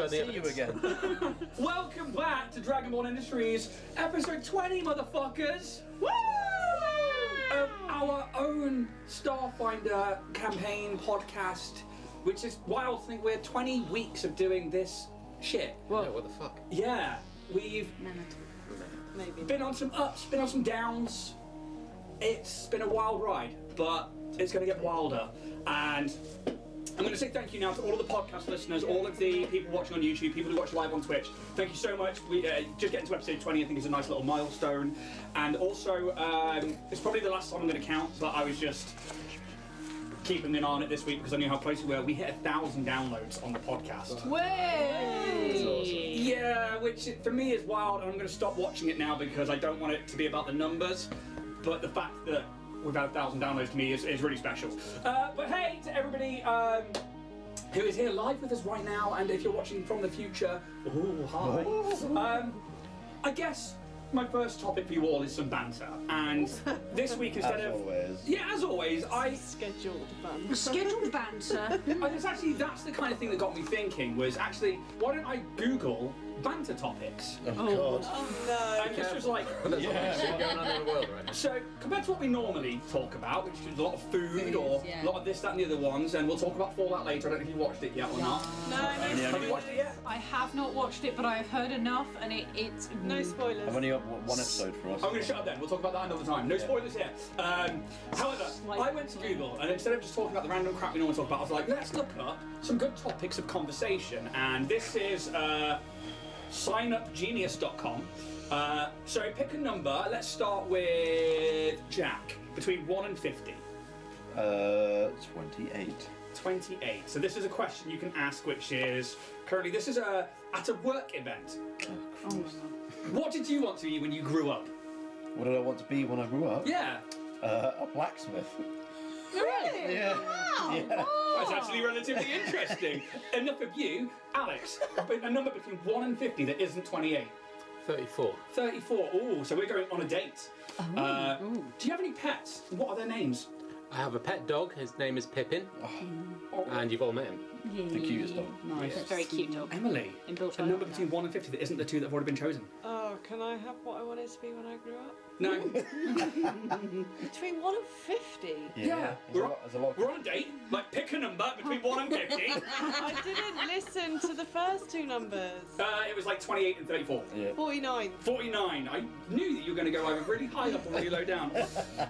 to see you again. Welcome back to Dragonborn Industries, episode 20, motherfuckers! Woo! Of our own Starfinder campaign podcast, which is wild to think we're 20 weeks of doing this shit. Whoa, what the fuck? Yeah, we've been on some ups, been on some downs. It's been a wild ride, but it's going to get wilder. And I'm going to say thank you now to all of the podcast listeners, all of the people watching on YouTube, people who watch live on Twitch. Thank you so much. We just getting to episode 20, I think is a nice little milestone. And also, it's probably the last time I'm going to count, but I was just keeping an eye on it this week because I knew how close we were. We hit 1,000 downloads on the podcast. Way! That's awesome. Yeah, which for me is wild, and I'm going to stop watching it now because I don't want it to be about the numbers. But the fact that we've had 1,000 downloads to me is really special. But hey, to everybody who is here live with us right now, and if you're watching from the future, ooh, hi. I guess my first topic for you all is some banter, and this week instead As of always. yeah, as always, Scheduled banter. Scheduled banter. that's the kind of thing that got me thinking was actually why don't I Google banter topics? Oh, God. Oh no. And this was like. There's a lot of shit going on in the world right now. So, compared to what we normally talk about, which is a lot of food or yeah. a lot of this, that, and the other ones, and we'll talk about Fallout later. I don't know if you watched it yet or not. No Have you watched it yet? I have not watched it, but I have heard enough, and it's No spoilers. I've only got one episode for us. I'm going to shut up then. We'll talk about that another time. No spoilers here. However, I went to Google, and instead of just talking about the random crap we normally talk about, I was like, let's look up some good topics of conversation. And this is signupgenius.com. So pick a number. Let's start with Jack. Between 1 and 50. 28. 28. So this is a question you can ask, which is currently this is at a work event. What did you want to be when you grew up? What did I want to be when I grew up? Yeah. A blacksmith. really. Yeah. Wow. Yeah. That's actually relatively interesting. Enough of you, Alex. A number between 1 and 50 that isn't 28. 34. 34. Ooh, so we're going on a date. Do you have any pets? What are their names? I have a pet dog. His name is Pippin, and you've all met him. The cutest dog. Nice. Very cute dog. Emily. In built A number between 1 and 50 that isn't the two that have already been chosen. Oh, can I have what I wanted to be when I grew up? No. Between 1 and 50? Yeah. There's a lot. We're on a date. Like, pick a number between 1 and 50. I didn't listen to the first two numbers. It was like 28 and 34. Yeah. 49. 49. I knew that you were going to go either really high up or really low down.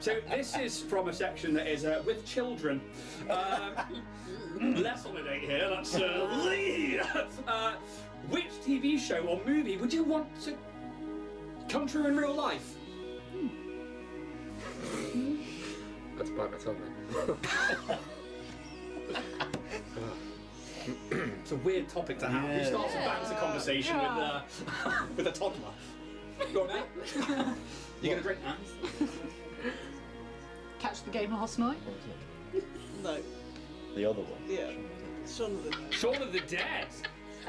So this is from a section that is with children. Less on a date here. That's Lee. Which TV show or movie would you want to come true in real life? That's by myself, man. It's a weird topic to have. Yeah. Who starts a banter conversation with a toddler? Go on, man. You gonna drink that? Catch the game last night. No. The other one. Yeah. Shaun of the Dead. Shaun of the Dead.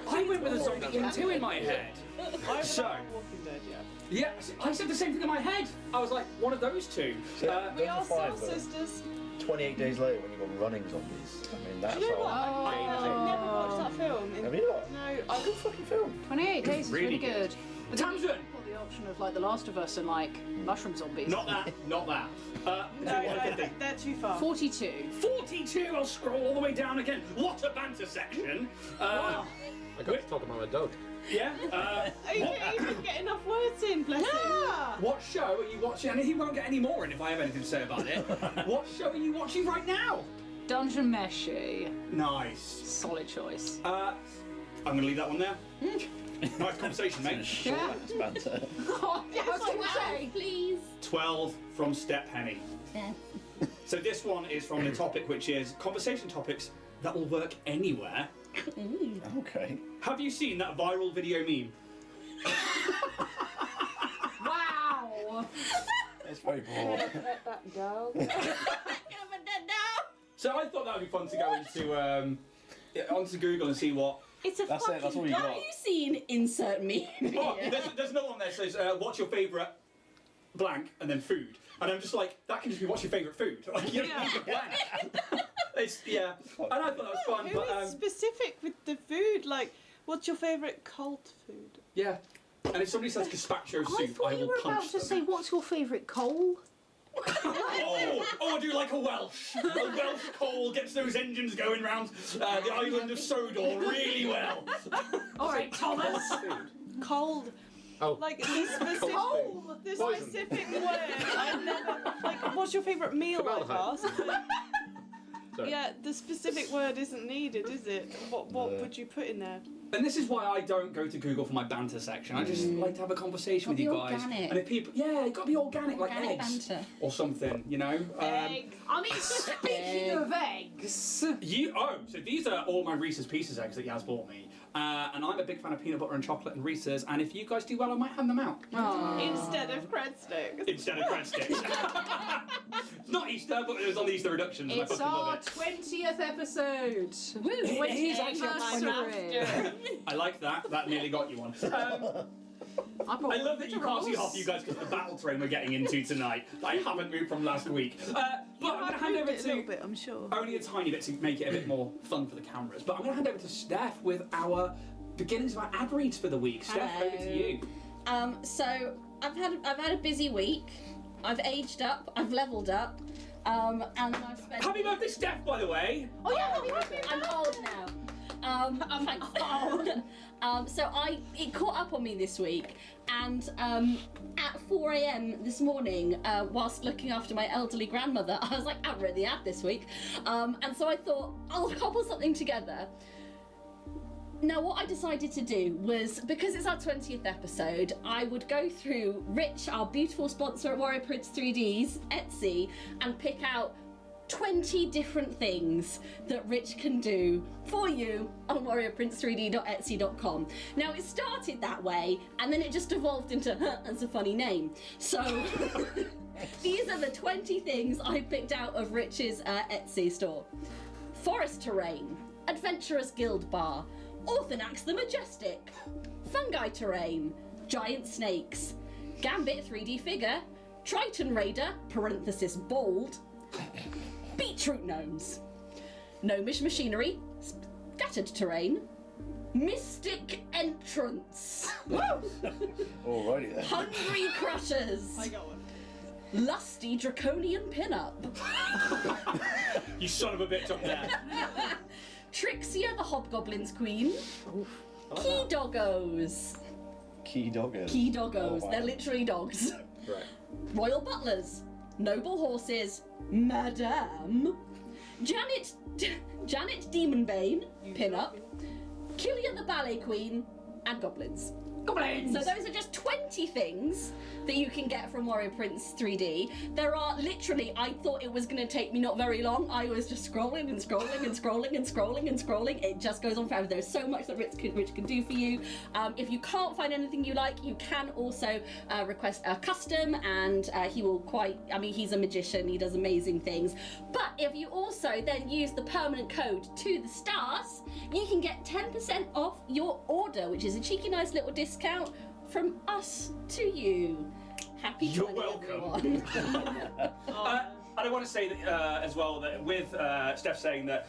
I went with a zombie game too in my head. I So- haven't Walking Dead yet. Yeah, I said the same thing in my head. I was like, one of those two. We Those are fine, soul but sisters. 28 days later when you've got running zombies. I mean, that's Do you know what? all. I've never watched that film. Have you not? No, Good I fucking film. 28 days is Really really good. But then Tamsin! you've got the option of like The Last of Us and like mushroom zombies. Not that. no, they're too far. 42. 42. I'll scroll all the way down again. What a banter section. I got to talk about my dog. Yeah. You can't even get enough words in, bless him. What show are you watching? And he won't get any more in if I have anything to say about it. What show are you watching right now? Dungeon Meshi. Nice. Solid choice. I'm going to leave that one there. Nice conversation, mate. Short banter. Oh, yeah, I was going to say. Please. 12 from Step Penny. Yeah. So this one is from the topic, which is conversation topics that will work anywhere. Okay. Have you seen that viral video meme? Wow. It's very broad. That girl. So I thought that would be fun to go into onto Google and see what. It's a That's it, fucking. that's all you got. Have you seen insert me? Oh, there's another one there that says what's your favourite blank and then food, and I'm just like that can just be what's your favourite food. Like you don't need the blank. It's and I thought that was fun. Who But is specific with the food? Like, What's your favourite cult food? Yeah. And if somebody says gazpacho I soup, thought I you will were about punch to them. say, what's your favourite coal? Oh, I do like a Welsh. A Welsh coal gets those engines going round the island of Sodor really well. All right, Thomas. Cold. Oh. Like the specific, Cold. the Poison. specific word. I've never. Like, what's your favourite meal? I've Formaldehyde. asked. Sorry. Yeah, the specific word isn't needed, is it? What would you put in there? And this is why I don't go to Google for my banter section. I just like to have a conversation with Gotta you be guys. organic. And if people, yeah, it got to be organic, like Organic eggs banter. or something, you know. I mean, speaking of eggs. So these are all my Reese's Pieces eggs that Yaz bought me. And I'm a big fan of peanut butter and chocolate and Reese's. And if you guys do well, I might hand them out. Instead of cred sticks. Instead of breadsticks. It's not Easter, but it was on the Easter reductions. And I It's fucking our love it. 20th episode. Woo! It is actually our 20th. I like that. That nearly got you one. I love that you can't see half you guys because of the battle train we're getting into tonight. I haven't moved from last week. But I'm going to hand over a little to bit, I'm sure. only a tiny bit to make it a bit more fun for the cameras. But I'm going to hand over to Steph with our beginnings of our ad reads for the week. Steph, over to you. So I've had a busy week. I've aged up. I've leveled up. And I've spent. Happy birthday, Steph, by the way. Oh yeah, happy birthday! I'm old now. Thanks. So it caught up on me this week, and at 4 a.m. this morning, whilst looking after my elderly grandmother, I was like, I've read the ad this week, and so I thought I'll cobble something together. Now, what I decided to do was, because it's our 20th episode, I would go through Rich, our beautiful sponsor at Warrior Prince 3D's Etsy, and pick out 20 different things that Rich can do for you on warriorprince3d.etsy.com. Now, it started that way, and then it just evolved into, that's a funny name. So, these are the 20 things I picked out of Rich's Etsy store. Forest Terrain, Adventurers Guild Bar, Orthanax the Majestic, Fungi Terrain, Giant Snakes, Gambit 3D Figure, Triton Raider, parenthesis bold, Beetroot Gnomes, Gnomish Machinery, Scattered Terrain, Mystic Entrance, Alrighty then. Hungry Crushers, I got one. Lusty Draconian Pinup, You son of a bitch up there. Trixia the Hobgoblin's Queen, Key Doggos. Key doggers. Key Doggos, Oh, wow. they're literally dogs. Right. Royal Butlers, Noble Horses, Madame, Janet Demonbane, pin-up, Killia the Ballet Queen, and Goblins. Goblins. So those are just 20 things that you can get from Warrior Prince 3D. There are literally, I thought it was going to take me not very long. I was just scrolling and scrolling and scrolling and scrolling and scrolling. It just goes on forever. There's so much that Rich can do for you. If you can't find anything you like, you can also request a custom, and he will he's a magician. He does amazing things. But if you also then use the permanent code to the stars, you can get 10% off your order, which is a cheeky nice little discount from us to you. Happy You're 20, welcome. everyone. And I want to say that as well that with Steph saying that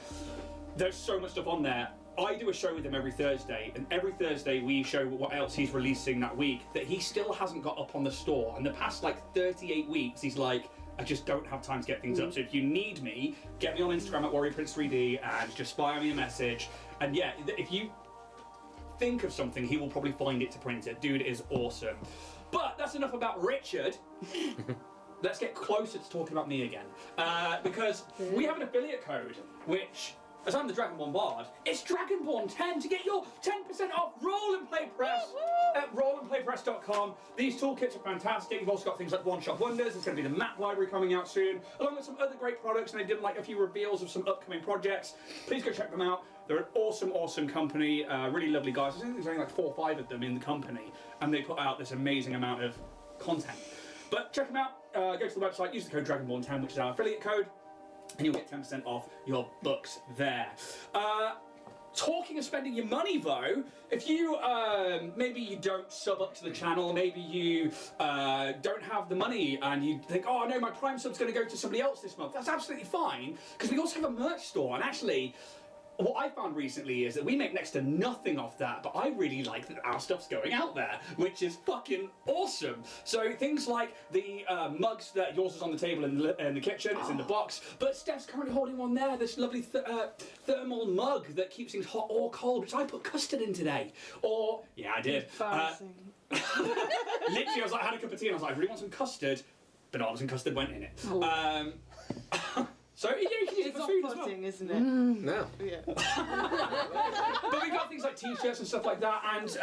there's so much stuff on there. I do a show with him every Thursday, and every Thursday we show what else he's releasing that week that he still hasn't got up on the store. And the past 38 weeks, he's like, I just don't have time to get things up. So if you need me, get me on Instagram at WarriorPrince3D and just fire me a message. And yeah, if you think of something, he will probably find it to print it. Dude is awesome. But that's enough about Richard. Let's get closer to talking about me again. Because we have an affiliate code, which, as I'm the Dragonborn Bard, it's Dragonborn 10 to get your 10% off Roll and Play Press at rollandplaypress.com. These toolkits are fantastic. You've also got things like One Shot Wonders. There's going to be the map library coming out soon, along with some other great products. And they did a few reveals of some upcoming projects. Please go check them out. They're an awesome, awesome company. Really lovely guys. I think there's only 4 or 5 of them in the company, and they put out this amazing amount of content. But check them out. Go to the website, use the code Dragonborn10, which is our affiliate code, and you'll get 10% off your books there. Talking of spending your money though, if you, maybe you don't sub up to the channel, maybe you don't have the money and you think, oh no, my Prime sub's going to go to somebody else this month, that's absolutely fine, because we also have a merch store, and actually, what I found recently is that we make next to nothing off that, but I really like that our stuff's going out there, which is fucking awesome. So things like the mugs that yours is on the table in the kitchen, it's in the box, but Steph's currently holding one there, this lovely thermal mug that keeps things hot or cold, which I put custard in today. Or, yeah, I did. Embarrassing. Literally, I was like, I had a cup of tea and I was like, I really want some custard. Bananas and custard went in it. So, yeah, you can use it It's for food as well. off-putting, isn't it? No. Yeah. But we've got things like t-shirts and stuff like that, and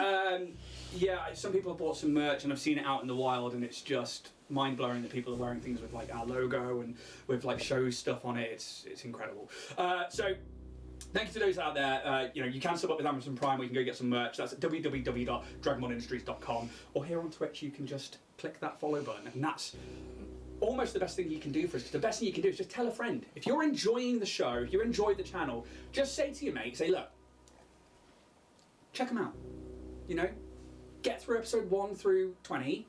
yeah, some people have bought some merch and I've seen it out in the wild, and it's just mind-blowing that people are wearing things with like our logo and with like show stuff on it. It's incredible. So thank you to those out there. You can sub up with Amazon Prime, or you can go get some merch. That's at www.dragonbornindustries.com, or here on Twitch you can just click that follow button, and that's almost the best thing you can do for us, because the best thing you can do is just tell a friend. If you're enjoying the show, if you enjoy the channel, just say to your mate, say, look, check them out. You know, get through episode 1 through 20.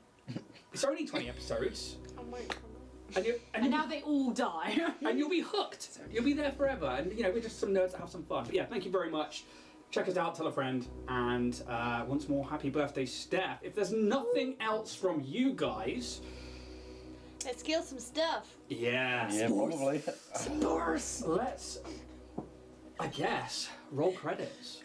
It's only 20 episodes. I'm waiting for And now they all die. and you'll be hooked. You'll be there forever. And we're just some nerds that have some fun. But yeah, thank you very much. Check us out, tell a friend, and once more, happy birthday, Steph. If there's nothing else from you guys, Let's kill some stuff. yeah, Yeah, probably. let's, I guess, roll credits.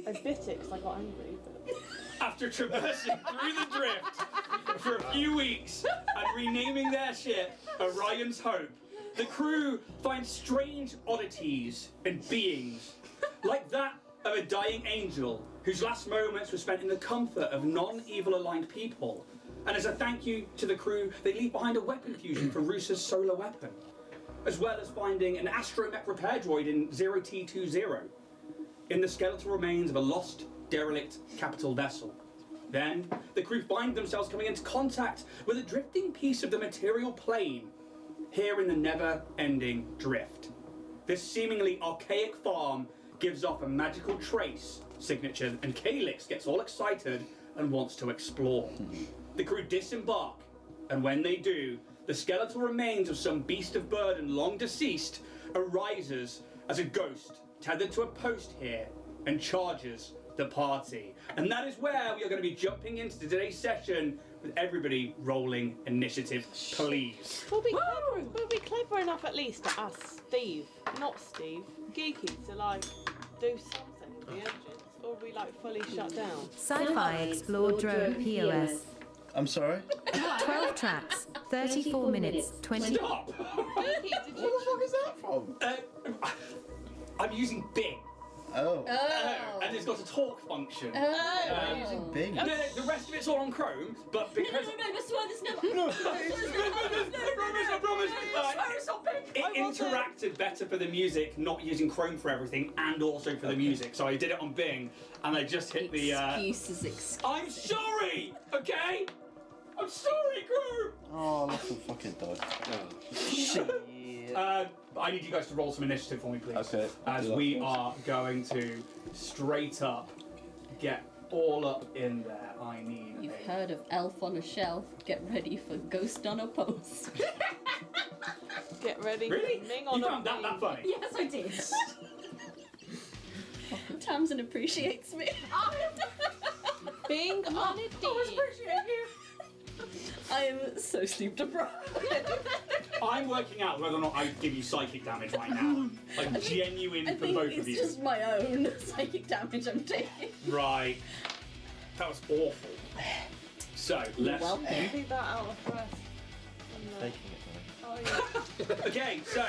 I bit it because I got angry. But... After traversing through the drift for a few weeks and renaming their ship Orion's Hope, the crew finds strange oddities and beings, like that of a dying angel whose last moments were spent in the comfort of non-evil aligned people. And as a thank you to the crew, they leave behind a weapon fusion for Rusa's solar weapon, as well as finding an astromech repair droid in 0T20 in the skeletal remains of a lost, derelict capital vessel. Then, the crew find themselves coming into contact with a drifting piece of the material plane here in the never-ending drift. This seemingly archaic farm gives off a magical trace signature, and Calyx gets all excited and wants to explore. The crew disembark, and when they do, the skeletal remains of some beast of burden long deceased arises as a ghost tethered to a post here and charges the party. And that is where we are going to be jumping into today's session with everybody rolling initiative, please. We'll be clever enough at least to ask Steve, not Steve, Geeky, to like do something with the engines, or we like fully shut down. Sci-Fi Explore Drone POS. I'm sorry? 12 tracks, 34 minutes, 20... Stop! Geeky, did Where the you? fuck is that from? I'm using Bing, Oh. and it's got a talk function. Using Bing. No, the rest of it's all on Chrome, but No, because... that's why there's no... I promise. It interacted better for the music, not using Chrome for everything, and also for the music. So I did it on Bing, and I just hit the. Excuses. I'm sorry, okay? I'm sorry, crew. Oh, little fucking dog. Shit. I need you guys to roll some initiative for me, please. Okay. As we are going to straight up get all up in there. I need. You've heard of elf on a shelf. Get ready for ghost on a post. Get ready. Really? For Ming You on found that Bing. funny? Yes, I did. Tamsin appreciates me. Bing on a D. I am so sleep deprived. I'm working out whether or not I give you psychic damage right now. Like genuine I for think both it's of you. just my own psychic damage I'm taking. Right. That was awful. So let's. welcome. Leave that out of breath. Taking it, Oh yeah. Okay, so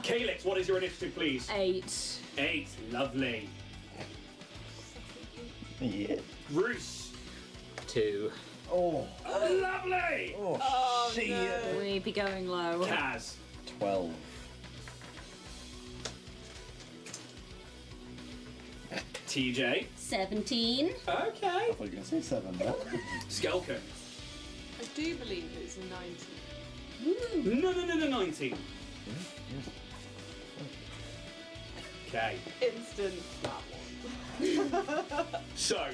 Calyx, what is your initiative, please? 8. 8. Lovely. man. Yeah. Bruce. 2. 22. Oh, Lovely! oh, shit. no. We be going low. Kaz. 12. TJ. 17. Okay. I thought you were going to say 7 there. Skelken. I do believe it's a 90. No, 19. Okay. Instant that one. So,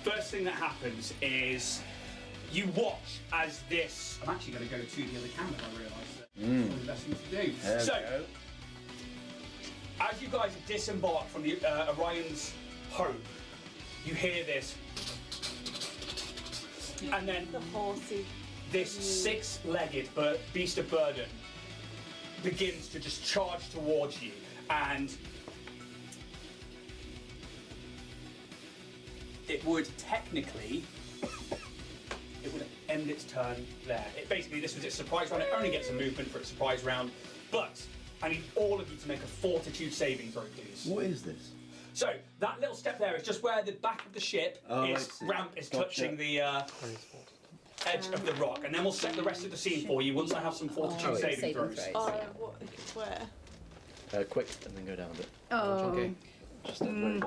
first thing that happens is you watch as this. I'm actually going to go to the other camera. I realise that. That's probably the best thing to do. There So, we go. as you guys disembark from the Orion's Hope, you hear this, and then The horsey. this six-legged beast of burden begins to just charge towards you, and it would technically, it would end its turn there. Basically, this was its surprise round. It only gets a movement for its surprise round, but I need all of you to make a fortitude saving throw, please. What is this? So that little step there is just where the back of the ship ramp is touching the edge of the rock, and then we'll set the rest of the scene for you once I have some fortitude saving throws. What? Quick, and then go down a bit. Oh. Okay. Just a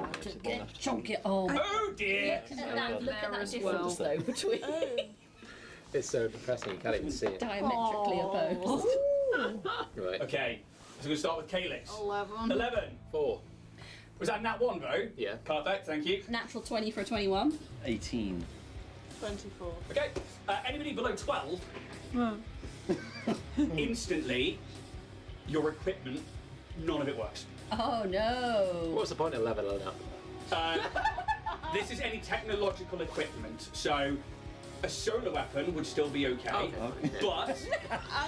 Get chunk it all. Oh dear! Look at that as difference though between It's so depressing, you can't even see it. diametrically opposed. Right. Okay, so we're going to start with Calyx. 11. 11. 4. Was that nat 1 though? Yeah. Perfect, thank you. Natural 20 for a 21. 18. 24. Okay, anybody below 12, instantly, your equipment, none of it works. Oh no. What's the point of leveling up? This is any technological equipment, so a solar weapon would still be okay, but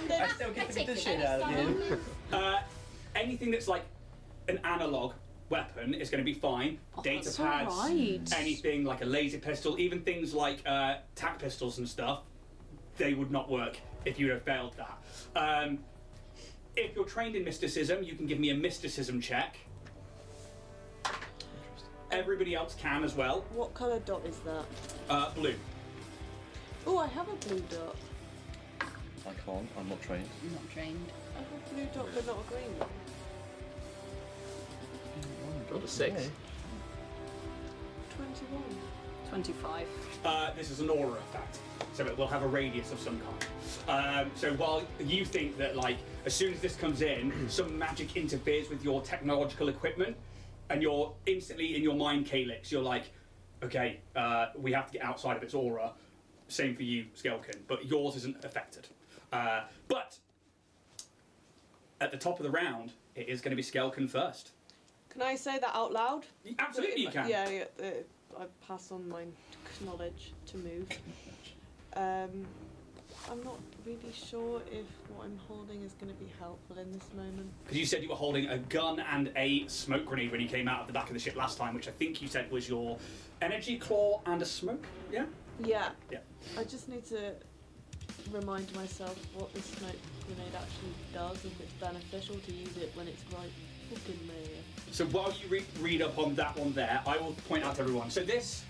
And I still get to beat the shit out of you. anything that's like an analog weapon is going to be fine. Data that's pads, alright. anything like a laser pistol, even things like tac pistols and stuff, they would not work if you had failed that. If you're trained in mysticism, you can give me a mysticism check. Everybody else can as well. what colour dot is that? Blue. Oh, I have a blue dot. I can't, I'm not trained. I'm not trained. I have a blue dot, but not a green one. Got a 6. 21. 25. This is an aura effect, so it will have a radius of some kind. So while you think that, like, as soon as this comes in, some magic interferes with your technological equipment, and you're instantly in your mind, Calyx, you're like, okay, we have to get outside of its aura. Same for you, Skelkin, but yours isn't affected. But at the top of the round, it is going to be Skelkin first. Can I say that out loud? Absolutely, you can. Yeah, I pass on my knowledge to move. I'm not really sure if what I'm holding is going to be helpful in this moment. Because you said you were holding a gun and a smoke grenade when you came out of the back of the ship last time, which I think you said was your energy claw and a smoke. Yeah. Yeah. Yeah. I just need to remind myself what the smoke grenade actually does, if it's beneficial to use it when it's right fucking there. So while you read up on that one there, I will point out to everyone. So this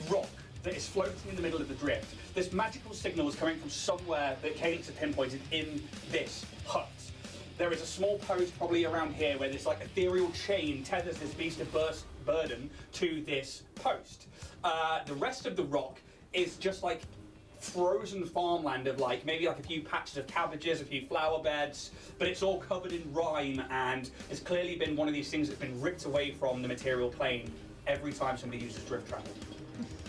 rock that is floating in the middle of the drift, this magical signal is coming from somewhere that Calyx had pinpointed in this hut. There is a small post probably around here where this like ethereal chain tethers this beast of burden to this post. The rest of the rock is just like frozen farmland of like maybe like a few patches of cabbages, a few flower beds, but it's all covered in rime, and it's clearly been one of these things that's been ripped away from the material plane every time somebody uses drift travel.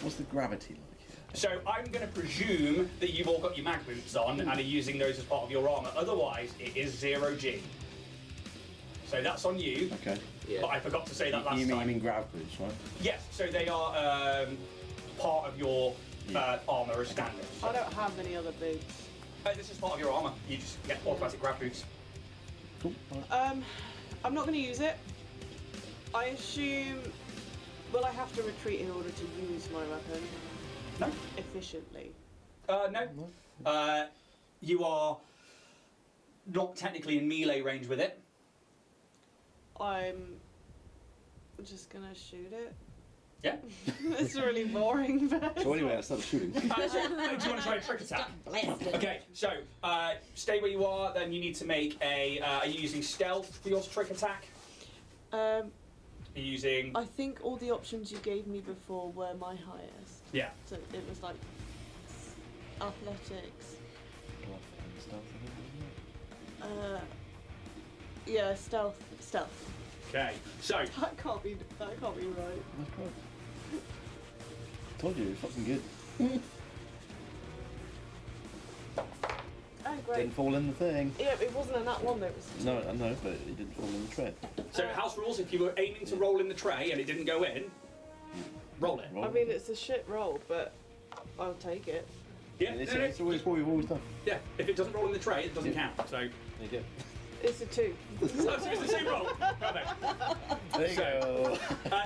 What's the gravity like? So I'm going to presume that you've all got your mag boots on and are using those as part of your armour. Otherwise, it is 0G. So that's on you. Okay. Yeah. But I forgot to say that last You time. mean grav boots, right? Yes. So they are part of your armour as standard. I don't have any other boots. This is part of your armour. You just get automatic grab boots. Cool. Alright. I'm not going to use it. I assume. Will I have to retreat in order to use my weapon? No. Efficiently. No. You are not technically in melee range with it. I'm just gonna shoot it. Yeah. It's really boring. But So anyway, I started shooting. Do you want to try a trick attack? Okay, so stay where you are. Then you need to make a. Are you using stealth for your trick attack? Are you using? I think all the options you gave me before were my highest. Yeah. So it was like athletics. Yeah, stealth. Okay, so That can't be right. Told you, it's fucking good. Oh great. Didn't fall in the thing. Yeah, it wasn't in that one though. It was No, I know, but it didn't fall in the tray. so house rules. If you were aiming to roll in the tray and it didn't go in, roll it. Roll. I mean, it's a shit roll, but I'll take it. Yeah. It's always what we've always done. Yeah. If it doesn't roll in the tray, it doesn't count. So. There you go. It's a 2. So it's the same roll. Perfect. There you go.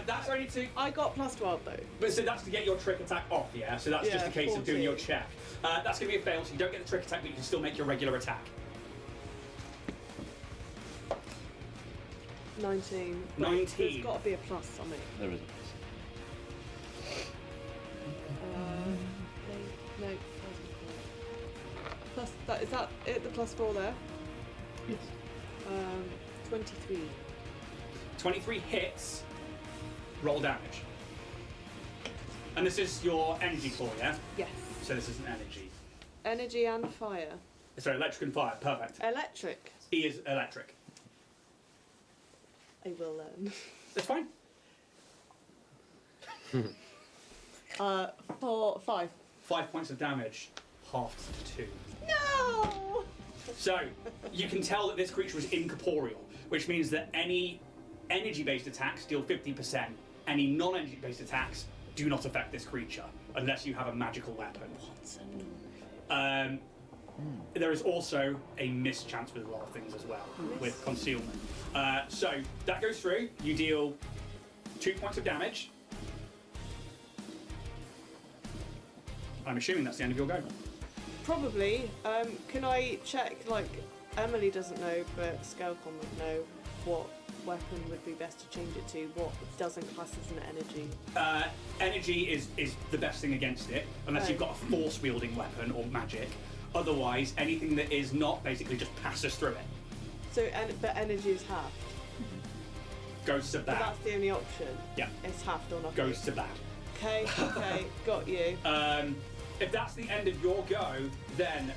That's only to. I got plus 12 though. But so that's to get your trick attack off, yeah? So that's just Yeah, a case of doing 14. your check. That's going to be a fail, so you don't get the trick attack, but you can still make your regular attack. 19. 19. There's got to be a plus on it. There is a No. Plus that is that it? The plus 4 there. Yes. 23. 23 hits, roll damage. And this is your energy core, yeah? Yes. So this is an energy. Energy and fire. Sorry, electric and fire, perfect. Electric. E is electric. I will learn. That's fine. 5. 5 points of damage, halved to 2. No. So, you can tell that this creature is incorporeal, which means that any energy-based attacks deal 50%. Any non-energy-based attacks do not affect this creature, unless you have a magical weapon. There is also a mischance with a lot of things as well, with concealment. So, that goes through. You deal 2 points of damage. I'm assuming that's the end of your go. Probably. Can I check? Like, Emily doesn't know, but Skelcon would know what weapon would be best to change it to. What doesn't class as an energy? Energy is the best thing against it, unless you've got a force-wielding weapon or magic. Otherwise, anything that is not basically just passes through it. So, but energy is half. Goes to But bad. that's the only option. Yeah. It's half or nothing. Goes to bad. Okay, got you. If that's the end of your go, then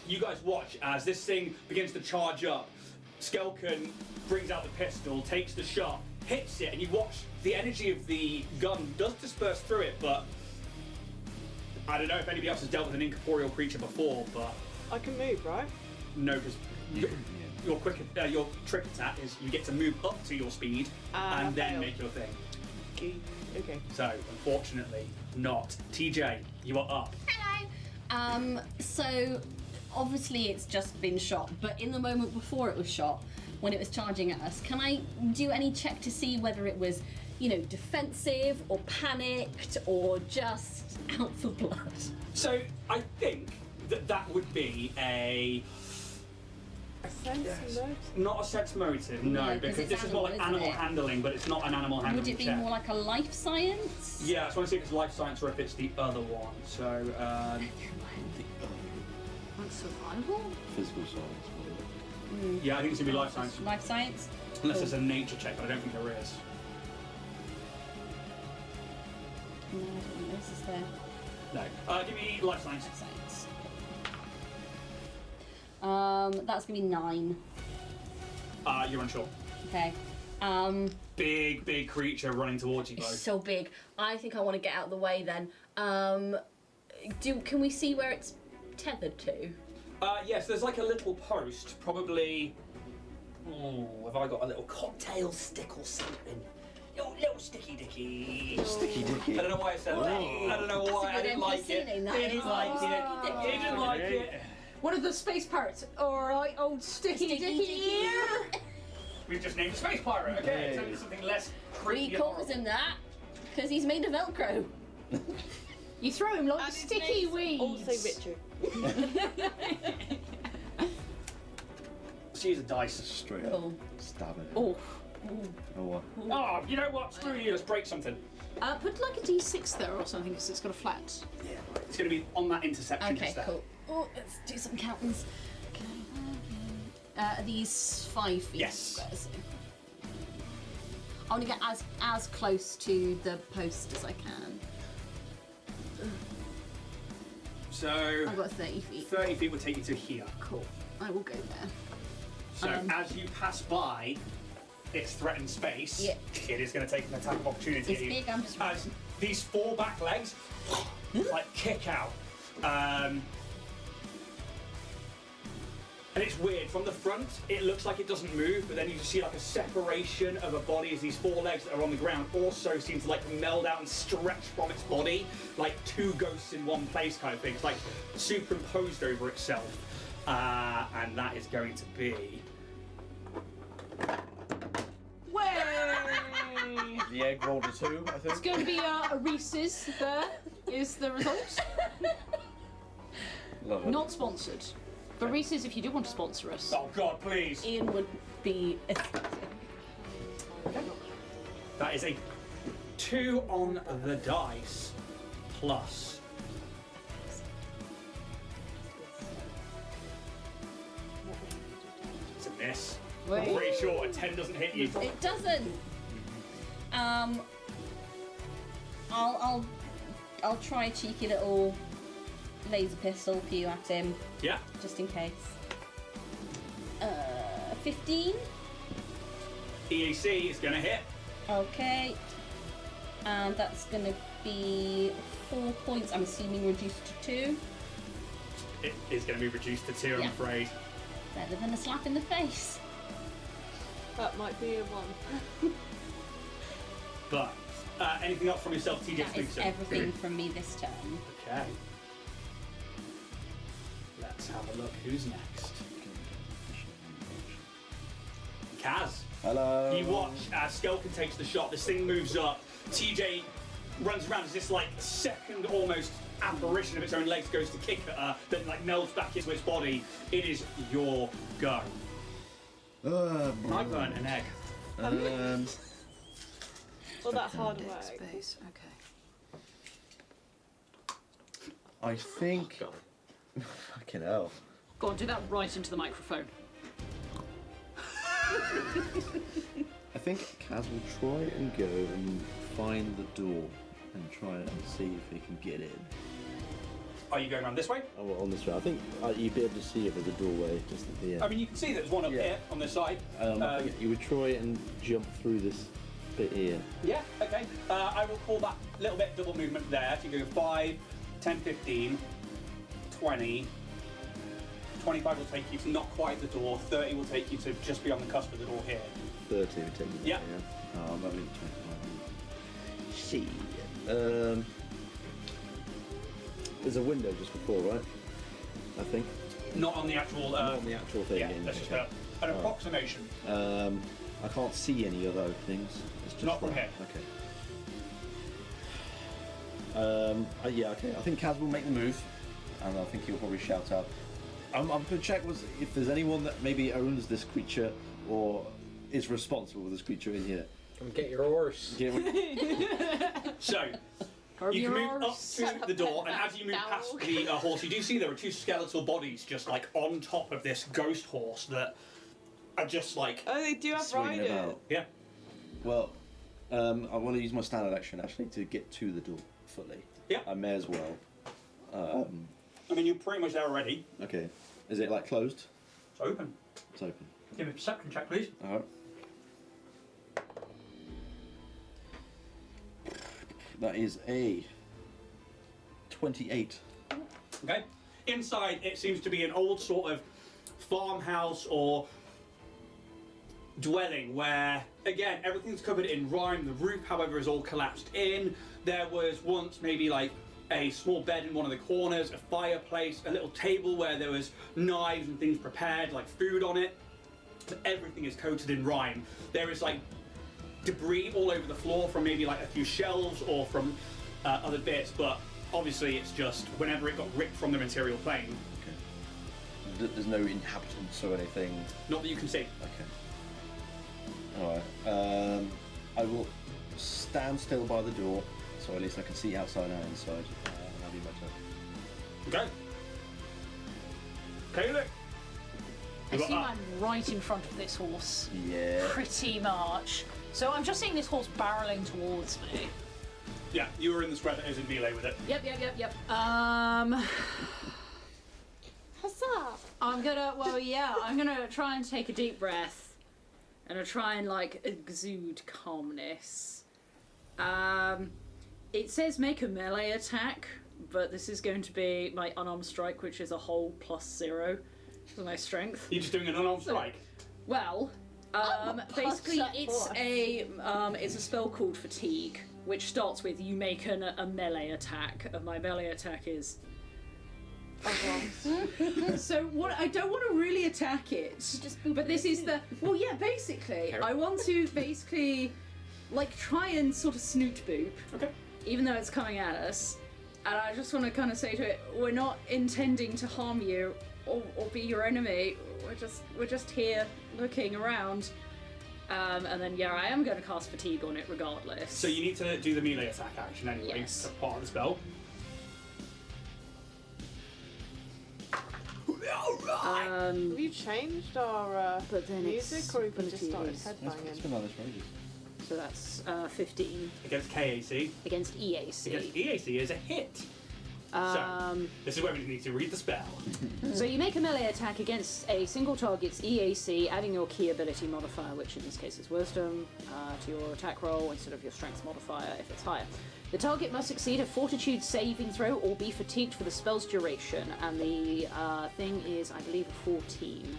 you guys watch as this thing begins to charge up. Skelkin brings out the pistol, takes the shot, hits it, and you watch the energy of the gun does disperse through it, but I don't know if anybody else has dealt with an incorporeal creature before, but I can move, right? no, because your trick attack is you get to move up to your speed and then fail. make your thing. Okay. So, unfortunately, not. TJ, you are up. Hello. So obviously it's just been shot, but in the moment before it was shot, when it was charging at us, can I do any check to see whether it was, defensive or panicked or just out for blood? So, I think that would be a... Sense motive. Not a sex motive, no, No, 'cause because it's this is more like animal, isn't animal it? handling, but it's not an animal handling Would it be check. more like a life science? Yeah, I just want to see if it's life science or if it's the other one. So, Like survival? Physical science. yeah, I think it's going to be life science. Life science? Unless it's a nature check, but I don't think there is. No, I don't think this is there. No. Give me life science. Life science. That's gonna be 9. You're unsure. Okay. Big creature running towards you It's both. so big. I think I want to get out of the way then. Can we see where it's tethered to? Yes, there's like a little post, probably... Oh, have I got a little cocktail stick or something? Oh, little sticky dicky. Sticky dicky. I don't know why I said that. I don't know why. I didn't like it. He didn't like it. He didn't like it. One of the space pirates. Alright, old sticky dicky here. We've just named a space pirate. Okay, it's only something less He creepy. and calls horrible. him that because he's made of Velcro. You throw him like And his sticky name's weeds. Also Richard. Let's use a dice. Straight up. Oh. Stab it. Oh. Oh what? Oh, you know what? Screw you. Let's break something. Put like a D6 there or something because it's got a flat. Yeah, right. It's going to be on that intersection Okay, just there. cool. Oh, let's do some countings. Okay. Are these 5 feet? Yes. Squares? I want to get as close to the post as I can. So I've got 30 feet. 30 feet would take you to here. Cool. I will go there. So as you pass by its threatened space, Yeah. it is going to take an attack of opportunity. It's big, I'm just- As these 4 back legs like kick out. And it's weird. From the front, it looks like it doesn't move, but then you just see like a separation of a body as these 4 legs that are on the ground also seem to like meld out and stretch from its body, like 2 ghosts in one place kind of thing. It's like superimposed over itself. And that is going to be... Way! The egg rolled a 2, I think. It's going to be a Reese's there, is the result. Love it. Not sponsored. But Reese's, if you do want to sponsor us. Oh God, please! Ian would be. That is a 2 on the dice, plus. It's a miss. I'm pretty sure a 10 doesn't hit you. It doesn't. I'll try a cheeky little laser pistol pew at him, Yeah. just in case. 15. EAC is going to hit. Okay. And that's gonna be 4 points. I'm assuming reduced to 2. It is going to be reduced to 2, I'm Yeah. afraid. Better than a slap in the face. That might be a 1. But anything else from yourself, TJ That is Splinter? everything from me this turn. Okay. Let's have a look. Who's next? Kaz. Hello. You watch as Skelkin takes the shot. This thing moves up. TJ runs around as this like second almost apparition of its own legs goes to kick at her, then like melts back into its body. It is your go. I burnt an egg. Well, that hard work. Space, okay. I think. God. Fucking hell. Go on, do that right into the microphone. I think Kaz will try and go and find the door and try and see if he can get in. Are you going around this way? Oh, well, on this way. I think you'd be able to see if there's a doorway just at the end. I mean, you can see there's one up Yeah. here on this side. I think you would try and jump through this bit here. Yeah, okay. I will call that little bit double movement there. So you go 5, 10, 15, 20. 25 will take you to not quite the door. 30 will take you to just beyond the cusp of the door here. 30 would take you there, Yeah. Oh, I'm having 25. See. There's a window just before, right? I think. Not on the actual. Not on the actual thing. Yeah, in that's just okay. an approximation. I can't see any other openings. It's just Not from that. here. Okay. Yeah, okay. I think Kaz will make the move, and I think he'll probably shout out. I'm going to check if there's anyone that maybe owns this creature or is responsible for this creature in here. Come get your horse. So, you can move up to the door, and as you move past the horse, you do see there are 2 skeletal bodies just like on top of this ghost horse that are just like. Oh, they do have Swinging riders. about. Yeah. Well, I want to use my standard action actually to get to the door fully. Yeah. I may as well. I mean, you're pretty much there already. Okay. Is it like closed? It's open. It's open. Give me a perception check, please. Alright. That is a 28. Okay. Inside, it seems to be an old sort of farmhouse or dwelling where, again, everything's covered in rime. The roof, however, is all collapsed in. There was once maybe like a small bed in one of the corners, a fireplace, a little table where there was knives and things prepared, like food on it. But everything is coated in rime. There is like debris all over the floor from maybe like a few shelves or from other bits, but obviously it's just whenever it got ripped from the material plane. Okay. There's no inhabitants or anything. Not that you can see. Okay. Alright. I will stand still by the door, so at least I can see outside and inside. And that'll be my turn. Okay. Caleb. I assume I'm right in front of this horse. Yeah. Pretty much. So I'm just seeing this horse barreling towards me. Yeah, you were in the square that is in melee with it. Yep. Huzzah! I'm gonna try and take a deep breath. And I'll try and, like, exude calmness. It says make a melee attack, but this is going to be my unarmed strike, which is a whole +0 for my strength. You're just doing an unarmed strike? Well, basically it's a spell called Fatigue, which starts with you make a melee attack, and my melee attack is... So what? I don't want to really attack it, but this is the... Well, yeah, basically, I want to like, try and sort of snoot boop, even though it's coming at us, and I just want to kind of say to it, we're not intending to harm you or be your enemy. We're just here looking around. And then I am going to cast Fatigue on it regardless. So you need to do the melee attack action anyway. Yes. That's part of the spell. Have you changed our music, or have you just started It's headbanging? been like this for ages. So that's 15 Against KAC. against EAC. Against EAC is a hit. So, this is where we need to read the spell. So you make a melee attack against a single target's EAC, adding your key ability modifier, which in this case is Wisdom, to your attack roll instead of your Strength modifier if it's higher. The target must succeed a Fortitude saving throw or be fatigued for the spell's duration, and the thing is, I believe, a 14.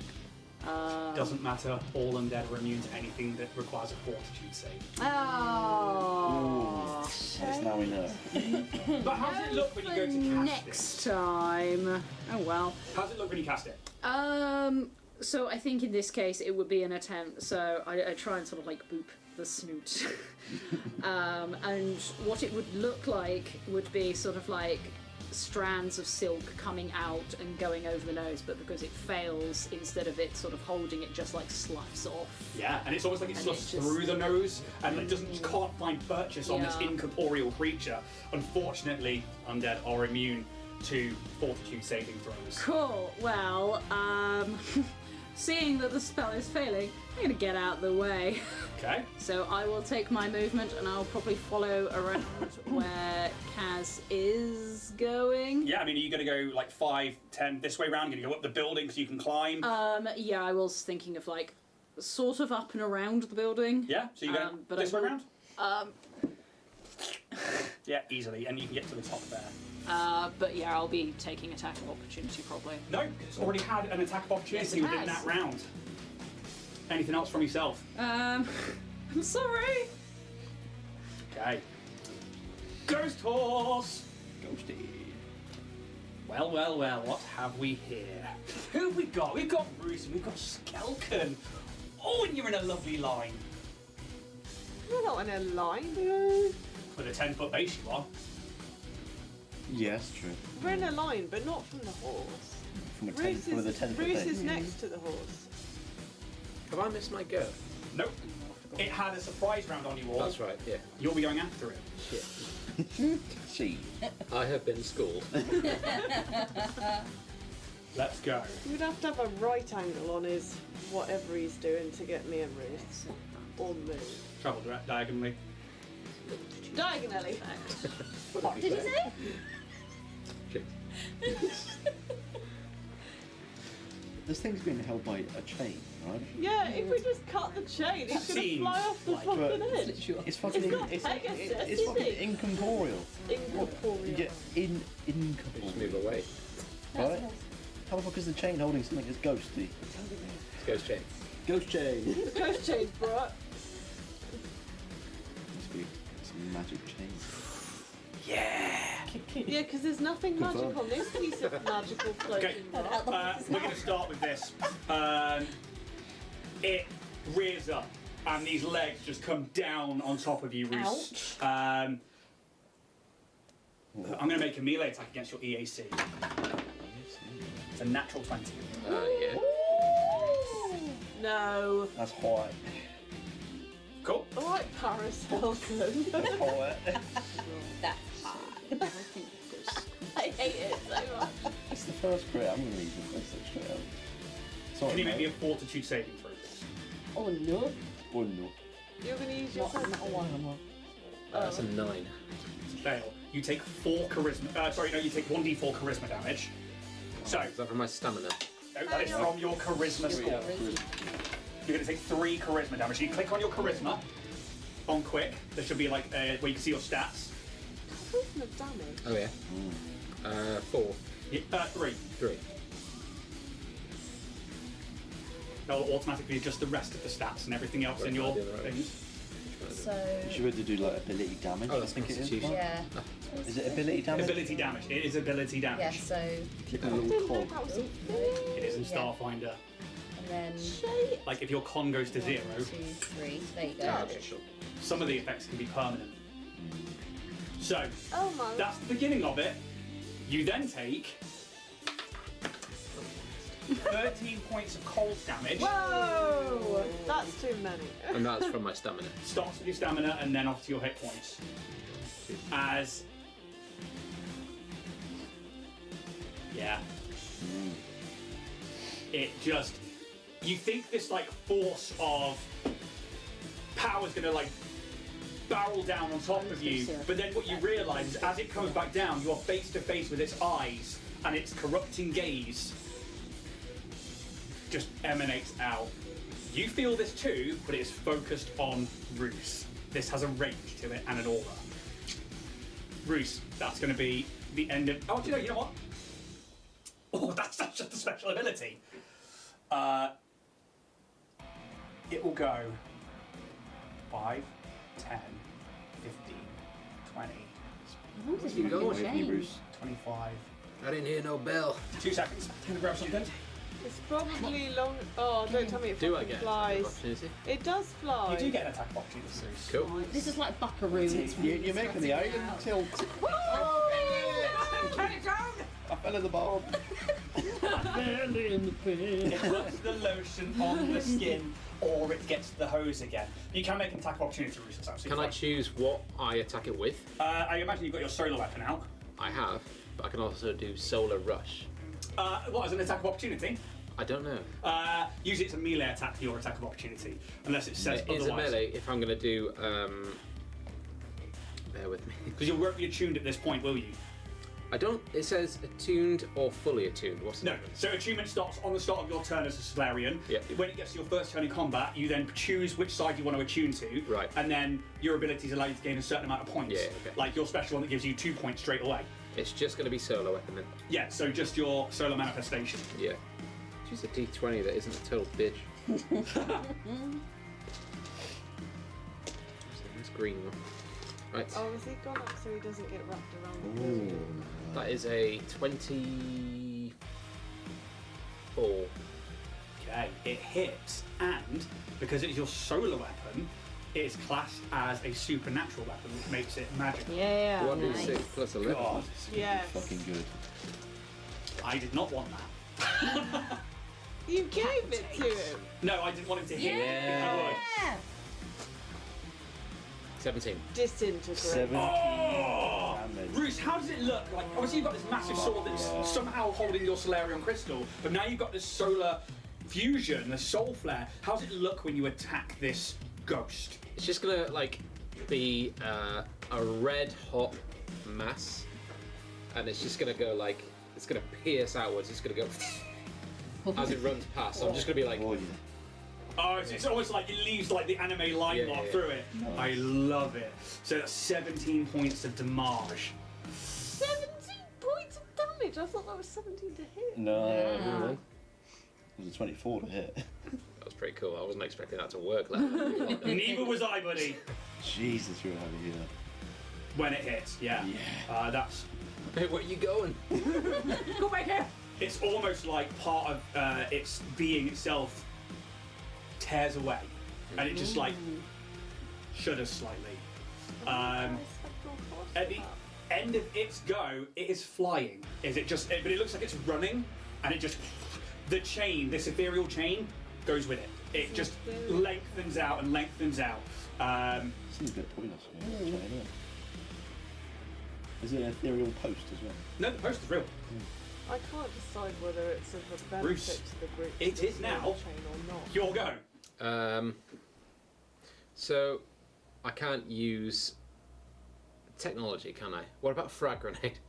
Doesn't matter, all undead are immune to anything that requires a fortitude save. Oh. Yes, now we know. But how does it look when you go to cast Next time. Oh well. How does it look when you cast it? So I think in this case it would be an attempt. So I try and sort of like boop the snoot. And what it would look like would be sort of like strands of silk coming out and going over the nose, but because it fails, instead of it sort of holding, it just like sloughs off. Yeah, and it's almost like it And sloughs it just- through the nose, and it can't find purchase on this Yeah. incorporeal creature. Unfortunately, undead are immune to fortitude saving throws. Cool. Well, seeing that the spell is failing, I'm gonna get out of the way. Okay. So I will take my movement and I'll probably follow around where Kaz is going. Yeah, I mean, are you going to go like 5, 10 this way round? Going to go up the building so you can climb? Yeah, I was thinking of like sort of up and around the building. Yeah, so you're going but this I way will- round? Yeah, easily, and you can get to the top there. But yeah, I'll be taking attack of opportunity probably. No, it's already had an attack of opportunity Yes, it within has. that round. Anything else from yourself? I'm sorry. Okay. Ghost horse! Ghosty. Well, what have we here? Who have we got? We've got Bruce and we've got Skelken. Oh, and you're in a lovely line. We're not in a line. With a 10-foot base you are. Yes, true. We're in a line, but not from the horse. From a 10 Bruce with a is, 10 foot Bruce base. is next to the horse. Have I missed my go? Nope. It had a surprise round on you all. That's right, yeah. You'll be going after it. Shit. See. I have been schooled. Let's go. You'd have to have a right angle on his whatever he's doing to get me and Ruth. Or move. Travel diagonally. Diagonally. What did he say? Shit. This thing's being held by a chain, right? Yeah, if we just cut the chain, it's gonna seems fly off the like- fucking edge. It's fucking It's not it's Pegasus, fucking is it? incorporeal. Incorporeal. You get Just incorporeal. move away. Right? How the fuck is the chain holding something that's ghosty? It's ghost chain. Ghost chain. Ghost chain, bro. Must be some magic chain. Yeah! Yeah, because there's nothing magic Confirmed. on this piece of magical floating rock. We're going to start with this. It rears up, and these legs just come down on top of you, Reese. I'm going to make a melee attack against your EAC. It's a natural 20. Yeah. No. That's high. Cool. I like Paracelsus. That's hard. I hate it so much. It's the first crit. I'm going to leave it. That's straight out. Sorry, Can you make me a mate. fortitude saving throw? Oh no. Oh no. You're going to use your Not one. That's a 9. Fail. You take 4 charisma. You take 1d4 charisma damage. So, Is that from my stamina? no, that is from your charisma score. You're going to take 3 charisma damage. So you click on your charisma on quick. There should be like where you can see your stats. Charisma damage. Oh yeah. 4. Yeah, 3. 3. They'll automatically adjust the rest of the stats and everything else in your things. So. You should be able to do like ability damage. Oh, that's I think it is. constitution. Yeah. Is it ability damage? Ability damage. It is ability damage. Yeah, so. Click on the little cog. That was It is in Yeah. Starfinder. And then. Like if your con goes to 0, 1, 2, 3. There you go. Ah, okay, sure. some of the effects can be permanent. So, Oh my. that's the beginning of it. You then take 13 points of cold damage. Whoa! That's too many. And that's from my stamina. Starts with your stamina and then off to your hit points. As... Yeah. It just... You think this, like, force of power's gonna, like, barrel down on top of you, but then what you realise is as it comes back down, you're face to face with its eyes, and its corrupting gaze just emanates out. You feel this too, but it is focused on Roos. This has a range to it and an aura. Roos, that's going to be the end of... Oh, you know what? Oh, that's just a special ability. It will go 5, 10, 15, 20, Where's you going? 25. I didn't hear no bell. 2 seconds. I'm going to grab something. It's probably long. Oh, don't tell me it Do I fucking get flies. opportunity? It does fly. You do get an attack of opportunity. Cool. This is like Buckaroo. It's You're making the iron tilt. I fell in the bomb. It puts the lotion on the skin, or it gets the hose again. You can make an attack of opportunity, Roos. That's absolutely Can I fine. choose what I attack it with? I imagine you've got your solar weapon out. I have, but I can also do Solar Rush. What, as an attack of opportunity? I don't know. Usually it's a melee attack for your attack of opportunity, unless it says It is otherwise. a melee if I'm going to do. Bear with me. Because you won't be attuned at this point, will you? I don't. It says attuned or fully attuned. What's the No. difference? So attunement starts on the start of your turn as a Solarian. Yeah. When it gets to your first turn in combat, you then choose which side you want to attune to. Right. And then your abilities allow you to gain a certain amount of points. Yeah, okay. Like your special one that gives you 2 points straight away. It's just going to be Solar Weapon then. Yeah, so just your solar manifestation. Yeah. Choose a D20 that isn't a total bitch. This green one. Right. Oh, has he gone up so he doesn't get wrapped around the body? That is a 24. Okay, it hits, and because it's your solar weapon, it is classed as a supernatural weapon, which makes it magical. Yeah. 1d6 plus 11. God, this is gonna Yes. be fucking good. I did not want that. You gave it to him. No, I didn't want him to hit. Yeah. 17. Disintegrate. 17 Oh! damage. Bruce, how does it look? Like, obviously you've got this massive sword that's somehow holding your Solarian crystal, but now you've got this solar fusion, the soul flare. How does it look when you attack this ghost? It's just going to like be a red hot mass, and it's just going to go like, it's going to pierce outwards. It's going to go as it runs past. So I'm just going to be like, Oh, yeah. Oh, it's almost like it leaves like the anime line Yeah, mark yeah. through it. I love it. So that's 17 points of damage. 17 points of damage. I thought that was 17 to hit. No. Yeah. It was a 24 to hit. that was pretty cool. I wasn't expecting that to work. Like that. Neither was I, buddy. Jesus, you're heavy here. When it hits, yeah. Yeah. That's. Hey, where are you going? Go back here. It's almost like part of its being itself tears away, and it just like shudders slightly. At the end of its go, it is flying. Is it just? But it looks like it's running, and it just the chain, this ethereal chain, goes with it. it just lengthens out and lengthens out. Seems a bit pointless. Anyway. Is it an ethereal post as well? No, the post is real. I can't decide whether it's of a benefit Bruce, to the group. it to is slow now. the chain or not. Your go. So I can't use technology, can I? What about frag grenade?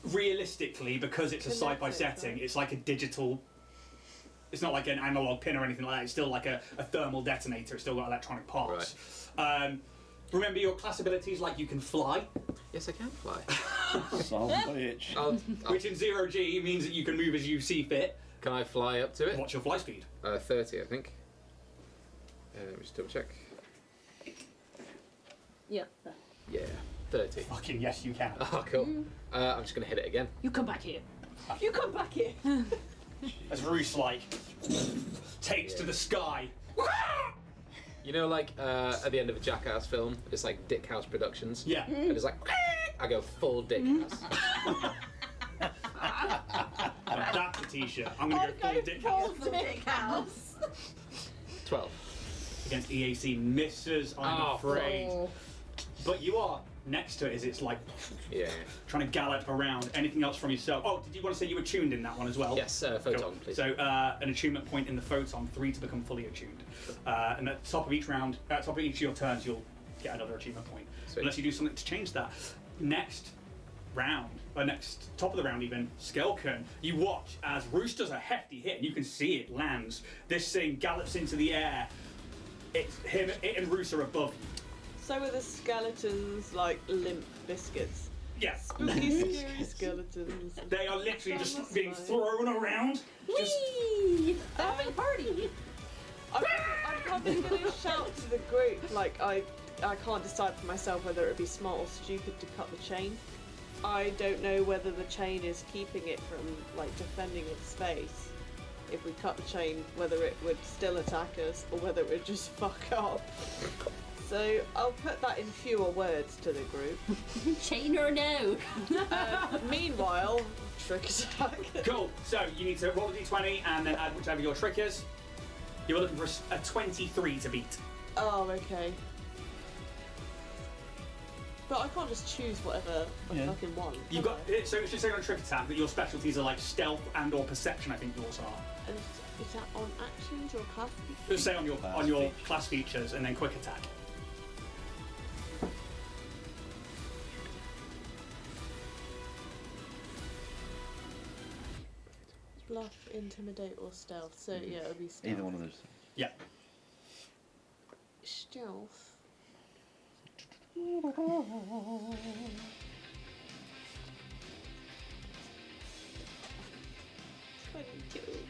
Realistically, because it's a sci-fi Kinetic, setting, right? it's like a digital. It's not like an analog pin or anything like that. It's still like a thermal detonator. It's still got electronic parts. Remember your class abilities, like you can fly, Yes, I can fly. Son of a bitch. I'll, which in 0G means that you can move as you see fit. can I fly up to it? What's your fly speed? 30, I think. Let me just double check. Yeah. Yeah, 30. Fucking yes, you can. Oh, cool. I'm just going to hit it again. You come back here. You come back here. As Roos like takes to the sky. You know, like at the end of a Jackass film, it's like Dick House Productions. Yeah. And it's like, I go full Dick House. That's a t-shirt. I'm gonna go full dick house. Dick house. 12. Against EAC misses, I'm afraid. Oh. But you are next to it as it's like Yeah. trying to gallop around. Anything else from yourself? Oh, did you want to say you were tuned in that one as well? Yes, photon, Cool. please. So an attunement point in the photon, 3 to become fully attuned. And at the top of each round, at the top of each of your turns, you'll get another achievement point. Sweet. Unless you do something to change that. Next round, or next top of the round even, Skelken, you watch as Roos does a hefty hit, and you can see it lands. This thing gallops into the air. It and Roos are above you. So are the skeletons like limp biscuits? Yeah. Spooky, scary skeletons. They are literally just being thrown around. Just, Whee! Having a party. I'm probably going to shout to the group, like, I can't decide for myself whether it would be smart or stupid to cut the chain. I don't know whether the chain is keeping it from, like, defending its space. If we cut the chain, whether it would still attack us or whether it would just fuck up. So I'll put that in fewer words to the group. Chain or no? Meanwhile, trick attack. cool. So you need to roll a d20 and then add whichever your trick is. You're looking for a 23 to beat. Oh, okay. But I can't just choose whatever I fucking want. You've got so it's just saying on a trick attack that your specialties are like stealth and or perception. I think yours are. And is that on actions or class? Just say on your class features and then quick attack. Bluff, intimidate, or stealth. So yeah, it'll be stealth. Either one of those. Yeah. Stealth.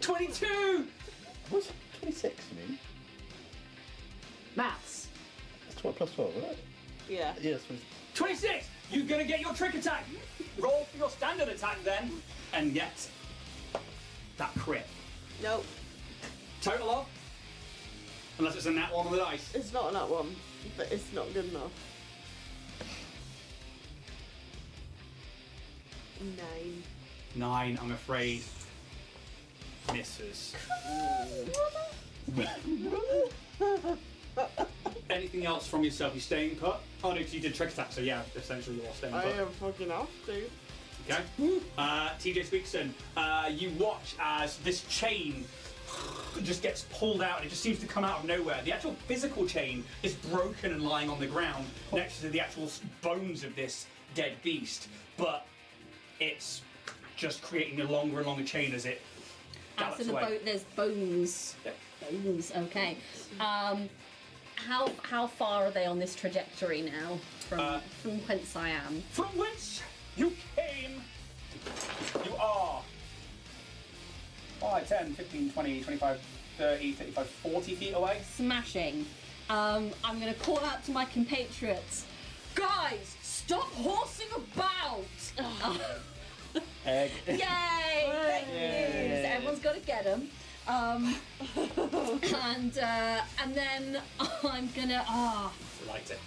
22. What's 26, you mean? Maths. That's 12 plus 12, right? Yeah. Yes. 26. You're gonna get your trick attack. Roll for your standard attack then, and get that crit. Nope. Total of. Unless it's a nat one on the dice. It's not on that one, but it's not good enough. 9. 9, I'm afraid. Misses. Anything else from yourself? You staying put? Oh no, because you did trick attack, so yeah, essentially you're staying put. I am fucking off, dude. Okay. TJ Speakson, you watch as this chain just gets pulled out and it just seems to come out of nowhere. The actual physical chain is broken and lying on the ground next to the actual bones of this dead beast, but it's just creating a longer and longer chain as it gallops So away. there's bones. Yep. Bones, okay. How far are they on this trajectory now from whence I am? From whence you came, you are 5, 10, 15, 20, 25, 30, 35, 40 feet away. Smashing. I'm going to call out to my compatriots. Guys, stop horsing about! Egg. Yay! Thank you. So everyone's got to get them. And then I'm gonna. Light it.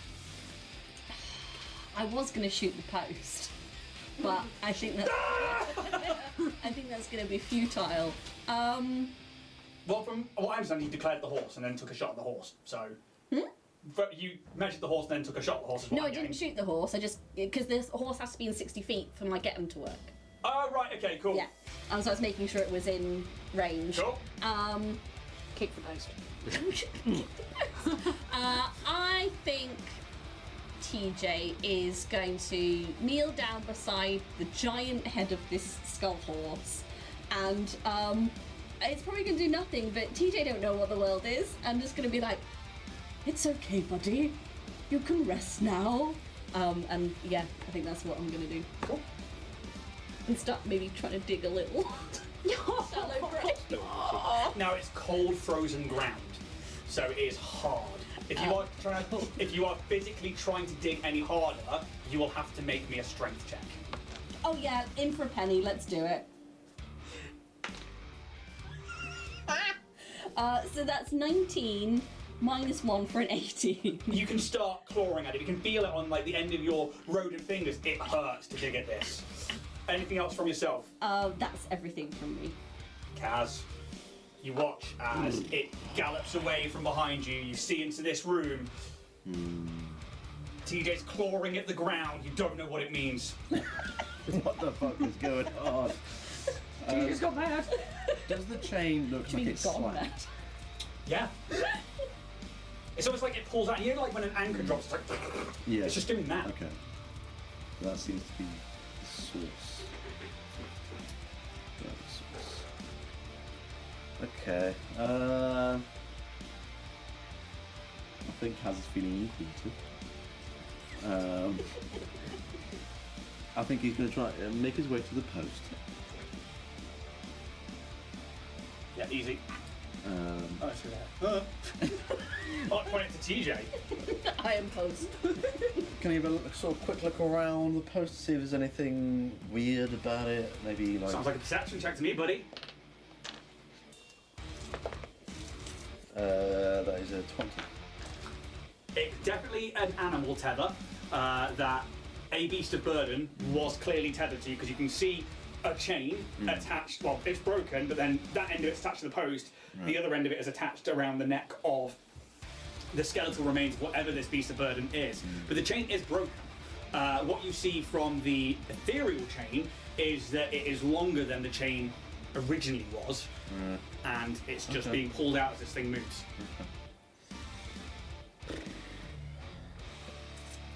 I was gonna shoot the post, but I think that I think that's gonna be futile. Well, from what I understand, you declared the horse and then took a shot at the horse. So, but you measured the horse and then took a shot at the horse. Is what No, I'm I didn't getting. shoot the horse. I just because the horse has to be in 60 feet for my get him to work. Oh right, okay, cool. Yeah, and so I was making sure it was in range. Cool. Kick the post. I think TJ is going to kneel down beside the giant head of this skull horse, and it's probably going to do nothing, but TJ don't know what the world is, and just going to be like, "It's okay, buddy. You can rest now." And yeah, I think that's what I'm going to do. Cool. And start maybe trying to dig a little. Shallow grave. Now it's cold, frozen ground, so it is hard. If you are physically trying to dig any harder, you will have to make me a strength check. Oh yeah, in for a penny. Let's do it. So that's 19 minus 1 for an 18. You can start clawing at it. You can feel it on like the end of your rodent fingers. It hurts to dig at this. Anything else from yourself? That's everything from me. Kaz, you watch as it gallops away from behind you. You see into this room. TJ's clawing at the ground. You don't know what it means. What the fuck is going on? TJ's got mad. Does the chain look like it's slack? Yeah. It's almost like it pulls out. You know, like when an anchor drops, it's like. Yeah. It's just doing that. Okay. That seems to be the source. Yeah, the source. Okay. I think Kaz is feeling equal. I think he's going to try and make his way to the post. Yeah, easy. Um, see that. I'll point it to TJ. I am post. Can you have a sort of quick look around the post to see if there's anything weird about it? Maybe like. Sounds like a perception check to me, buddy. That is a 20. It's definitely an animal tether that a beast of burden was clearly tethered to, because you can see a chain attached. Well, it's broken, but then that end of it's attached to the post. Right. The other end of it is attached around the neck of the skeletal remains of whatever this beast of burden is. But the chain is broken. What you see from the ethereal chain is that it is longer than the chain originally was, and it's just being pulled out as this thing moves.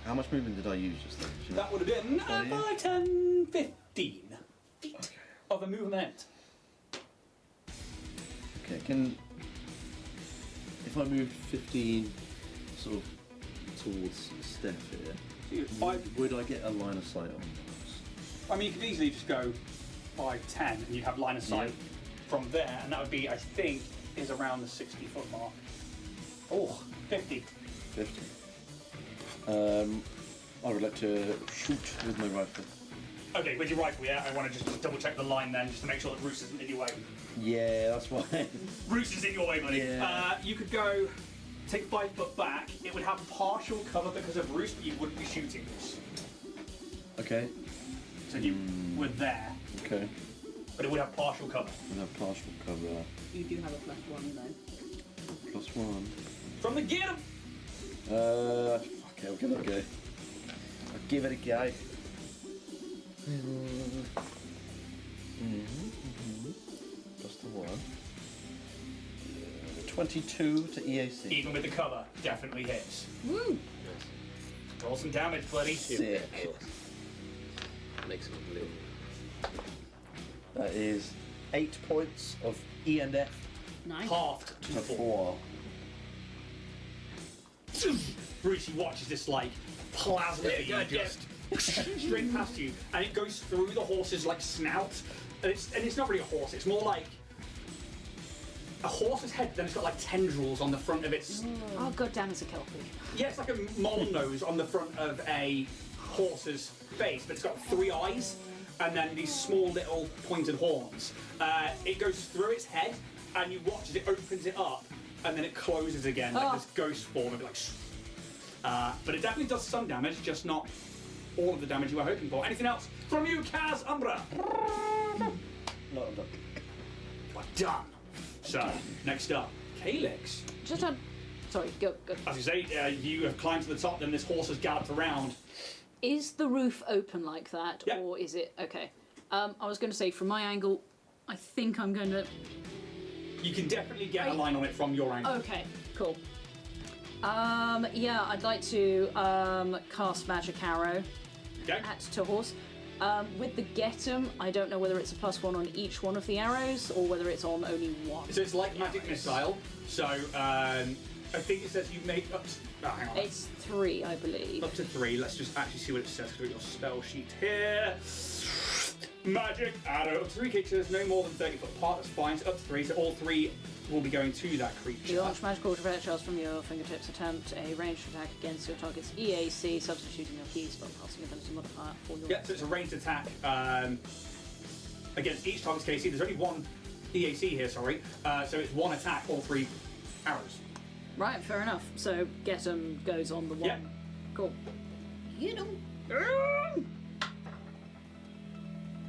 How much movement did I use just then? Do you know? That would have been 5, 10, 15 feet of a movement. Okay, if I move 15 sort of towards Steph here, would I get a line of sight on those? I mean, you could easily just go 5, 10, and you'd have line of sight from there, and that would be, I think, is around the 60-foot mark. Oh, 50. 50. I would like to shoot with my rifle. Okay, with your rifle, yeah? I want to just double check the line then, just to make sure that Roos isn't in your way. Yeah, that's why. Roos is in your way, buddy. Yeah. You could go take 5 foot back. It would have partial cover because of Roos, but you wouldn't be shooting Roos. Okay. So you were there. Okay. But it would have partial cover. We have partial cover. You do have a +1 though. +1. From the get 'em! Fuck it, I'll give it a go. I'll give it a go. +1. 22 to EAC. Even with the cover, definitely hits. Woo! Roll some damage, buddy. Sick. Makes it unbelievable. That is 8 points of E and F Nice. Halved to to 4. 4. Bruce, you watches this like plasma beam just straight past you, and it goes through the horse's like snout, and it's not really a horse. It's more like a horse's head. Then it's got like tendrils on the front of its. Oh god damn, it's a kelpie. Yeah, it's like a mole nose on the front of a horse's face, but it's got 3 eyes, and then these small little pointed horns. It goes through its head, and you watch as it opens it up, and then it closes again, like this ghost form of it, like. But it definitely does some damage, just not all of the damage you were hoping for. Anything else from you, Kaz Umbra? Not done. You are done. So, next up, Calyx. Just had. Sorry, go. As you say, you have climbed to the top, then this horse has galloped around. Is the roof open like that, Yeah. or is it okay? I was going to say, from my angle, I think I'm going to. You can definitely get a line on it from your angle. Okay, cool. Yeah, I'd like to cast Magic Arrow Okay. at Tahorse. With the Get 'em, I don't know whether it's a +1 on each one of the arrows or whether it's on only one. So it's like magic missile. So I think it says you make up to, hang on. It's 3, I believe. Up to 3. Let's just actually see what it says. Look at your spell sheet here. Magic arrow. Up to 3 creatures, no more than 30 foot apart. That's fine. So up to 3. So all 3 will be going to that creature. You launch magical projectiles from your fingertips. Attempt a ranged attack against your target's EAC, substituting your keys but passing ability modifier for your. Yeah, so it's a ranged attack against each target's KC. There's only one EAC here, sorry. So it's 1 attack, all 3 arrows. Right, fair enough. So Get 'em goes on the 1. Yeah. Cool. You know.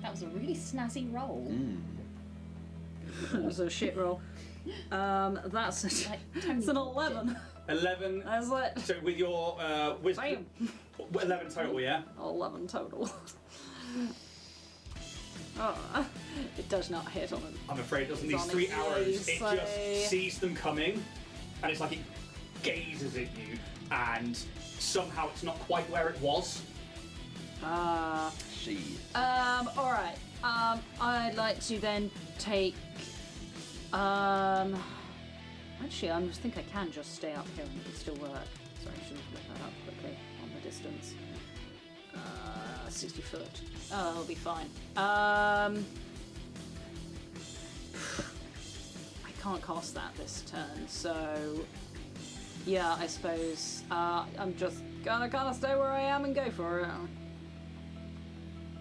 That was a really snazzy roll. That was a shit roll. That's it's an 11. 11. I was like, So with your wisdom, 11 total, yeah? 11 total. Oh, it does not hit on it. I'm afraid it doesn't. It's These on 3 its arrows, ways, it so- just sees them coming, and it's like it gazes at you, and somehow it's not quite where it was. She. Alright. I'd like to then take actually I think I can just stay up here and it will still work. Sorry, I should have looked that up quickly on the distance. 60 foot. Oh, that'll be fine. I can't cast that this turn, so yeah, I suppose I'm just gonna kind of stay where I am and go for it.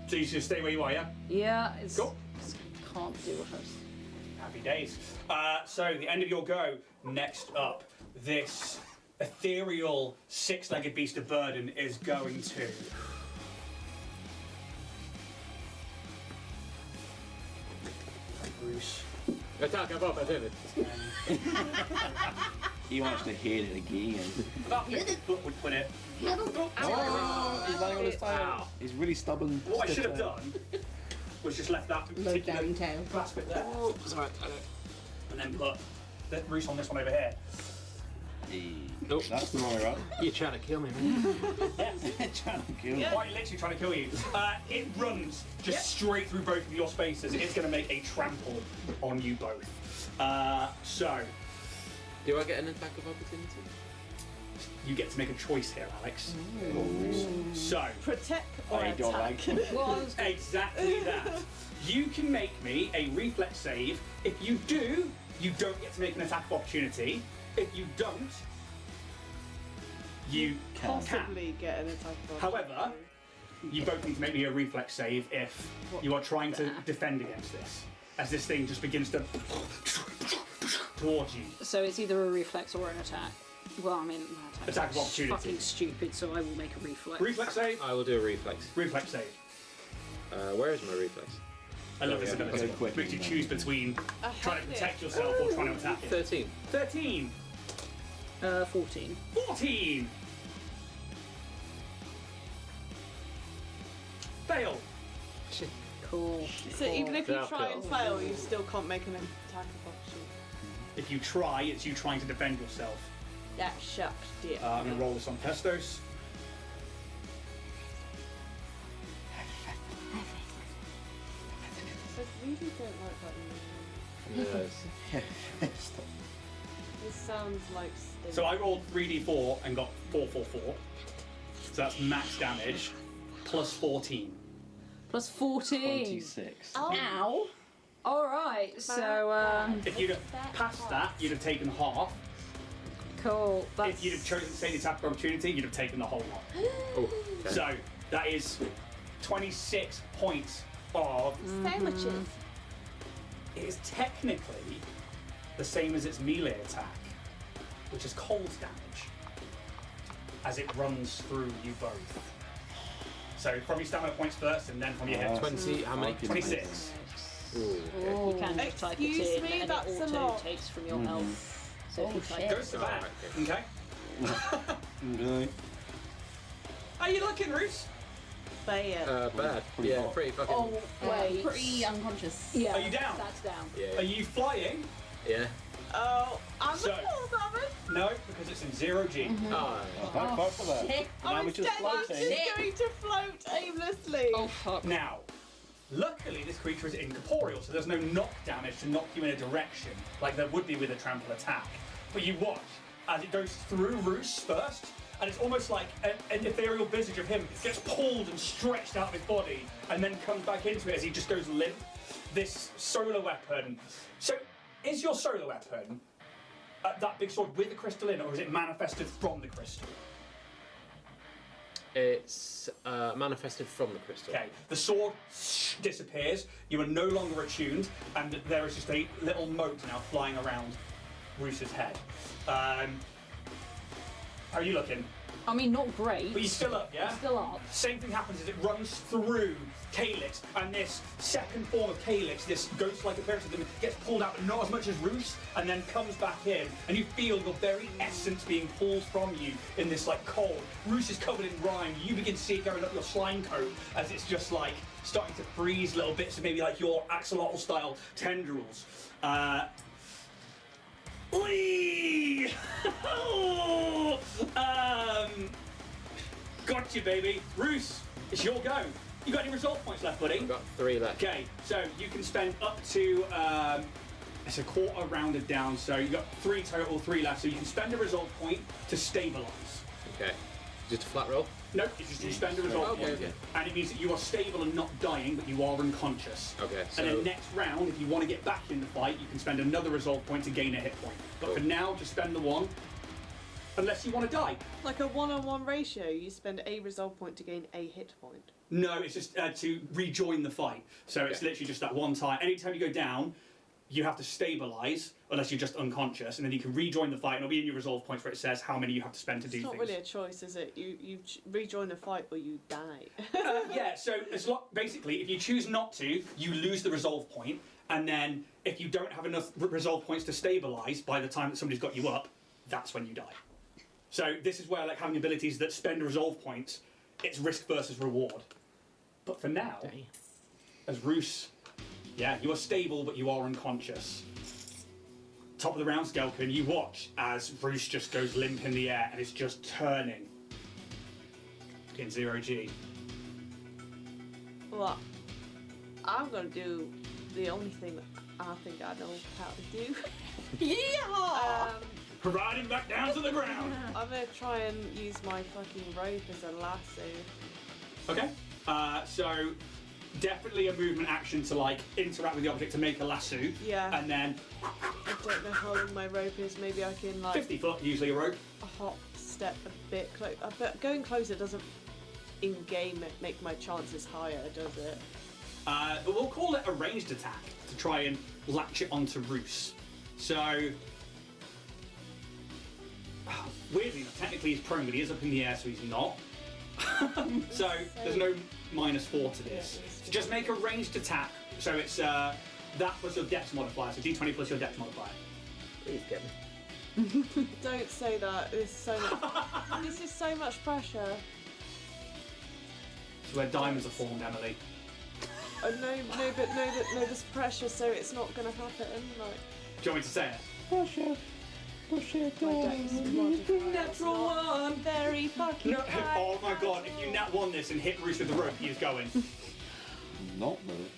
So you should stay where you are, yeah? Yeah, it's Cool. just can't do it. Happy days. So the end of your go. Next up, this ethereal 6-legged beast of burden is going to. Bruce. Attack above, I did it. He wants to hit it again. About 50 foot would put it. Oh, he's landing on his tail. Ow. He's really stubborn. What I stiff should have tail. done was just left that Low particular down tail. glass bit there, Sorry, and then put the Bruce on this one over here. Hey. Nope. That's the wrong way around. You're trying to kill me, man. Trying to kill him. Quite literally trying to kill you. It runs just straight through both of your spaces. It's going to make a trample on you both. So Do I get an attack of opportunity? you get to make a choice here, Alex. So Protect or I don't attack. like exactly that. You can make me a reflex save. If you do, you don't get to make an attack of opportunity. If you don't, you can. Possibly get an attack of However, opportunity. you both need to make me a reflex save if you are trying to defend against this. As this thing just begins to towards you. So it's either a reflex or an attack. Well, I mean, an Attack of is opportunity. fucking stupid, so I will make a reflex. Reflex save. I will do a reflex. Reflex save. Where is my reflex? I love this yeah. ability. Go quick. Makes you choose between I trying to hate protect it. yourself or trying to attack it. 13. 13. 14. 14. Fail. Cool. So even if you Fail, try and fail. fail, you still can't make an attack of opportunity. If you try, it's you trying to defend yourself. That shucks, dear. I'm going to roll this on Pestos. I really don't like that name. Yes. This sounds like stink. So I rolled 3d4 and got 444. So that's max damage plus 14. Plus 14. 26. Ow. Alright, so, If you'd have passed that, you'd have taken half. cool. That's... If you'd have chosen to say the attack of opportunity, you'd have taken the whole lot. Oh, okay. So that is 26 points of. Sandwiches. It is technically the same as its melee attack, which is cold damage, as it runs through you both. So from your stamina points first, and then from your hit. 20, how many? 26. Ooh, okay. You can just type it Excuse in me, and that's it a auto lot. takes from your health. So if you type Goes to bat. Alright, Okay. Okay. How you looking, Roos? Bad. Bad. Pretty Yeah, hot. pretty fucking. Oh, wait. pretty unconscious. Yeah. Are you down? That's down. Yeah. Are you flying? Yeah. Oh, I'm So- the full damage. No, because it's in 0G. Oh, Vote for that. Shit. Now we're just I'm floating. just going to float aimlessly. Oh fuck. Now, luckily this creature is incorporeal, so there's no knock damage to knock you in a direction, like there would be with a trample attack. But you watch as it goes through Roos first, and it's almost like an ethereal visage of him. It gets pulled and stretched out of his body, and then comes back into it as he just goes limp. This solar weapon. So, is your solar weapon that big sword with the crystal in, or is it manifested from the crystal? it's manifested from the crystal. Okay, the sword disappears, you are no longer attuned, and there is just a little mote now flying around Roos's head. How are you looking? I mean, not great. But you're still up, yeah? Still up. Same thing happens as it runs through Calyx, and this second form of Calyx, this ghost-like appearance of them, gets pulled out, but not as much as Roos, and then comes back in, and you feel your very essence being pulled from you in this like cold. Roos is covered in grime. You begin to see it going up your slime coat as it's just like starting to freeze little bits of maybe like your axolotl-style tendrils. Whee! Gotcha, baby. Roos, it's your go. You got any resolve points left, buddy? I've got 3 left. Okay, so you can spend up to, it's a quarter rounded down, so you got 3 total, 3 left, so you can spend a resolve point to stabilize. Okay. Just a flat roll? No, it's just you spend a resolve Okay, point, okay. and it means that you are stable and not dying, but you are unconscious. Okay, so. And then next round, if you want to get back in the fight, you can spend another resolve point to gain a hit point. But for Cool. now, just spend the 1, unless you want to die. Like a 1-on-1 ratio, you spend a resolve point to gain a hit point. No, it's just to rejoin the fight. So it's Okay. literally just that one time. Anytime you go down, you have to stabilize, unless you're just unconscious, and then you can rejoin the fight, and it'll be in your resolve points where it says how many you have to spend to do It's not things. really a choice, is it? You rejoin the fight or you die. Yeah, so basically, if you choose not to, you lose the resolve point, and then if you don't have enough resolve points to stabilize by the time that somebody's got you up, that's when you die. So this is where like having abilities that spend resolve points, it's risk versus reward. But for now, as Roos, yeah, you are stable, but you are unconscious. Top of the round, Skelkin, you watch as Roos just goes limp in the air and is just turning in 0G. Well, I'm gonna do the only thing that I think I know how to do. Yeah. Ride him back down to the ground. I'm gonna try and use my fucking rope as a lasso. Okay. So definitely a movement action to like interact with the object to make a lasso. Yeah. And then I don't know how long my rope is. Maybe I can like 50 foot usually a rope. hop step a bit close. But going closer doesn't in game make my chances higher, does it? But we'll call it a ranged attack to try and latch it onto Roos. So weirdly, technically he's prone, but he is up in the air, so he's not. So there's no -4 to this. So just make a ranged attack. So it's that plus your dex modifier, so d20 plus your dex modifier. Please get me. Don't say that. This is so much. This is so much pressure. It's where diamonds are formed, Emily. No, there's pressure, so it's not gonna happen. Like, Do you want me to say it? my dex modifier. Natural one! Very fucking No, high. oh my god, if you nat 1 this and hit Roos with the rope, he is going. Not really.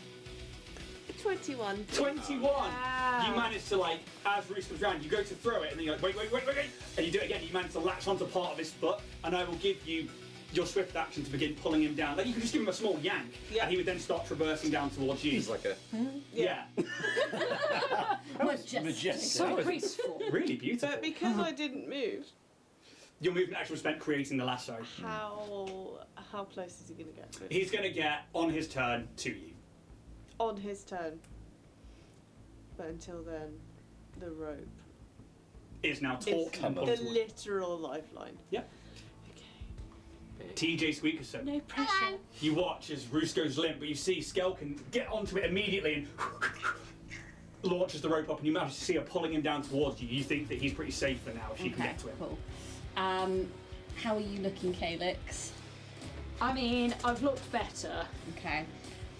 21. 21! Wow. You manage to, like, as Roos comes round, you go to throw it, and then you're like, wait, and you do it again, you manage to latch onto part of his foot, and I will give you your swift action to begin pulling him down. Like, you can just give him a small yank, Yeah. and he would then start traversing down towards you. He's like a. Yeah. Majestic. So graceful. Really beautiful. But because I didn't move, Your movement action was spent creating the lasso. how close is he gonna get to it? He's going to get, on his turn, to you. On his turn. But until then, the rope. Is now It's taut and the pulled towards you. literal lifeline. Yep. Okay. TJ Squeakerson. No pressure. You watch as Roos goes limp, but you see Skelkin get onto it immediately and launches the rope up, and you manage to see her pulling him down towards you. You think that he's pretty safe for now if she can get to him. Cool. How are you looking, Calyx? I mean, I've looked better. Okay.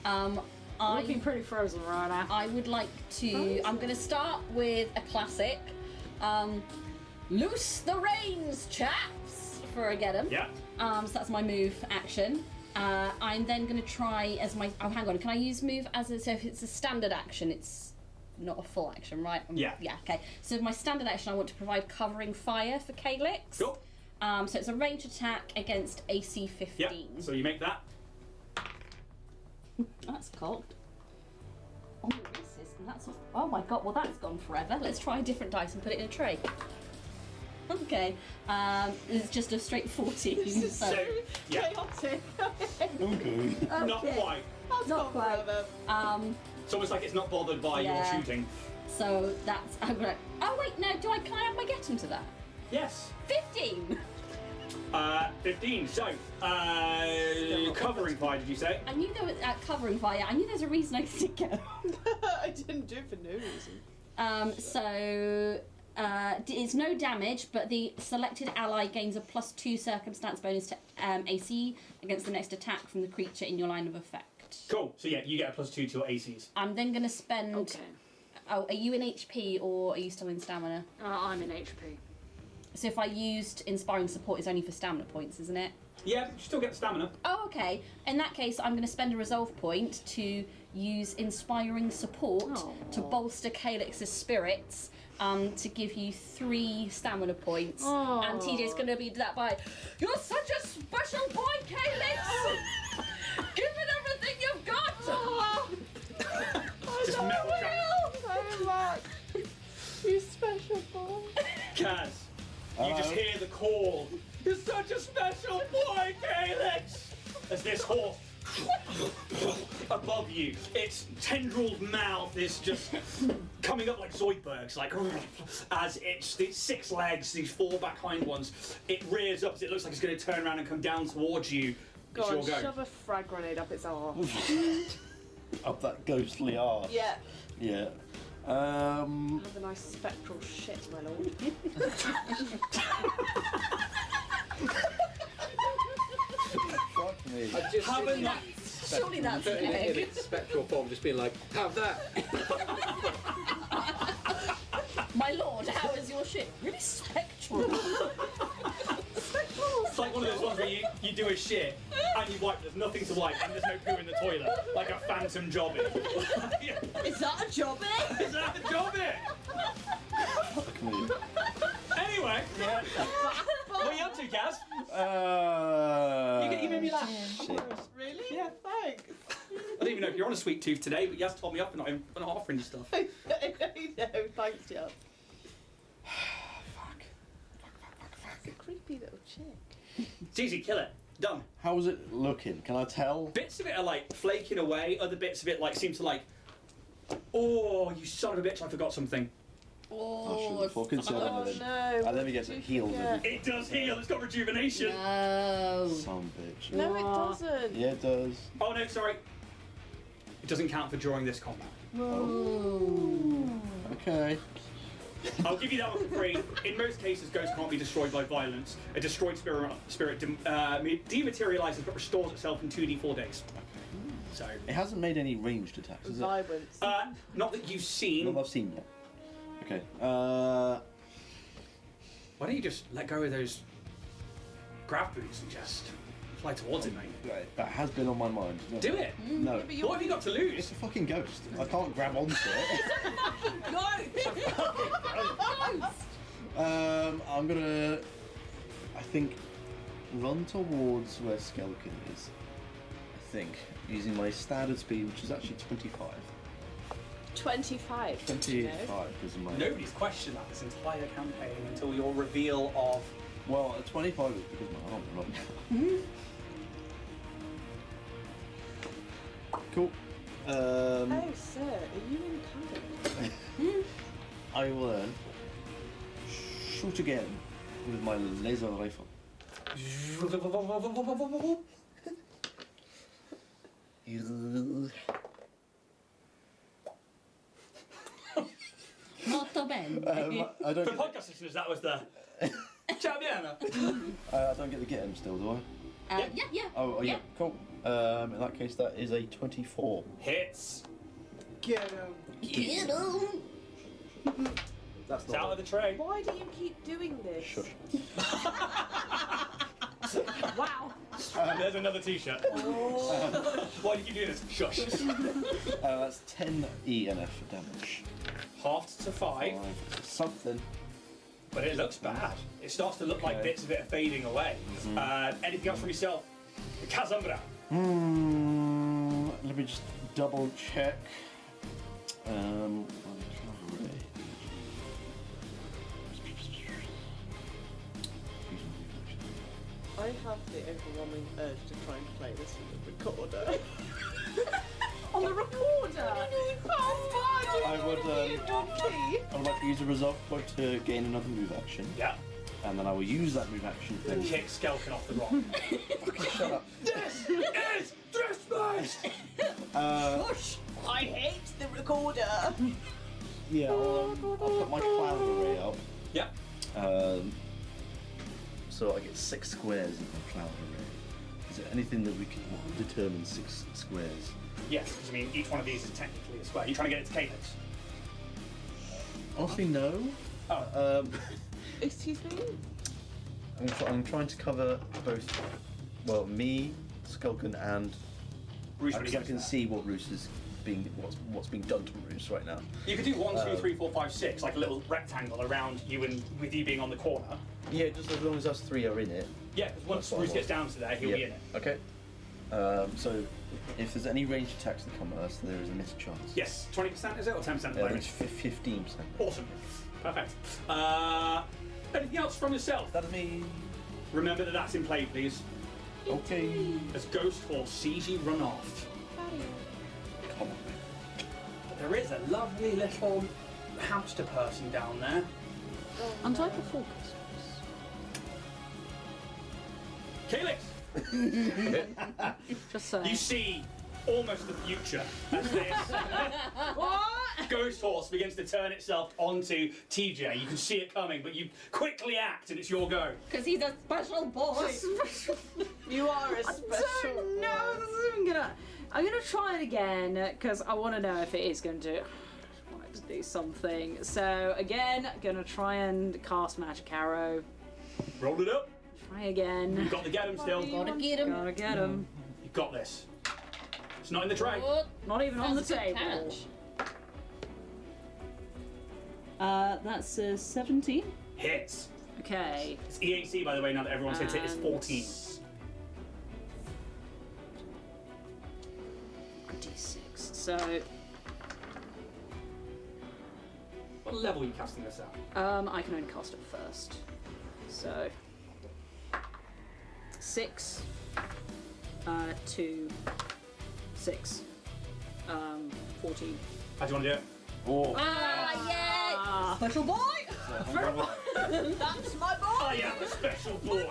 I'm looking pretty frozen right now. I would like to. I'm going to start with a classic. Loose the reins, chaps, for a get 'em. Yeah. So that's my move action. I'm then going to try as my. Oh, hang on. Can I use move as a? So if it's a standard action, it's not a full action, right? Yeah. Yeah. Okay. So my standard action, I want to provide covering fire for Calyx. Cool. So it's a ranged attack against AC 15. Yeah. So you make that. That's cocked. Oh, oh my god, well that's gone forever. Let's try a different dice and put it in a tray. Okay, it's just a straight 14. So, yeah. Chaotic. Okay. Not quite. That's Not gone quite. forever. It's almost like it's not bothered by your Yeah. shooting. So that's. I'm gonna. Oh wait, no. Can I add my get into that? Yes. 15. 15. So, covering fire, did you say? I knew there was covering fire. I knew there's a reason I did go. I didn't do it for no reason. It's no damage, but the selected ally gains a +2 circumstance bonus to AC against the next attack from the creature in your line of effect. Cool. So yeah, you get a +2 to your ACs. I'm then going to spend. Okay. Oh, are you in HP or are you still in stamina? I'm in HP. So if I used inspiring support, it's only for stamina points, isn't it? Yeah, but you still get stamina. Oh, okay. In that case, I'm going to spend a resolve point to use inspiring support to bolster Calyx's spirits. To give you 3 stamina points. Oh. And TJ's going to be that by, you're such a special boy, Calyx! Give it everything you've got! Just metal trap. So much. You special boy. Kaz, you just hear the call. You're such a special boy, Calyx! As this horse above you, its tendrilled mouth is just coming up like Zoidbergs, like as its 6 legs, these 4 back hind ones, it rears up as it looks like it's going to turn around and come down towards you. Go It's on, your go. shove a frag grenade up its arse. Up that ghostly arse. Yeah. Yeah. Have a nice spectral shit, my lord. Fuck me. I just Have a nice. Surely that's an in egg. its spectral form, just being like, have that. My lord, how is your shit? Really spectral. It's like one of those ones where you do a shit and you wipe, there's nothing to wipe and there's no poo in the toilet, like a phantom jobbing. Is that a job, eh? Is that the jobbing? Fuck me. Anyway, what are you up to, Kaz? You made me laugh. Shit. Really? Yeah, thanks. I don't even know if you're on a sweet tooth today, but Yaz told me up and I'm not offering you stuff. I know, thanks, yeah. Fuck. It's a creepy little chick. It's easy, kill it. Done. How is it looking? Can I tell? Bits of it are like flaking away, other bits of it like seem to like, oh, you son of a bitch, I forgot something. I should have fucking said Oh anything. no. And then he gets it healed. It does heal, it's got rejuvenation. No. Some bitch. No, it doesn't. Yeah, it does. Oh no, sorry. It doesn't count for during this combat. Okay. I'll give you that one for free. In most cases, ghosts can't be destroyed by violence. A destroyed spirit dematerializes but restores itself in 2d4 days. So, It hasn't made any ranged attacks, has it? Vibrance. not that you've seen. Not that I've seen yet. Okay. Why don't you just let go of those grav boots and just fly towards it, mate? Right, that has been on my mind. Do it. No. What have you got to lose? It's a fucking ghost. I can't grab onto it. I'm gonna, I think, run towards where Skeleton is. I think, using my standard speed, which is actually 25. 25. 25 is my... Nobody's questioned that this entire campaign until your reveal of. Well, a 25 is because my arm's not. Cool. Oh, sir, are you in colour? I will then shoot again with my laser rifle. Molto bene. I don't. For podcast listeners, that was the. Ciao, Diana. I don't get to get him still, do I? Yeah. Oh, yeah. Cool. In that case, that is a 24. Hits. Get him. Get 'em. That's It's out of the tray. Why do you keep doing this? Shush. Wow. There's another t-shirt. Why do you keep doing this? Shush. That's 10 ENF damage. Halved to 5, Something. but it looks bad. It starts to look like Okay. bits of it are fading away. Anything else from yourself? Kazumbra. Let me just double check. I have the overwhelming urge to try and play this on the recorder. On the recorder. I would like to use a resolve point to gain another move action, Yeah. and then I will use that move action Then to kick Skelkin off the rock. fucking shut up. This is trespass! I hate the recorder. Yeah, I'll put my cloud array up. Yeah. So I get 6 squares in my cloud array. Is there anything that we can determine 6 squares? Yes, because I mean, each one of these is technically a square. You're trying to get it to Calyx. Honestly, no. Oh. Excuse me? I'm trying to cover both, well, me, Skulkin, and Roos I really can gets that. see what Roos is being, what's being done to Roos right now. You could do 1, 2, 3, 4, 5, 6, like a little rectangle around you and with you being on the corner. Yeah, just as long as us 3 are in it. Yeah, because once That's what I Roos want. gets down to there, he'll be in it. Okay. So if there's any ranged attacks that come at us, there is a missed chance. Yes, 20% is it, or 10% at the Yeah, moment? it's 15%. Awesome. Perfect. Anything else from yourself? That is me. Remember that that's in play, please. Okay. As Ghost Horse sees you run off. Come on. But there is a lovely little hamster person down there. I'm type of focus. Calyx! Just saying. You see almost the future as this Ghost Horse begins to turn itself onto TJ. You can see it coming, but you quickly act and it's your go. Because he's a special boy. You are a special. No, this isn't gonna. I'm gonna try it again because I want to know if it is going to do. I want it to do something. So again, gonna try and cast Magic Arrow. Roll it up. Try again. You've got to get him still. Gotta get him. Gotta get him. You've got this. It's not in the tray. Oh, Not even on the that's a good table. catch. That's a 17. Hits. Okay. It's EAC, by the way, now that everyone's hit it, it's 14. 26. So, What level are you casting this at? I can only cast it first. So, 6, 2, 6, 14. How do you want to do it? Oh. Ah, yeah! Special boy! That's my boy! I am a special boy.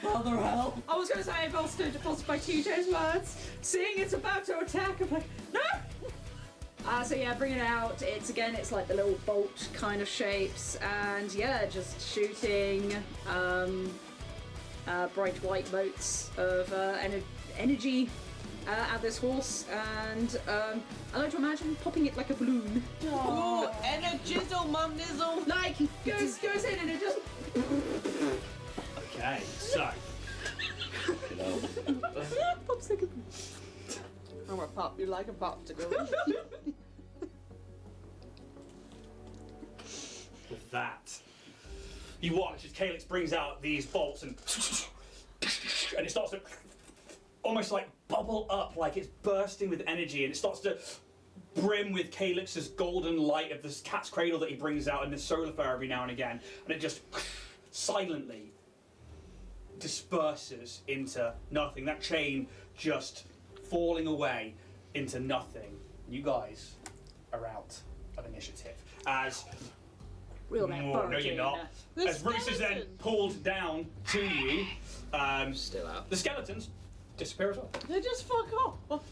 Mother help! I was going to say, bolstered by TJ's words. Seeing it's about to attack, I'm like, no! So yeah, bring it out. It's like the little bolt kind of shapes, and yeah, just shooting bright white motes of energy at this horse, and I like to imagine popping it like a balloon. Ooh, energizzle, mum nizzle. Like goes in and it just. Okay, so Popsicle. I'm gonna pop you like a popsicle. with that, you watch as Calyx brings out these bolts and it starts to almost like bubble up, like it's bursting with energy, and it starts to brim with Calyx's golden light of this cat's cradle that he brings out and the solar flare every now and again, and it just silently disperses into nothing. That chain just falling away into nothing. You guys are out of initiative as Real man. No, you're not. The As Bruce is then skeleton. pulled down to you, Still out. the skeletons disappear as well. They just fuck off.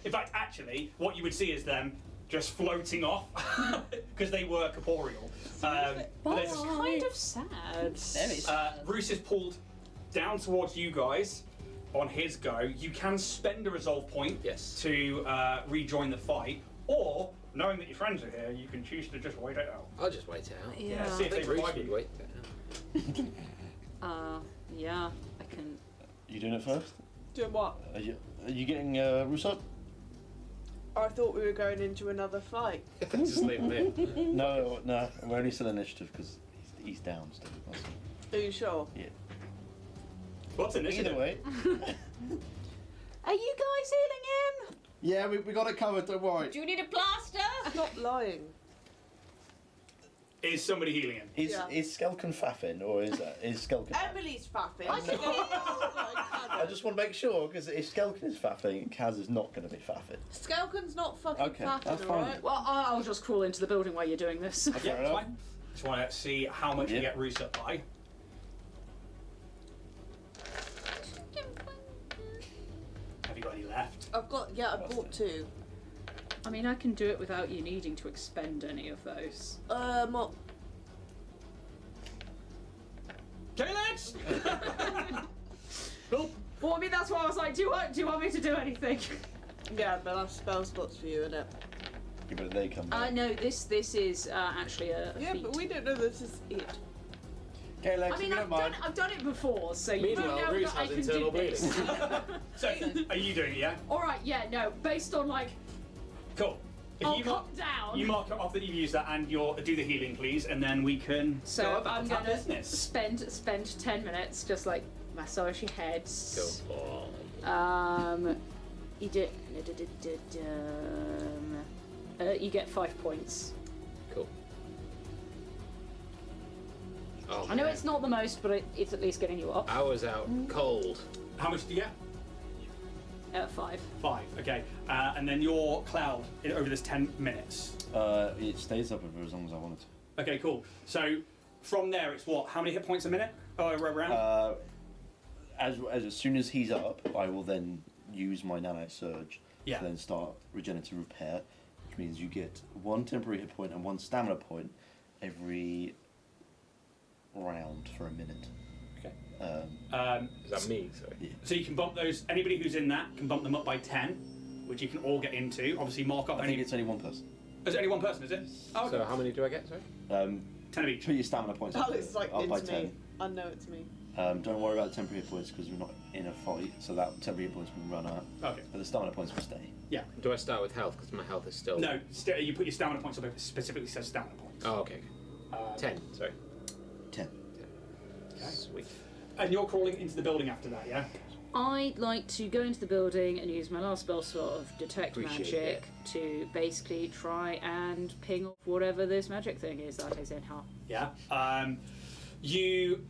In fact, actually, what you would see is them just floating off because they were corporeal. But there's- Kind of sad. Very sad. Bruce is pulled down towards you guys on his go. You can spend a resolve point Yes. to rejoin the fight, or knowing that your friends are here, you can choose to just wait it out. I'll just wait it out. Yeah, see if they Bruce revive would you. wait it out. Yeah, I can. You doing it first? Doing what? Are you getting Roos up? I thought we were going into another fight. Just leave him in. No, we're only still initiative because he's down still. That's all. Are you sure? Yeah. What's initiative? Either way. Are you guys healing him? Yeah, we got it covered, don't worry. Do you need a plaster? Stop lying. Is somebody healing him? Is Skelkin faffing or is Skelkin? Emily's faffing. I just want to make sure because if Skelkin is faffing, Kaz is not going to be faffing. Skelkin's not fucking Okay, faffing, that's fine. alright? Well, I'll just crawl into the building while you're doing this. Yeah, Fair it's enough. fine. Just want to see how much you Yeah. get Roos up by. Have you got any left? I bought 2. I mean, I can do it without you needing to expend any of those. What? K-Legs! Nope. Well, I mean, that's why I was like, do you want me to do anything? Yeah, but I've spell slots for you, innit? Yeah, but they come back. No, this is actually a Yeah, feat. but we don't know this is it. Okay, Lex, I mean, if you don't mind. I've done it before, so you Meanwhile, know Bruce that I has can internal do this. So, are you doing it, yeah? All right, yeah, no, based on like, Cool. If I'll you come down. You mark it off that you've used that and do the healing, please, and then we can go So about I'm our gonna business. spend 10 minutes just like massage your heads. Go on. You did. You get 5 points. Cool. Oh, I know man. it's not the most, but it's at least getting you up. I was out cold. How much do you get? 5. 5. Okay. And then your cloud over this 10 minutes. It stays up for as long as I want it to. Okay, cool. So from there, it's what? How many hit points a minute? Oh, around. As soon as he's up, I will then use my nano surge Yeah. to then start regenerative repair, which means you get 1 temporary hit point and 1 stamina point every round for a minute. Okay. Is that me? Sorry. So you can bump those. Anybody who's in that can bump them up by 10, which you can all get into. Obviously, mark up I any. think it's only one person. Is it only one person? Is it? Oh, okay. So how many do I get? Sorry. 10 of each. Put your stamina points up, Alex is like, up by it's 10. me. I know it's me. Don't worry about the temporary hit points because we're not in a fight, so that temporary hit points will run out. Okay. But the stamina points will stay. Yeah. Do I start with health because my health is still? No. You put your stamina points up. It specifically says stamina points. Oh, okay. 10. Sorry. 10. Okay. Sweet. And you're crawling into the building after that, yeah? I'd like to go into the building and use my last spell slot of Detect Appreciate Magic to basically try and ping off whatever this magic thing is that is in her. Yeah. You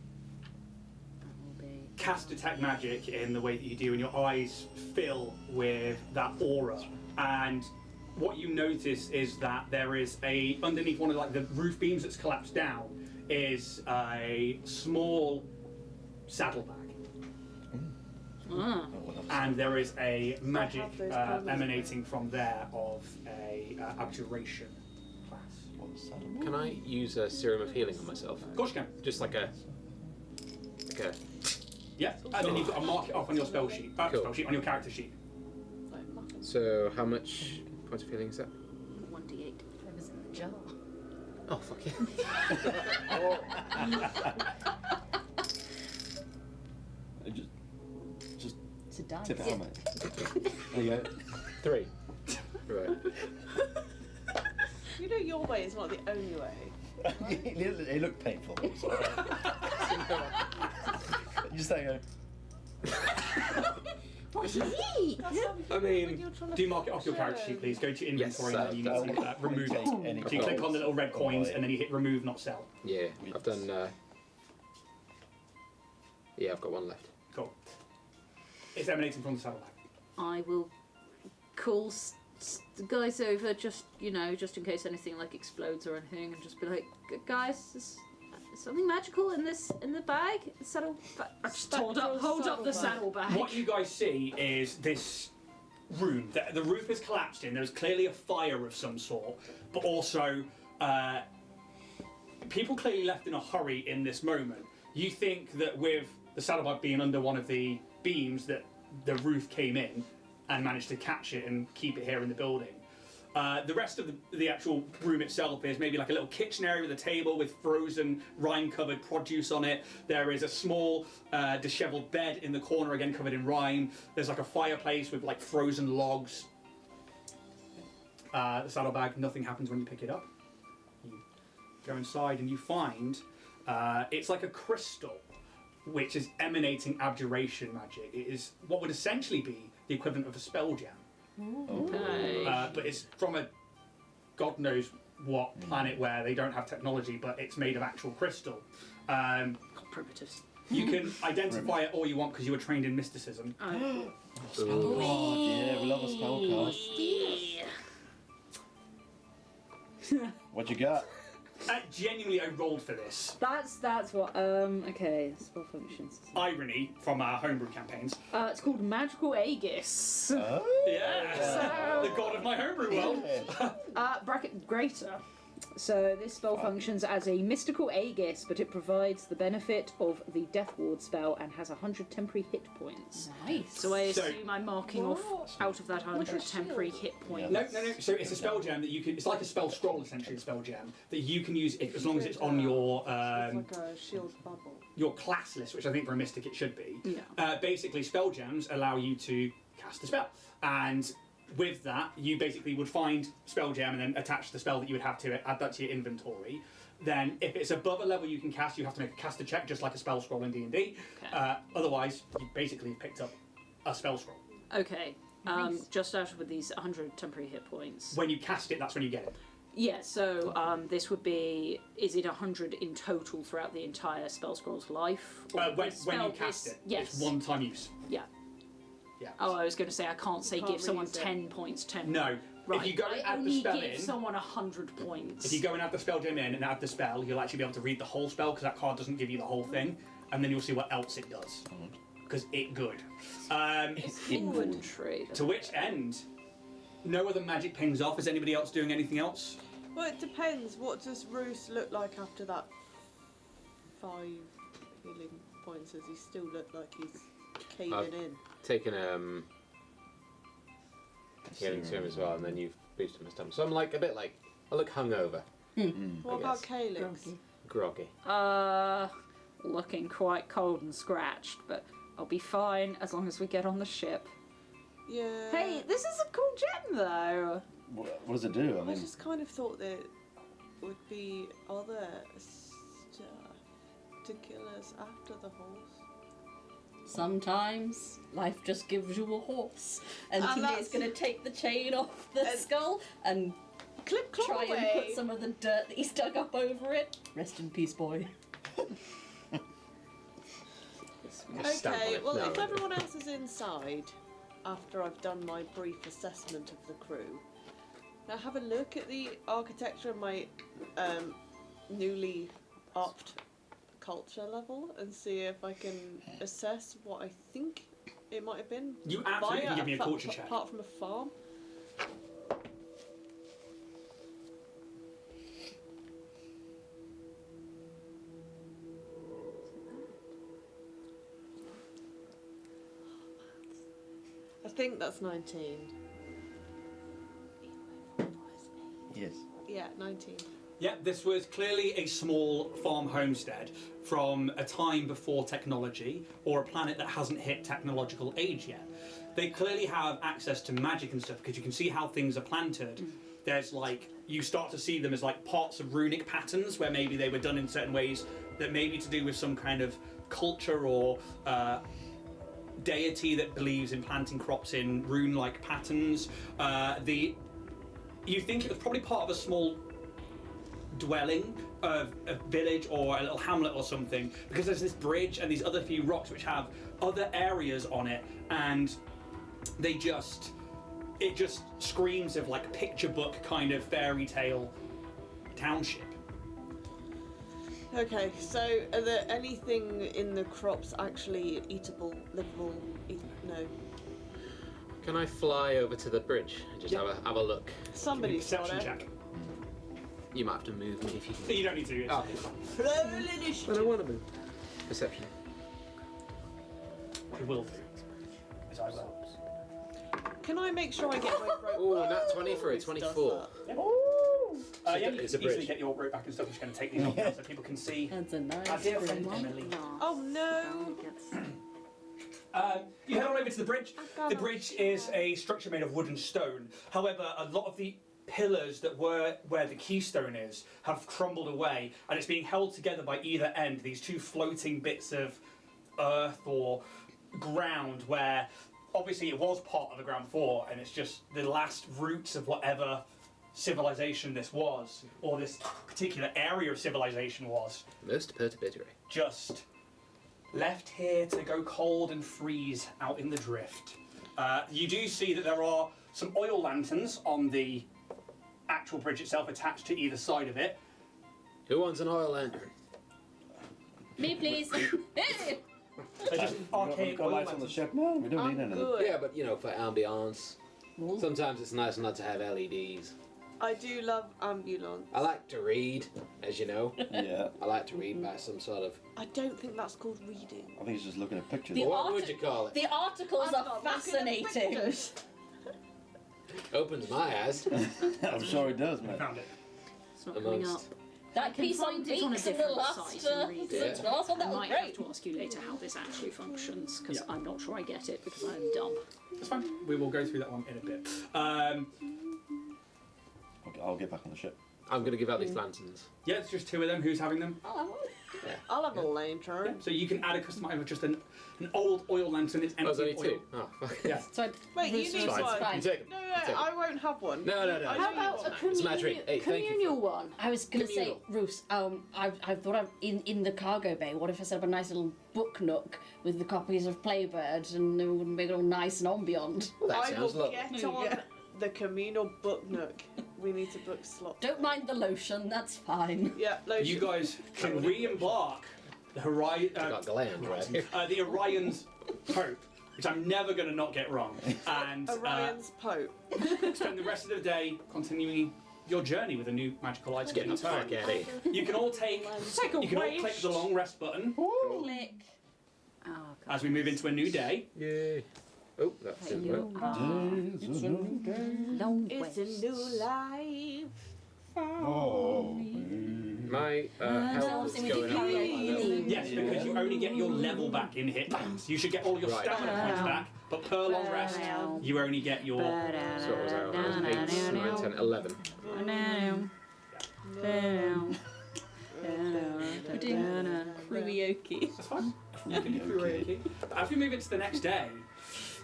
That will be. cast Detect Magic in the way that you do, and your eyes fill with that aura. And what you notice is that there is underneath one of the roof beams that's collapsed down is a small saddlebag. Ah. And there is a magic have those colours. emanating from there of a abjuration class. What's that? Can I use a serum of healing on myself? Of course you can. Just like a. Yeah. And then you've got to mark it off on your spell sheet. Cool. Spell sheet on your character sheet. Like muffins. So how much points of healing is that? 1d8. It was in the jar. Oh fuck yeah. Just It's a dice. tip it out, mate. There you go. 3. Right. You know your way is not the only way. It looked painful. I'm sorry. Just there you go. What is he? I mean, Do you mark it off your character sheet, please? Go to your inventory Yes, and then you need to remove it. Any So you click on the little red coins and then you hit remove, not sell. yeah, I've done. Yeah, I've got 1 left. Cool. It's emanating from the saddlebag. I will call the guys over, just in case anything like explodes or anything, and just be like, guys, is something magical in the bag? I just hold up the saddlebag. What you guys see is this room. The roof is collapsed in. There's clearly a fire of some sort, but also people clearly left in a hurry in this moment. You think that with the saddlebag being under one of the beams that the roof came in and managed to catch it and keep it here in the building. The rest of the actual room itself is maybe like a little kitchen area with a table with frozen, rime-covered produce on it. There is a small, dishevelled bed in the corner, again covered in rime. There's like a fireplace with like frozen logs. The saddlebag, nothing happens when you pick it up. You go inside and you find it's like a crystal which is emanating abjuration magic. It is what would essentially be the equivalent of a spell jam. Okay. But it's from a god knows what planet where they don't have technology, but it's made of actual crystal. Primitives. You can identify it all you want because you were trained in mysticism. Spell card, yeah, we love a spell card. What you got? Genuinely, I rolled for this. That's what. Okay. Spell functions. Irony from our homebrew campaigns. It's called Magical Aegis. Yeah, the god of my homebrew world. Bracket greater. So this spell functions as a mystical Aegis, but it provides the benefit of the Death Ward spell and has 100 temporary hit points. Nice. So I assume I'm marking off out of that 100 temporary hit points. No. So it's a spell jam that you can. It's like a spell scroll, essentially, a spell jam that you can use as long as it's on your like a shield bubble. your class list, which I think for a mystic it should be. Yeah. Basically, spell jams allow you to cast a spell, and with that, you basically would find spell jam and then attach the spell that you would have to it, add that to your inventory. Then, if it's above a level you can cast, you have to make a caster check, just like a spell scroll in D&D. Okay. Otherwise, you basically picked up a spell scroll. Okay. Just out with these 100 temporary hit points. When you cast it, that's when you get it. Yeah, so this would be, is it 100 in total throughout the entire spell scroll's life? Or When you cast it, yes. it's one-time use. Yeah. Yeah. Oh, I was going to say, I can't say Can't give someone reuse it. 10 points, 10. No. Right. If you go and I add the only spell give in, someone 100 points. if you go and add the spell gem in and add the spell, you'll actually be able to read the whole spell because that card doesn't give you the whole thing, and then you'll see what else it does. Because it good. Inventory. To which end, no other magic pings off. Is anybody else doing anything else? Well, it depends. What does Roos look like after that 5 healing points? Does he still look like he's caving in? Taken healing to him as well, and then you've boosted my stamina. So I'm like a bit like I look hungover, What about guess. Calyx? groggy. Looking quite cold and scratched, but I'll be fine as long as we get on the ship. Yeah. Hey, this is a cool gem though. What does it do? I I mean, just kind of thought there would be other stuff to kill us after the horse. Sometimes life just gives you a horse, and And TJ's that's- going to take the chain off the skull and Clip claw try and away. put some of the dirt that he's dug up over it. Rest in peace, boy. Just stamp on Okay, it. well, No, if no. everyone else is inside, after I've done my brief assessment of the crew, now have a look at the architecture of my newly upped culture level and see if I can assess what I think it might have been. You absolutely via can give me a fa- culture check. Apart from a farm. I think that's 19. yes. Yeah, 19. Yeah, this was clearly a small farm homestead from a time before technology or a planet that hasn't hit technological age yet. They clearly have access to magic and stuff because you can see how things are planted. There's like, you start to see them as like parts of runic patterns where maybe they were done in certain ways that may be to do with some kind of culture or deity that believes in planting crops in rune-like patterns. You think it was probably part of a small dwelling of a village or a little hamlet or something, because there's this bridge and these other few rocks which have other areas on it, and they just it just screams of like picture book kind of fairy tale township. Okay, so are there anything in the crops actually eatable, livable? No. Can I fly over to the bridge and just have a look? Somebody's got Perception it. check. You might have to move me if you can. You don't need to. Oh, I don't want to move. Perception. You will do. As I will. Can I make sure I get my rope? Oh, nat 20 for a Does 24. that? Yeah, you it's can a easily bridge. get your rope back and stuff. I'm just going to take these off now so people can see. That's a nice Our dear friend bridge. Emily. Oh no! You head on over to the bridge. The bridge is a structure made of wood and stone. However, a lot of the pillars that were where the keystone is have crumbled away, and it's being held together by either end. These two floating bits of earth or ground where obviously it was part of the ground before, and it's just the last roots of whatever civilization this was, or this particular area of civilization was, Most perturbatory. just left here to go cold and freeze out in the drift. You do see that there are some oil lanterns on the actual bridge itself attached to either side of it. Who wants an oil lantern? Me, please. Hey! They're just arcade Got oil lights on the lanterns. ship? No, we don't need I'm any of good. Yeah, but you know, for ambiance. Sometimes it's nice not to have LEDs. I do love ambulance. I like to read, as you know. them. Yeah. I like to read by some sort of. I don't think that's called reading. I think he's just looking at pictures. The What art- would you call it? The articles I'm are not looking at fascinating. pictures. Opens my eyes. I'm sure he does, mate. Found it. It's not coming up. Amongst. That can piece on find it on a beaks in the different last, site and read it. the last one, I that was might have great. to ask you later how this actually functions, because Yeah. I'm not sure I get it, because I'm dumb. That's fine. We will go through that one in a bit. Okay, I'll get back on the ship. I'm going to give out these lanterns. Yeah, it's just two of them. Who's having them? I'll have a Yeah. lantern. So you can add a custom item of just an old oil lantern. It's Oh, there's empty only of oil. two. Oh, fuck. Yeah. So Wait, you Bruce need was one. fine. You take them. No, You take 'em. I won't have one. No, no, no. I How need about a one. It's my treat. Hey, thank you communal for- one? I was going to say, Communal. Roos, I thought I'm in the cargo bay. What if I set up a nice little book nook with the copies of Playbird and it would make it all nice and ambient? Well, that I sounds will lovely. get on the communal book nook. We need to book slots. Don't mind the lotion, that's fine. Yeah, lotion. You guys can re-embark the I got gland right. the Orion's Pope, which I'm never going to not get wrong, and Orion's Pope. spend the rest of the day continuing your journey with a new magical item. Get the in fuck tow. out of here. You can all take. You can all click the long rest button Click. Oh, as we move into a new day. Yay. Oh, that didn't work. Days of new day. long It's a new life. Oh, My health is going up. Yes, because you only get your level back in hit points. You should get all your Right. stamina points back, but per long rest, you only get your. So what was I on? I was 8, 9, 10, 11. We're doing karaoke. That's fine. You can do karaoke. As we move into the next day,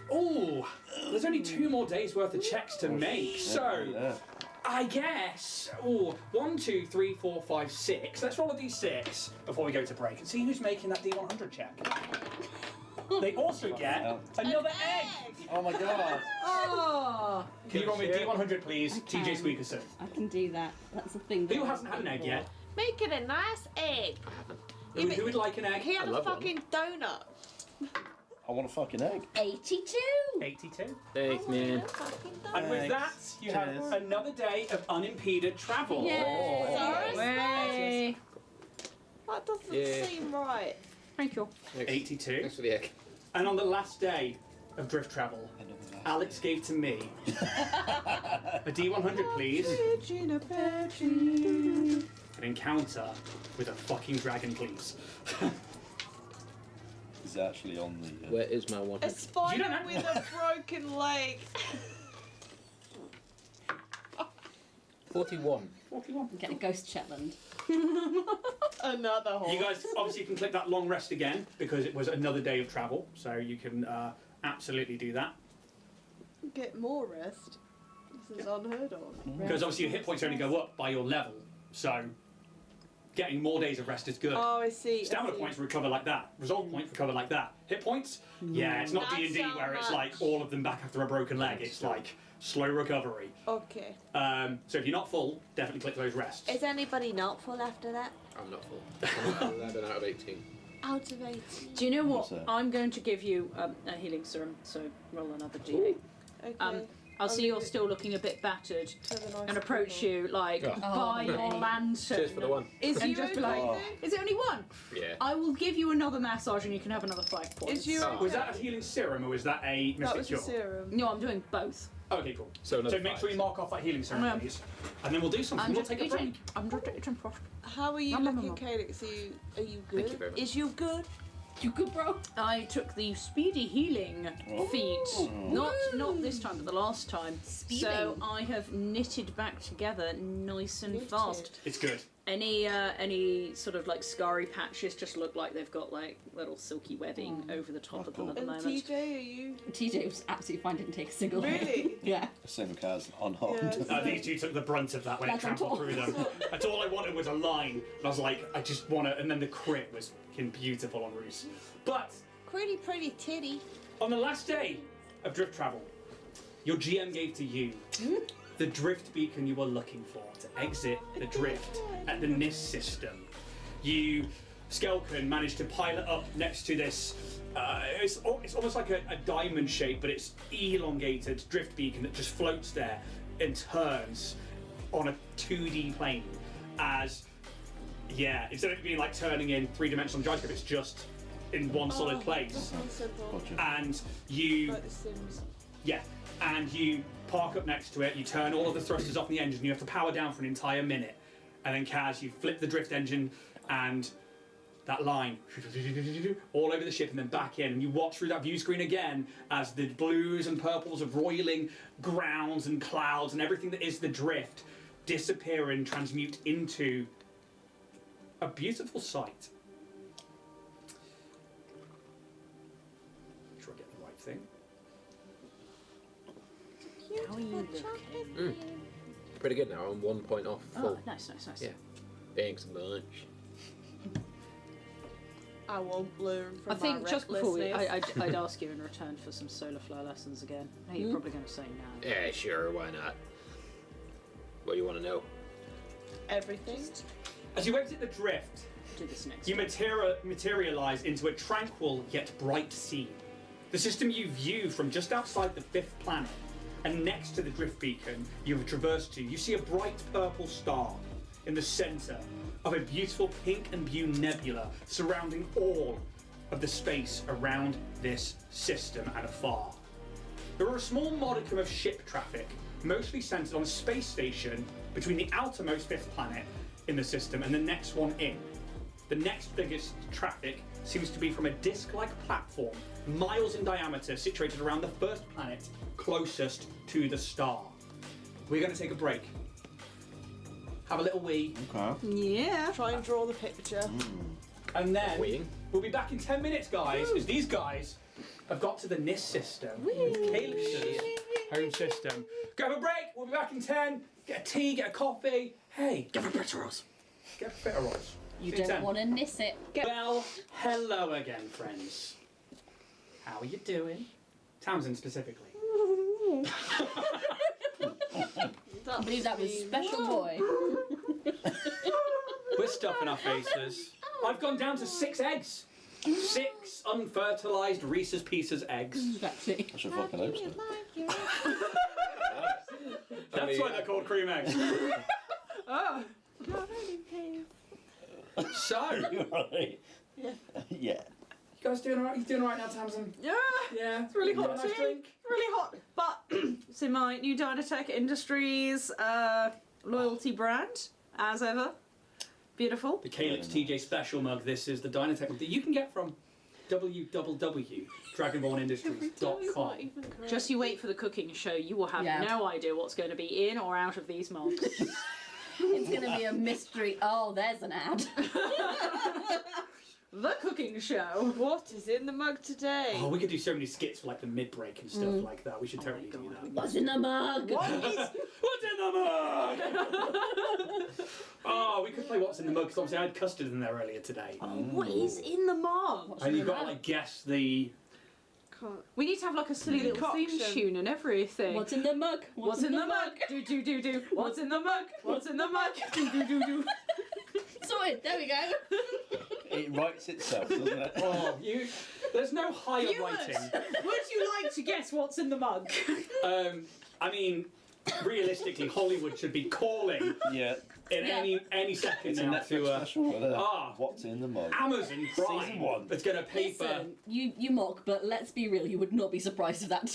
there's only 2 more days worth of checks to make. So Yeah. I guess 1, 2, 3, 4, 5, 6. Let's roll a d6 before we go to break and see who's making that d100 check. They also get another egg. Oh my god. Oh! Can you roll me a d100, please, TJ Squeakerson? I can do that. That's the thing. Who hasn't had an egg yet? Make it a nice egg. Who would like an egg? He had I a love one. fucking donut. I want a fucking egg. 82. 82. Thanks, man. And with that, you have Cheers. another day of unimpeded travel. Way. That doesn't Yeah. seem right. Thank you. 82. Thanks for the egg. And on the last day of drift travel, Alex gave to me a D100, please. An encounter with a fucking dragon, please. He's actually on the. Where is my one? A You spider don't have- with a broken leg. 41. 41. Get a ghost Shetland. Another horse. You guys obviously can click that long rest again because it was another day of travel, so you can absolutely do that. Get more rest. This is unheard of. Because obviously your hit points only go up by your level, so getting more days of rest is good. Oh, I see. Stamina points recover like that. Resolve points recover like that. Hit points? Yeah, it's not That's D&D how where it's much. like all of them back after a broken leg. It's like slow recovery. Okay. So if you're not full, definitely click those rests. Is anybody not full after that? I'm not full. I'm 11 out of 18. Out of 18. Do you know what? What's that? I'm going to give you a healing serum, so roll another d8. Okay. I'll see you're still looking a bit battered and approach you like by your lantern. Cheers for the one. And you just be like, okay? is it only one? Yeah. I will give you another massage and you can have another 5 points. Is you Oh. Was that a healing serum or was that a That mystic was a cure? serum. No, I'm doing both. Okay, cool. So another make sure 5. you mark off that healing serum, Yeah. please. And then we'll do something. We'll take a break. I'm just eating first. How are you No, no, no, looking, no. Calix? Are you good? Thank you very much. Is you good? You good, bro? I took the speedy healing feat, not this time, but the last time. So Speeding. I have knitted back together nice and Knitted. fast. It's good. Any sort of like scarry patches just look like they've got like little silky webbing over the top of them at the And moment. TJ, are you? TJ was absolutely fine, didn't take a single hit. Really? Yeah. Same with Kaz, unharmed. Yeah. These two took the brunt of that when it That's on trampled top. through them. That's all I wanted was a line. And I was like, I just want to. And then the crit was fucking beautiful on Roos. But Pretty titty. on the last day of drift travel, your GM gave to you the drift beacon you were looking for to exit the drift at the NIS system. You, Skelkin, managed to pilot up next to this. It's almost like a diamond shape, but it's elongated drift beacon that just floats there and turns on a 2D plane. Instead of it being like turning in 3-dimensional gyroscope, it's just in one solid place. That sounds simple. Gotcha. And you. Like The Sims. Yeah, and you park up next to it, you turn all of the thrusters off in the engine, and you have to power down for an entire minute. And then Kaz, you flip the drift engine, and that line all over the ship and then back in, and you watch through that view screen again as the blues and purples of roiling grounds and clouds and everything that is the drift disappear and transmute into a beautiful sight. Make sure I get the right thing. How are you looking? Pretty good now. I'm 1 point off full. Oh, nice. Yeah. Thanks much. I won't learn from I think my just before we, recklessness. I'd ask you in return for some solar flow lessons again. I know you're probably going to say no. Yeah, sure. Why not? What do you want to know? Everything. As you exit the drift, Do this next. you materialize into a tranquil yet bright scene. The system you view from just outside the 5th planet, and next to the drift beacon you have traversed to, you see a bright purple star in the center of a beautiful pink and blue nebula surrounding all of the space around this system and afar. There are a small modicum of ship traffic, mostly centered on a space station between the outermost 5th planet in the system and the next one in. The next biggest traffic seems to be from a disc-like platform, miles in diameter, situated around the 1st planet closest to the star. We're going to take a break. Have a little wee. Okay. Yeah. Try and draw the picture. And then Weeing. we'll be back in 10 minutes, guys, as these guys have got to the NIS system. With Calix's home system. Go have a break. We'll be back in 10. Get a tea, get a coffee. Hey, get a bit of Ross. Get a bit of Ross. You See you in don't 10. want to miss it. Well, hello again, friends. How are you doing? Townsend specifically. I believe that was Special Boy. We're stuffing our faces. I've gone down to 6 eggs. 6 unfertilized Reese's Pieces eggs. Exactly. I should fucking hope so. That's why they're called cream eggs. So, you Right. Yeah. guys doing alright? You doing alright now, Tamsin? Yeah. Yeah. It's really You got hot a nice tea. drink? Really hot. But it's in my new Dynatech Industries loyalty brand, as ever. Beautiful. The Calix TJ Special mug. This is the Dynatech mug that you can get from www.dragonbornindustries.com. Just you wait for the cooking show. You will have no idea what's going to be in or out of these mugs. It's going to be a mystery. Oh, there's an ad. The cooking show. What is in the mug today? Oh, we could do so many skits for like the mid-break and stuff like that. We should totally do that. What's in the mug? What is What's in the the mug? Oh, we could play What's in the Mug because obviously I had custard in there earlier today. What is in the mug? And you've got to like guess the. We need to have like a silly little theme tune and everything. What's in the mug? What's in the mug? Do do do do. What's in the mug? What's in the mug? Do do do do. Sorted. There we go. It writes itself, doesn't it? Oh, you. There's no higher writing. Would you like to guess what's in the mug? I mean, realistically, Hollywood should be calling Yeah. in any second It's a now Netflix to special. What's in the mug? Amazon Prime. Season 1. It's going to pay for. Listen, you mock, but let's be real. You would not be surprised if that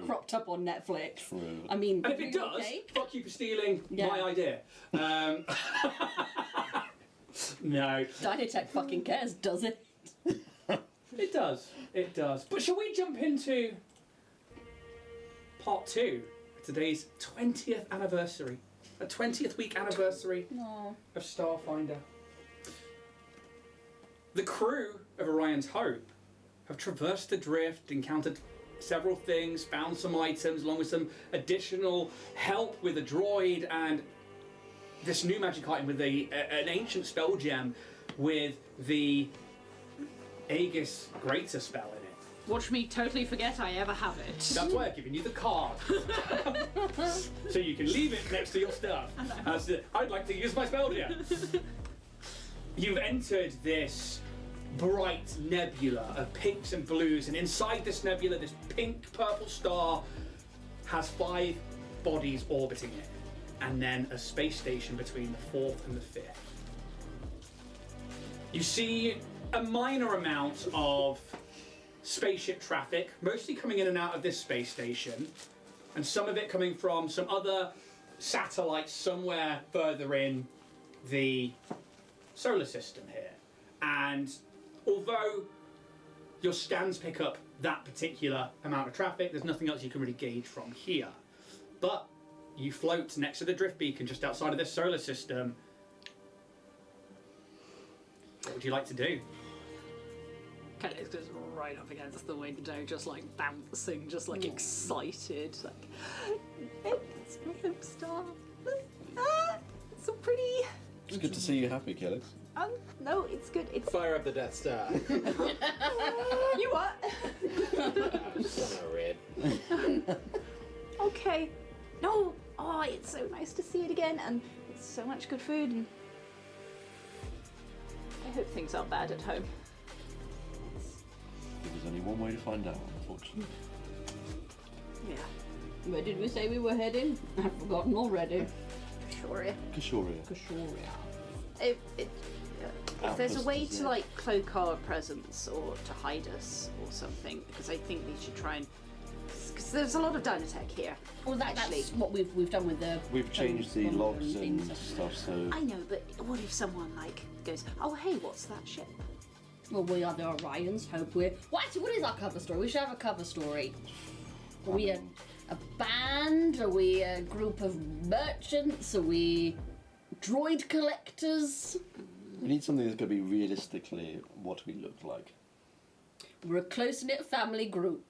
cropped up on Netflix. True. I mean, And if it does, fuck you for stealing Yeah. my idea. No. Dynatech fucking cares, does it? It does. It does. But shall we jump into part 2? Today's 20th anniversary. A 20th week anniversary of Starfinder. The crew of Orion's Hope have traversed the drift, encountered several things, found some items, along with some additional help with a droid and this new magic item with an ancient spell gem with the Aegis Greater spell in it. Watch me totally forget I ever have it. That's why I've given you the card. So you can leave it next to your stuff. I'd like to use my spell gem. You've entered this bright nebula of pinks and blues, and inside this nebula, this pink-purple star has 5 bodies orbiting it, and then a space station between the 4th and the 5th. You see a minor amount of spaceship traffic, mostly coming in and out of this space station, and some of it coming from some other satellites somewhere further in the solar system here. And although your scans pick up that particular amount of traffic, there's nothing else you can really gauge from here. But you float next to the drift beacon just outside of this solar system. What would you like to do? Kelly's goes right up against the window, just like bouncing, just like excited. Like, it's my home star. It's so pretty. It's good to see you happy, Kelly. No, it's good. It's Fire up the Death Star. you what? Son of red. Okay. No. Oh, it's so nice to see it again, and it's so much good food. And I hope things aren't bad at home. There's only one way to find out, unfortunately. Yeah. Where did we say we were heading? I've forgotten already. Kashoria. Kashoria. If there's a way to like cloak our presence or to hide us or something, because I think we should try and. Because there's a lot of Dynatech here. Well, that's what we've done with the. We've changed the logs and stuff, so. I know, but what if someone like goes, "Oh, hey, what's that ship?" Well, we are the Orions. Hope we're. Well, actually, what is our cover story? We should have a cover story. Are we a band? Are we a group of merchants? Are we droid collectors? We need something that's going to be realistically what we look like. We're a close-knit family group,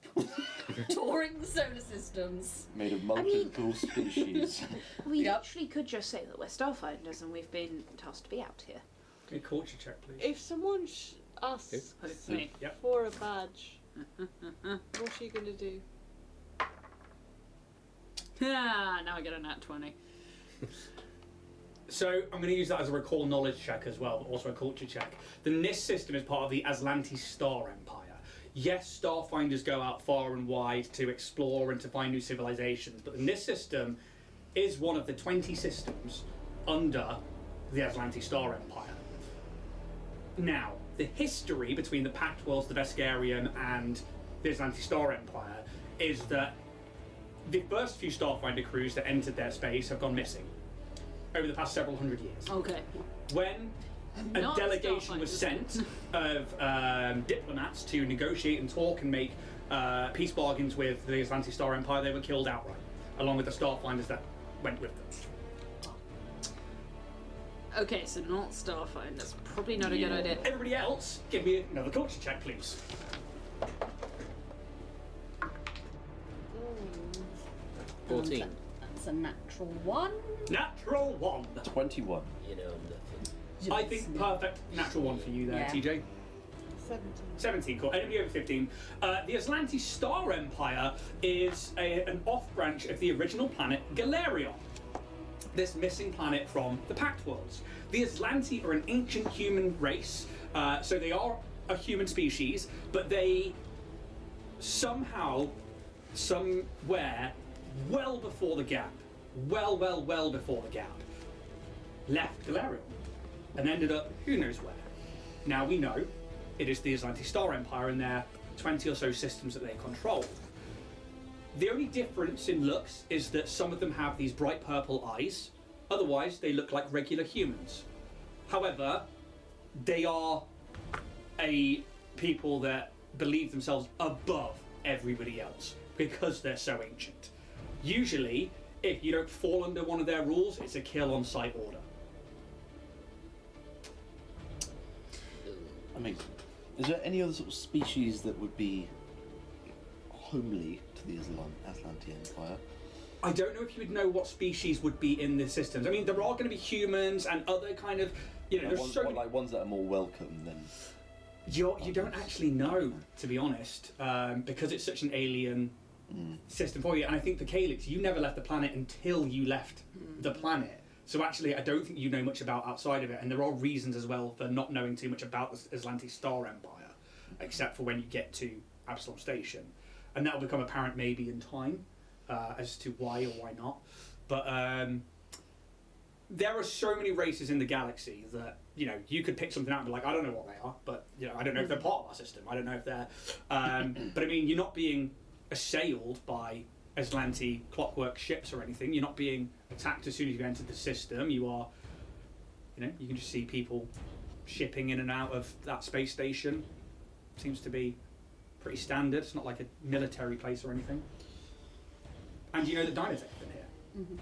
touring the solar systems. Made of multiple species. We actually could just say that we're Starfinders and we've been tasked to be out here. Can you culture check, please? If someone asks Me. Yep. for a badge, what are you going to do? Ah, now I get a nat 20. So I'm going to use that as a recall knowledge check as well, but also a culture check. The NIST system is part of the Aslanti Star Empire. Yes, Starfinders go out far and wide to explore and to find new civilizations, but the NIST system is one of the 20 systems under the Aslanti Star Empire. Now, the history between the Pact Worlds, the Veskarian, and the Aslanti Star Empire is that the first few Starfinder crews that entered their space have gone missing over the past several hundred years. Okay. When a Not delegation was sent of diplomats to negotiate and talk and make peace bargains with the Aslanti Star Empire, they were killed outright, along with the Starfinders that went with them. Okay, so not Starfinders. Probably not a good idea. Everybody else, give me another culture check, please. 14. That's a natural 1. Natural 1. 21. You know nothing. I think perfect natural 1 for you there, Yeah. TJ. 17. 17, cool. Anybody over 15? The Aslanti Star Empire is an off-branch of the original planet Galarion, this missing planet from the Pact Worlds. The Aslanti are an ancient human race, so they are a human species, but they somehow, somewhere, well before the gap, well before the gap, left Galarion and ended up who knows where. Now we know it is the Aslanti Star Empire and their 20 or so systems that they control. The only difference in looks is that some of them have these bright purple eyes, otherwise they look like regular humans. However, they are a people that believe themselves above everybody else because they're so ancient. Usually, if you don't fall under one of their rules, it's a kill on sight order. I mean, is there any other sort of species that would be homely to the Aslanti Empire? I don't know if you would know what species would be in the systems. I mean, there are going to be humans and other kind of, you know, there's so many... like ones that are more welcome than... You don't actually know, to be honest, because it's such an alien system for you. And I think for Calyx, you never left the planet until you left the planet. So actually, I don't think you know much about outside of it. And there are reasons as well for not knowing too much about the Aslanti Star Empire, except for when you get to Absalom Station. And that will become apparent maybe in time as to why or why not. But there are so many races in the galaxy that, you know, you could pick something out and be like, I don't know what they are, but, you know, I don't know if they're part of our system. I don't know if they're... but, I mean, you're not being assailed by Aslanti clockwork ships or anything. You're not being attacked as soon as you enter the system. You are, you know, you can just see people shipping in and out of that space station. Seems to be pretty standard. It's not like a military place or anything. And you know that Dynatech have been here. Mm-hmm.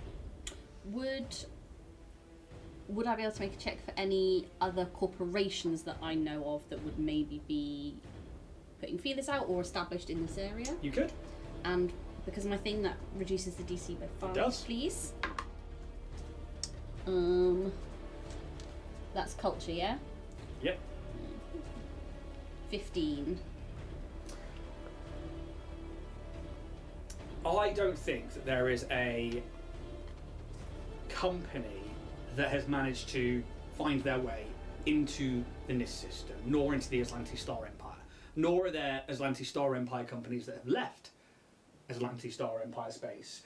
Would I be able to make a check for any other corporations that I know of that would maybe be putting feelers out or established in this area? You could. And because my thing that reduces the DC by 5, does. please. That's culture, yeah? Yep. 15. I don't think that there is a company that has managed to find their way into the NIS system, nor into the Aslanti Star Empire, nor are there Aslanti Star Empire companies that have left Aslanti Star Empire space,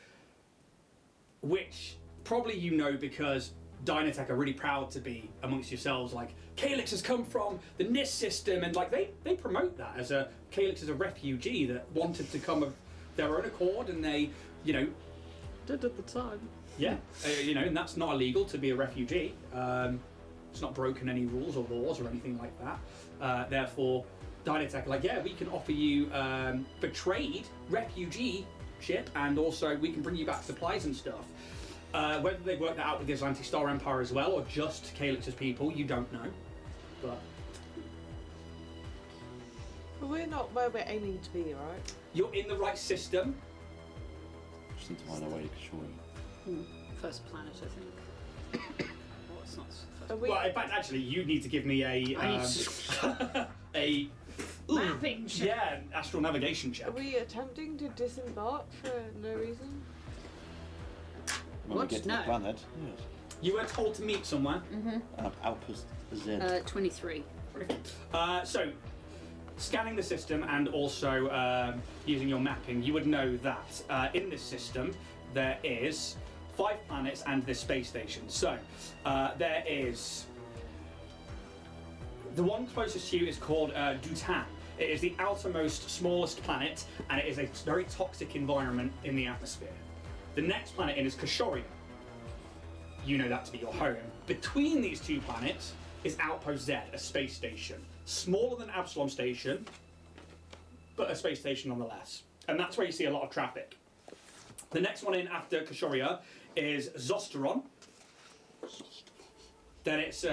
which probably you know because Dynatech are really proud to be amongst yourselves, like, Calyx has come from the NIS system, and like they promote that as a Calyx as a refugee that wanted to come of their own accord, and they, you know, Did at the time. yeah, you know, and that's not illegal to be a refugee. It's not broken any rules or laws or anything like that. Therefore, Dynatech are like, yeah, we can offer you betrayed refugee ship, and also we can bring you back supplies and stuff. Whether they work that out with the Aslanti Star Empire as well, or just Calyx's people, you don't know. But we're not where we're aiming to be, right? you're in the right system. Just need to find our way to Kashori. First planet, I think. Well, it's not first. Are we, Well, in fact, actually, you need to give me a a Mapping check. yeah, astral navigation check. are we attempting to disembark for no reason? When What? we get to No. the planet, yes. You were told to meet somewhere. Outpost Z. 23. So, scanning the system and also using your mapping, you would know that in this system there is 5 planets and this space station. So, there is... The one closest to you is called Dutan. It is the outermost, smallest planet, and it is a very toxic environment in the atmosphere. The next planet in is Kashoria. You know that to be your home. Between these 2 planets is Outpost Z, a space station. Smaller than Absalom Station, but a space station nonetheless. And that's where you see a lot of traffic. The next one in after Kashoria is Zosteron. Then it's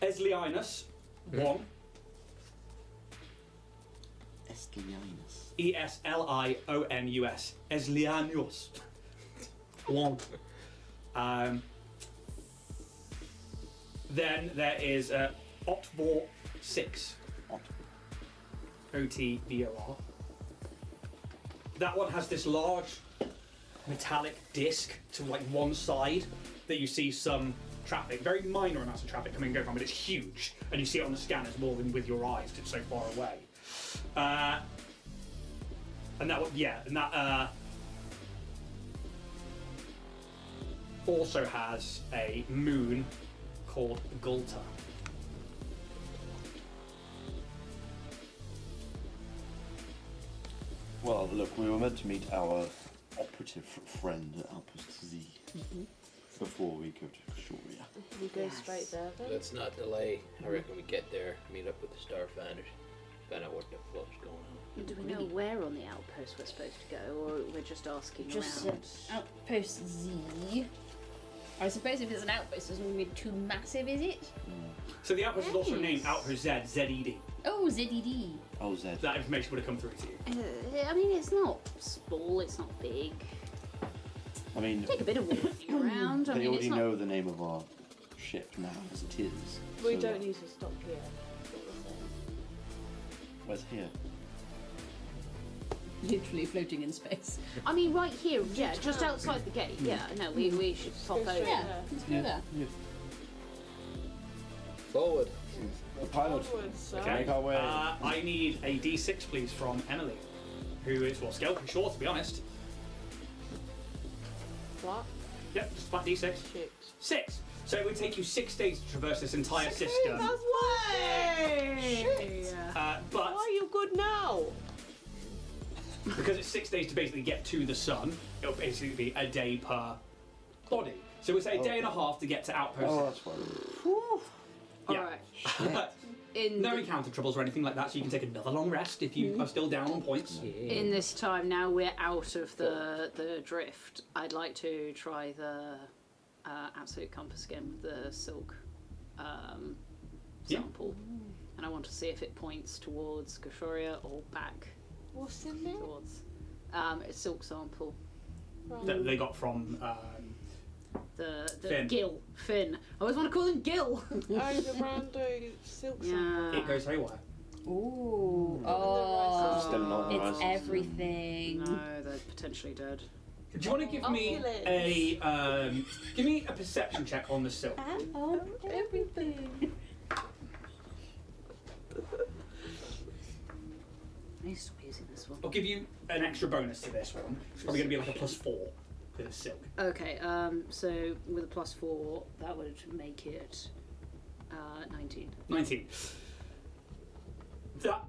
Eslianus 1. Eslianus. Eslionius. Eslianus. One. Then there is Otvor 6. OTVOR. That one has this large metallic disc to like one side that you see some traffic, very minor amounts of traffic coming and going from, but it's huge, and you see it on the scanners more than with your eyes because it's so far away. And that one, yeah, and that also has a moon called Gulta. Well, look, we were meant to meet our operative friend Outpost Z before we go to Shoria. We go straight there then? Let's not delay. I reckon we get there, meet up with the Starfinders, find out what the fuck's going on. Do we know where on the outpost we're supposed to go, or we're just asking Just around? Outpost Z. I suppose if it's an outpost, it's not going to be too massive, is it? So the outpost is also named Outpost Z, ZED. Oh, ZED. Oh, Zed. That information would have come through to you. I mean, it's not small, it's not big. I mean, Take a bit of walking around. they I mean, already it's not... know the name of our ship now, as it is. We so don't need to stop here. Where's here? Literally floating in space. I mean, right here, yeah, just outside the gate. Yeah, no, we should pop over. Yeah, let's go there. Forward. The pilot. Okay. Make our way. I need a D6, please, from Emily, who is, well, skeleton short, to be honest. What? Yep, just flat D6. 6. 6. So it would take you 6 days to traverse this entire system. That's way! Shit! But Why are you good now? because it's 6 days to basically get to the sun, it'll basically be a day per body. So we'll say a day and a half to get to Outpost. Oh, that's fine. Yeah. Alright. No encounter troubles or anything like that, so you can take another long rest if you are still down on points. In this time, now we're out of the drift, I'd like to try the Absolute Compass again with the silk sample. And I want to see if it points towards Gashoria or back What's in there? towards. It's silk sample. That they got from The Finn. Gil. Finn. I always want to call him Gil. Oh, the rando silk sample. It Goes Haywire. Ooh. Oh. Still not It's nice. everything. No, they're potentially dead. Do you want to give me give me a perception check on the silk? On everything. I need to stop using this one. I'll give you an extra bonus to this one. It's probably going to be like a +4 because it's silk. Okay, so with a +4, that would make it 19. 19. That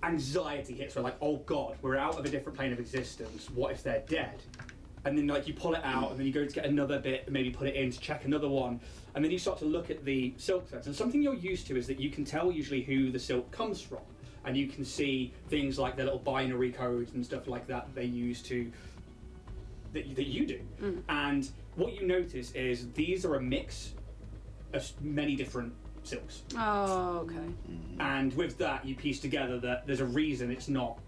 anxiety hits her like, oh god, we're out of a different plane of existence. What if they're dead? And then like you pull it out, and then you go to get another bit, and maybe put it in to check another one, and then you start to look at the silk threads. And something you're used to is that you can tell usually who the silk comes from, and you can see things like the little binary codes and stuff like that they use to that you do. And what you notice is these are a mix of many different silks. Oh, okay. And with that, you piece together that there's a reason it's not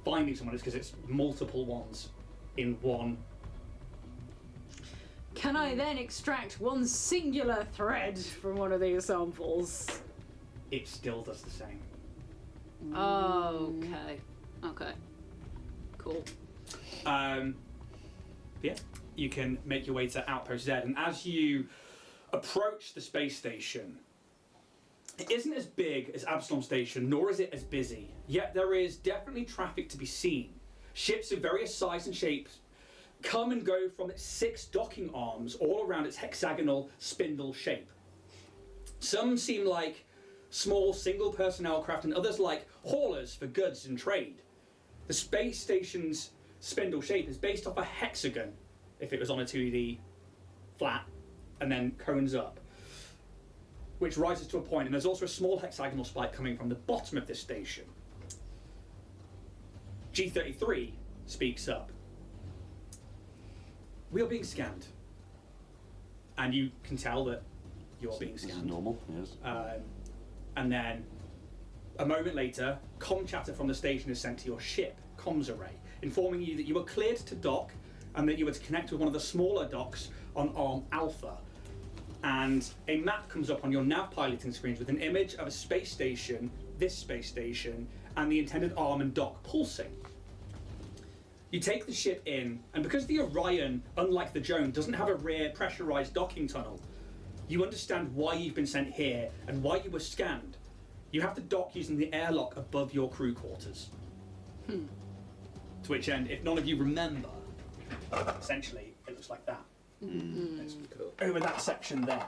finding someone. It's because it's multiple ones in one. Can I then extract one singular thread from one of these samples? It still does the same. Oh, okay. Okay. Cool. Yeah, you can make your way to Outpost Z, and as you approach the space station, it isn't as big as Absalom Station, nor is it as busy. Yet there is definitely traffic to be seen. Ships of various sizes and shapes come and go from its 6 docking arms all around its hexagonal spindle shape. Some seem like small single personnel craft, and others like haulers for goods and trade. The space station's spindle shape is based off a hexagon, if it was on a 2D flat, and then cones up, which rises to a point, and there's also a small hexagonal spike coming from the bottom of this station. G33 speaks up. We are being scanned. And you can tell that you're being This is scanned. normal, yes. And then, a moment later, comm chatter from the station is sent to your ship, comms array, informing you that you are cleared to dock and that you were to connect with one of the smaller docks on Arm Alpha. And a map comes up on your nav piloting screens with an image of a space station, this space station, and the intended arm and dock pulsing. You take the ship in, and because the Orion, unlike the Joan, doesn't have a rear pressurized docking tunnel, you understand why you've been sent here and why you were scanned. You have to dock using the airlock above your crew quarters. To which end, if none of you remember, essentially it looks like that. It's cool. Over that section there.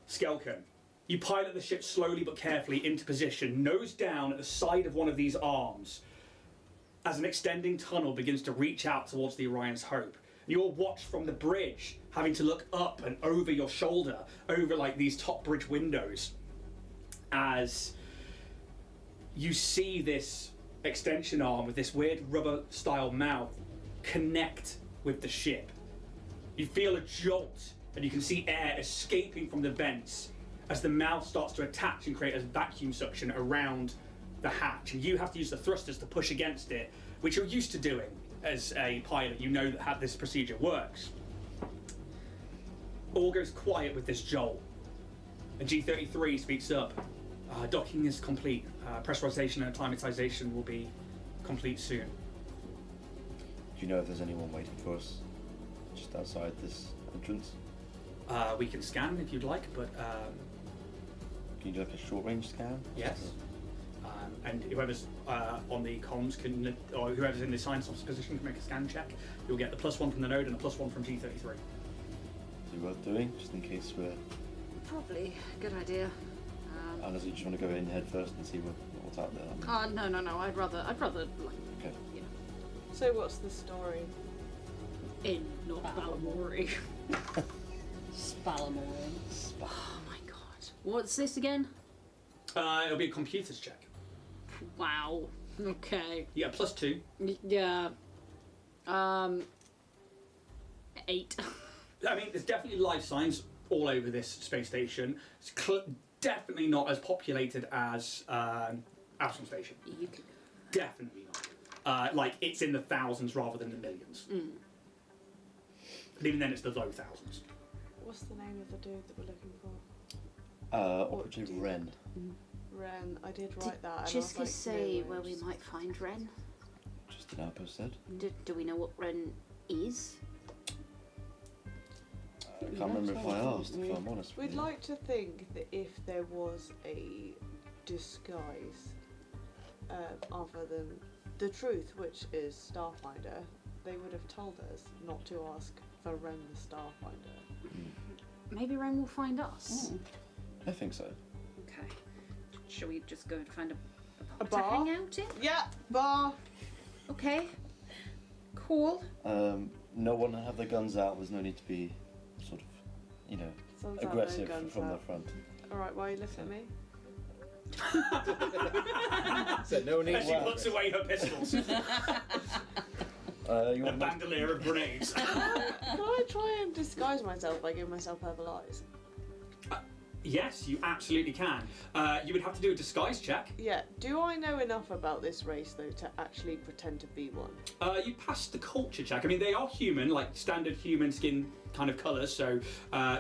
Skelken, you pilot the ship slowly but carefully into position, nose down at the side of one of these arms, as an extending tunnel begins to reach out towards the Orion's Hope. You're watched from the bridge, having to look up and over your shoulder, over like these top bridge windows, as you see this extension arm with this weird rubber style mouth connect with the ship. You feel a jolt and you can see air escaping from the vents as the mouth starts to attach and create a vacuum suction around the hatch, and you have to use the thrusters to push against it, which you're used to doing as a pilot. You know how this procedure works. All goes quiet with this jolt, and G33 speaks up. Docking is complete. Pressurization and acclimatization will be complete soon. Do you know if there's anyone waiting for us just outside this entrance? We can scan if you'd like, but can you do like a short range scan? yes. And whoever's on the comms can, or whoever's in the science officer position can make a scan check. You'll get the +1 from the node and a +1 from G33. Is it worth doing, just in case we're... Probably. Good idea. Unless you just want to go in head first and see what's out there. No. I'd rather like, Okay. you know, So what's the story? In not Balamori. Spalamore. Oh my god. What's this again? It'll be a computers check. Wow. Okay. You get a +2. Yeah. 8. I mean, there's definitely life signs all over this space station. It's definitely not as populated as Alstom Station. Definitely not. Like, it's in the thousands rather than the millions. But even then, it's the low thousands. What's the name of the dude that we're looking for? Operative Ren. Ren. I did write that. Did and I was Chiska like, say no, where we might find Ren? Just an outpost said. Do we know what Ren is? I can't remember if I asked, if I'm honest with We'd you. like to think that if there was a disguise other than the truth, which is Starfinder, they would have told us not to ask for Ren the Starfinder. Maybe Ren will find us. I think so. Okay. Shall we just go and find A to bar? hang out in? Yeah, bar. Okay. Cool. No one have their guns out. There's no need to be sort of, Sounds like no aggressive guns from the out. front. Alright, why are you looking at me? So no need. As she puts away her pistols. You A want bandolier of grenades. Can I try and disguise myself by giving myself purple eyes? Yes, you absolutely can. You would have to do a disguise check. Yeah. Do I know enough about this race though to actually pretend to be one? You passed the culture check. I mean, they are human, like standard human skin kind of colours, so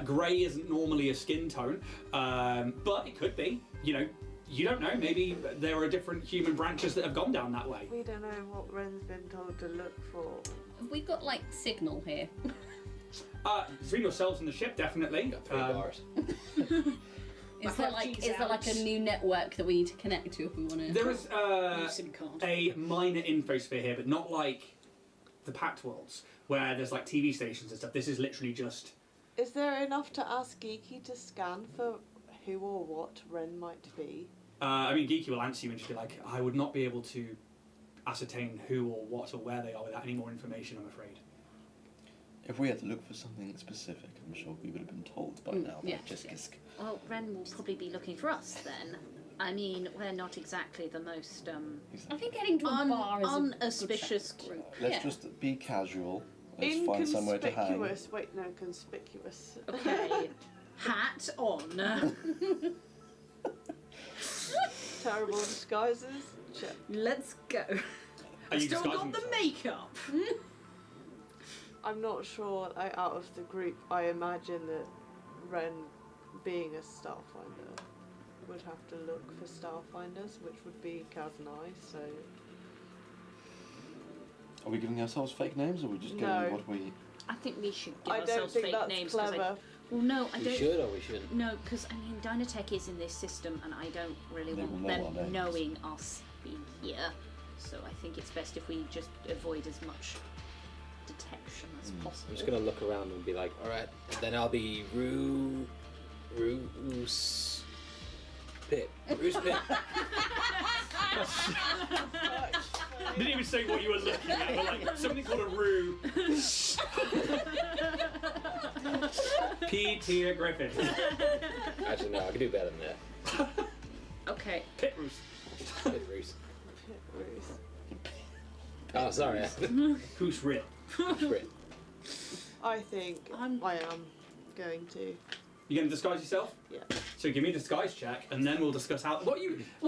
grey isn't normally a skin tone, but it could be. You don't know. Maybe there are different human branches that have gone down that way. We don't know what Ren's been told to look for. Have we got like signal here? Between yourselves and the ship, definitely. Got 3 bars. Is there like a new network that we need to connect to if we want to? There is SIM card. a minor infosphere here, but not like the Pact Worlds, where there's like TV stations and stuff. This is literally just... Is there enough to ask Geeky to scan for who or what Ren might be? I mean, Geeky will answer you and just be like, I would not be able to ascertain who or what or where they are without any more information, I'm afraid. If we had to look for something specific, I'm sure we would have been told by now. yeah, Just Well, Ren will probably be looking for us then. I mean, we're not exactly the most I think getting to a bar is unauspicious a good group. Let's Yeah. just be casual. Let's find somewhere to hang. Inconspicuous. Wait, no, conspicuous. Okay. Hat on. Terrible disguises. Check. Let's go. Are you Still disguising got the yourself? makeup. I'm not sure. Out of the group, I imagine that Ren, being a Starfinder, would have to look for Starfinders, which would be Kaz and I. So. Are we giving ourselves fake names, or are we just No. giving what we? I think we should give I don't ourselves think fake that's names. 'Cause clever. Well, no, I We don't. should or we shouldn't? No, because I mean, Dynatech is in this system, and I don't really They want will know our them names. knowing us being here. So I think it's best if we just avoid as much detection as possible. I'm just gonna look around and be like, alright, then I'll be Roose Pip. Roose Pip. I didn't even say what you were looking at, but like something called a rue. Peter Griffin. Actually, no, I can do better than that. Okay. Pit Roos. Pip Roose. Oh, sorry. Who's Rip? Crit. I think I am going to. You gonna disguise yourself? Yeah. So give me a disguise check, and then we'll discuss how. What are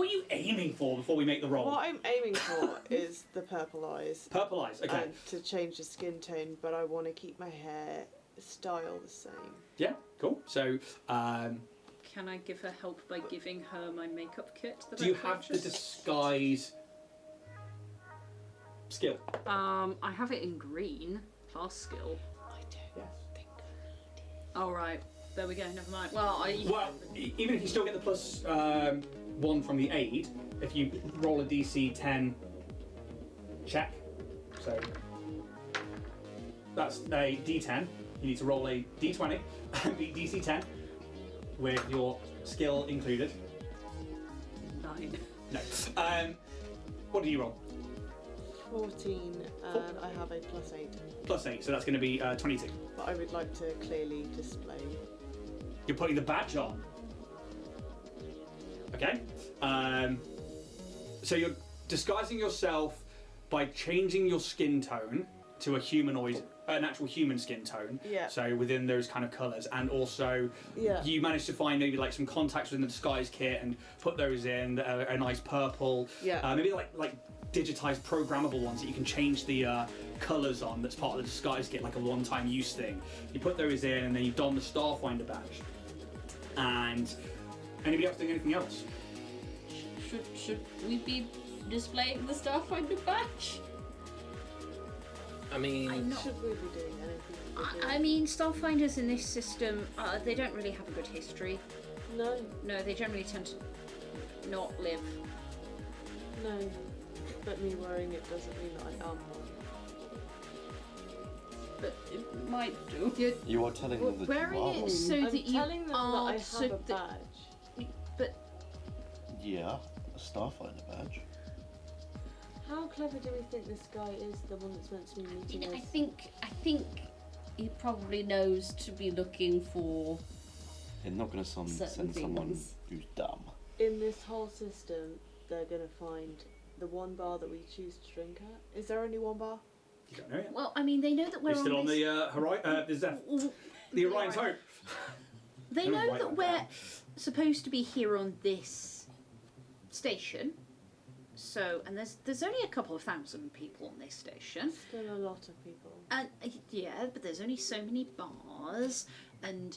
you aiming for before we make the roll? What I'm aiming for is the purple eyes. Purple eyes. Okay. And to change the skin tone, but I want to keep my hair style the same. Yeah. Cool. So, Can I give her help by giving her my makeup kit? That do I you have the purchased? disguise skill? I have it in green plus skill. I don't Yes. think. All right. There we go. Never mind. Well, Well, even if you still get the plus 1 from the aid, if you roll a DC 10 check, so that's a D10. You need to roll a D20 and beat DC 10 with your skill included. 9. No. What do you roll? 14, and I have a +8. Plus 8, so that's going to be 22. But I would like to clearly display. You're putting the badge on. Okay. So you're disguising yourself by changing your skin tone to a humanoid, an actual human skin tone. Yeah. So within those kind of colours, and also Yeah. you managed to find maybe like some contacts within the disguise kit and put those in that are a nice purple. Yeah. Maybe like digitized programmable ones that you can change the colours on. That's part of the disguise kit, like a one-time use thing. You put those in, and then you don the Starfinder badge. And anybody else doing anything else? Should we be displaying the Starfinder badge? I mean, Should we be doing anything? I mean, Starfinders in this system, they don't really have a good history. No, No, they generally tend to not live. no. But me wearing it doesn't mean that I am one. But it might do. You are telling them that Wearing you are. it so I'm that you telling them that are I have so a that badge. Yeah, a Starfinder badge. How clever do we think this guy is, the one that's meant to be meeting I us? think he probably knows to be looking for. They're not going to send Certain someone things. who's dumb. In this whole system, they're going to find the one bar that we choose to drink at. Is there only one bar? You don't know yet. Well, I mean, they know that we're You're still on this... the Orion's Hope. They Don't know write that that we're down. supposed to be here on this station. So, and there's only a couple of thousand people on this station. Still a lot of people. And yeah, but there's only so many bars, and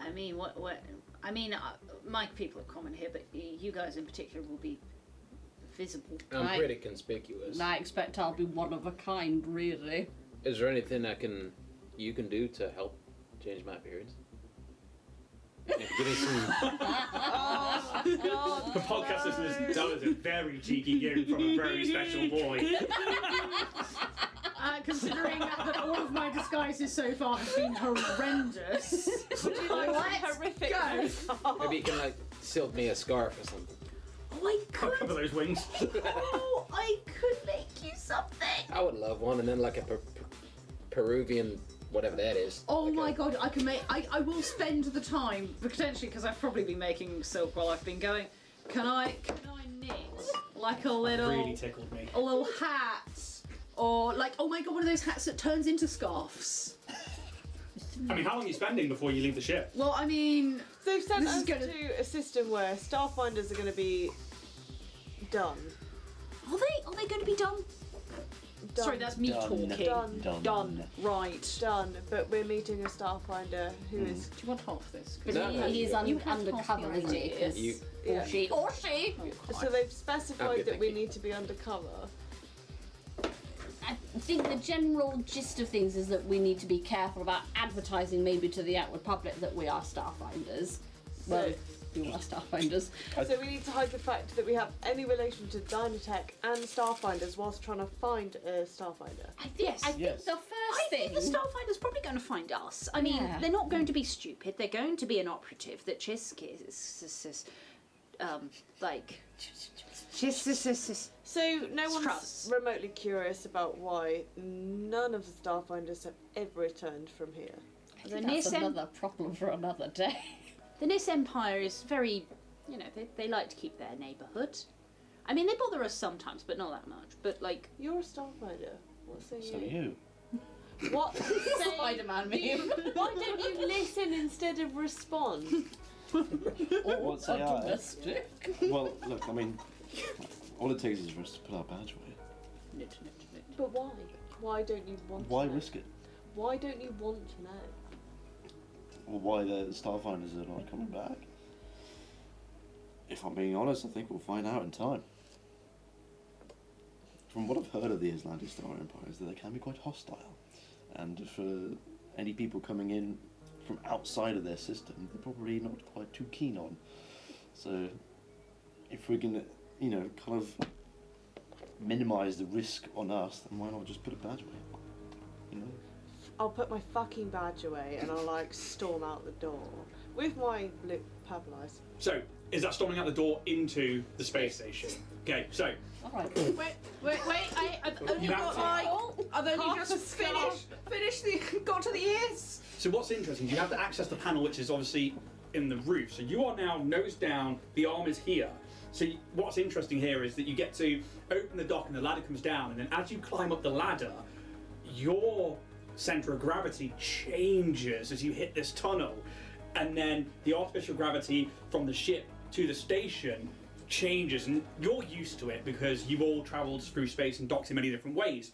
I mean, my people are common here, but you guys in particular will be visible. I'm Right. pretty conspicuous. And I expect I'll be one of a kind, really. Is there anything you can do to help change my appearance? Maybe give me some. For podcast listeners, that was a very cheeky gift from a very special boy. considering that all of my disguises so far have been horrendous. Let's horrific. go. Maybe you can like silk me a scarf or something. Oh, I Cover could. those wings. Oh, I could make you something. I would love one, and then like a Peruvian, whatever that is. Oh Like my a- god, I can make. I will spend the time potentially because I've probably been making silk while I've been going. Can I knit like a little Really tickled me. a little hat or like oh my god one of those hats that turns into scarves? I mean, how long are you spending before you leave the ship? Well, I mean, They've sent This is us gonna- to a system where Starfinders are going to be done. Are they going to be done? Done. Sorry, that's me talking. Done. Right. Done. But we're meeting a Starfinder who is. Do you want half this? No. He's You have undercover, half the isn't he? idea. 'Cause- You- Or she. Or she. So they've specified Okay, that we thank you. need to be undercover. I think the general gist of things is that we need to be careful about advertising maybe to the outward public that we are Starfinders. Well, we are Starfinders. So we need to hide the fact that we have any relation to Dynatech and Starfinders whilst trying to find a Starfinder. I think, Yes. I think Yes. the first I thing... think the Starfinder's probably going to find us. I mean, Yeah. they're not going to be stupid. They're going to be an operative that Chisk is, like... So no one's Trust. remotely curious about why none of the Starfinders have ever returned from here. I The think that's Nis another problem for another day. The Nis Empire is very, they like to keep their neighbourhood. I mean, they bother us sometimes, but not that much. But, like... You're a Starfinder. What say So you? you. What say Spider-Man meme. Why don't you listen instead of respond? Or What say I? domestic. Well, look, I mean, all it takes is for us to put our badge away. But why? Why don't you want Why to know? risk it? Why don't you want to know? Or why the Starfinders are not coming back? If I'm being honest, I think we'll find out in time. From what I've heard of the Islandi Star Empire is that they can be quite hostile. And for any people coming in from outside of their system, they're probably not quite too keen on. So if we're going to, kind of minimise the risk on us, then why not just put a badge away? I'll put my fucking badge away and I'll storm out the door with my blue purple eyes. So, is that storming out the door into the space station? Okay, so Alright. Wait! I've only You have got to- I've only half just a scarf. got to the ears. So what's interesting is you have to access the panel, which is obviously in the roof. So you are now nose down, the arm is here. So what's interesting here is that you get to open the dock and the ladder comes down, and then as you climb up the ladder, your centre of gravity changes as you hit this tunnel. And then the artificial gravity from the ship to the station changes, and you're used to it because you've all travelled through space and docked in many different ways.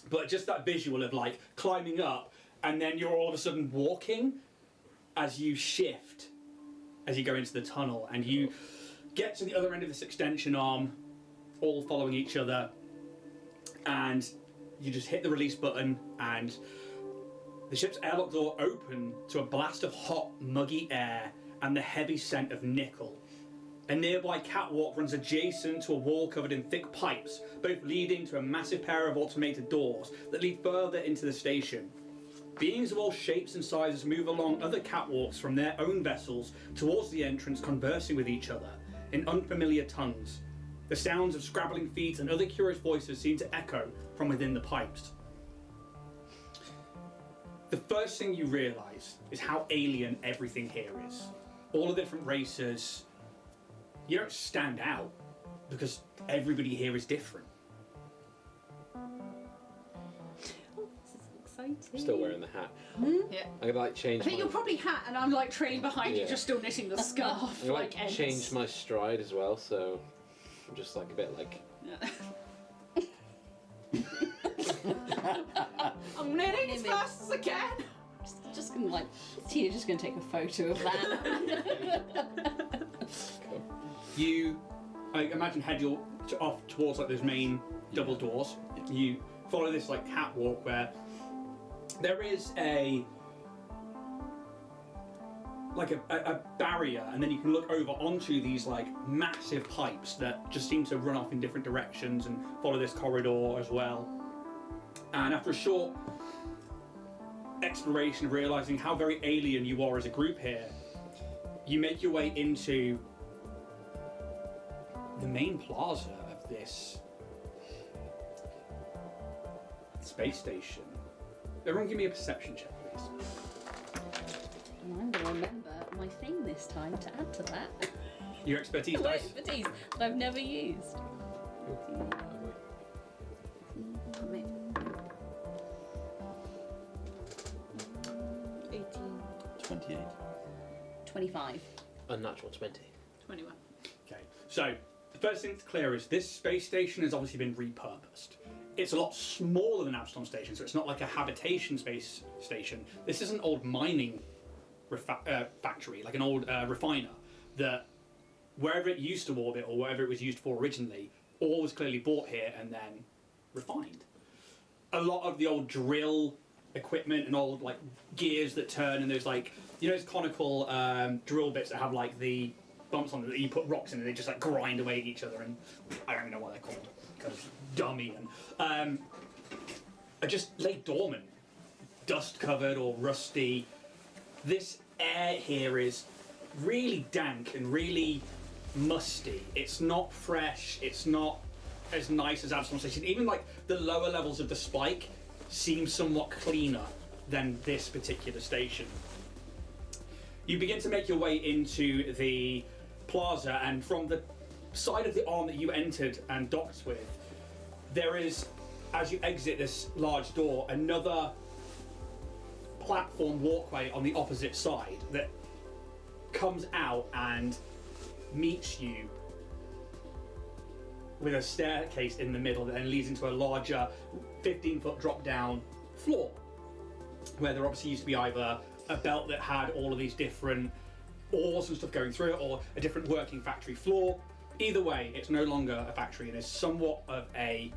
But just that visual of climbing up, and then you're all of a sudden walking as you shift, as you go into the tunnel, and you get to the other end of this extension arm, all following each other, and you just hit the release button, and the ship's airlock door open to a blast of hot, muggy air and the heavy scent of nickel. A nearby catwalk runs adjacent to a wall covered in thick pipes, both leading to a massive pair of automated doors that lead further into the station. Beings of all shapes and sizes move along other catwalks from their own vessels towards the entrance, conversing with each other in unfamiliar tongues. The sounds of scrabbling feet and other curious voices seem to echo from within the pipes. The first thing you realise is how alien everything here is. All the different races. You don't stand out because everybody here is different. Exciting. I'm still wearing the hat. Yeah. I'm gonna change. I think my, you're probably hat, and I'm trailing behind you, Yeah. just still knitting the scarf. I'm gonna ends. change my stride as well, so I'm just a bit I'm knitting as fast as I can. Just gonna Tia's just gonna take a photo of that. You, I imagine, head off towards those main double doors. You follow this catwalk where there is a barrier, and then you can look over onto these massive pipes that just seem to run off in different directions and follow this corridor as well. And after a short exploration of realising how very alien you are as a group here, you make your way into the main plaza of this space station. Everyone give me a perception check, please. And I'm gonna remember my thing this time to add to that. Your expertise My dice. expertise that I've never used. 28. 25. unnatural 20. 21. Okay, so the first thing to clear is this space station has obviously been repurposed. It's a lot smaller than Absalom Station, so it's not like a habitation space station. This is an old mining factory, like an old refiner, that wherever it used to orbit or whatever it was used for originally, all was clearly bought here and then refined. A lot of the old drill equipment and old like gears that turn and those like, you know, those conical drill bits that have like the bumps on them that you put rocks in and they just like grind away at each other, and I don't even know what they're called, kind of dummy, and are just lay dormant, dust covered or rusty. This air here is really dank and really musty. It's not fresh, it's not as nice as Absalom Station. Even like the lower levels of the spike seem somewhat cleaner than this particular station. You begin to make your way into the plaza, and from the side of the arm that you entered and docked with, there is, as you exit this large door, another platform walkway on the opposite side that comes out and meets you with a staircase in the middle that then leads into a larger 15-foot drop down floor, where there obviously used to be either a belt that had all of these different ores and stuff going through it, or a different working factory floor. Either way, it's no longer a factory and is somewhat of a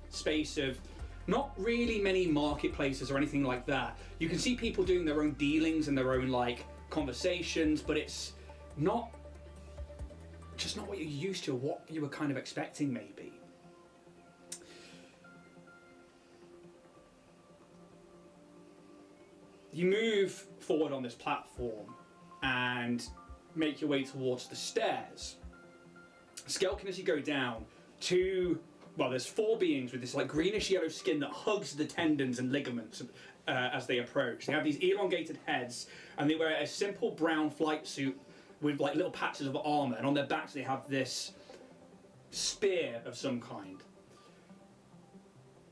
space of not really many marketplaces or anything like that. You can see people doing their own dealings and their own like conversations, but it's not just not what you're used to or what you were kind of expecting maybe. You move forward on this platform and make your way towards the stairs. Skelkin, as you go down, there's 4 beings with this like greenish yellow skin that hugs the tendons and ligaments as they approach. They have these elongated heads and they wear a simple brown flight suit with like little patches of armor, and on their backs they have this spear of some kind.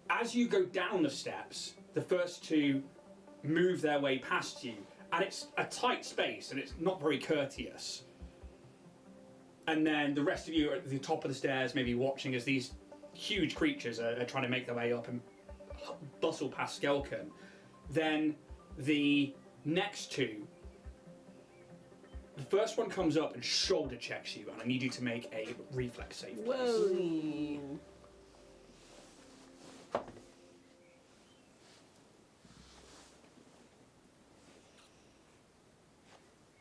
As you go down the steps, the first 2 move their way past you, and it's a tight space and it's not very courteous. And then the rest of you are at the top of the stairs, maybe watching as these huge creatures are trying to make their way up and bustle past Skelkin. Then the next 2, the first one comes up and shoulder checks you, and I need you to make a reflex save. Whoa.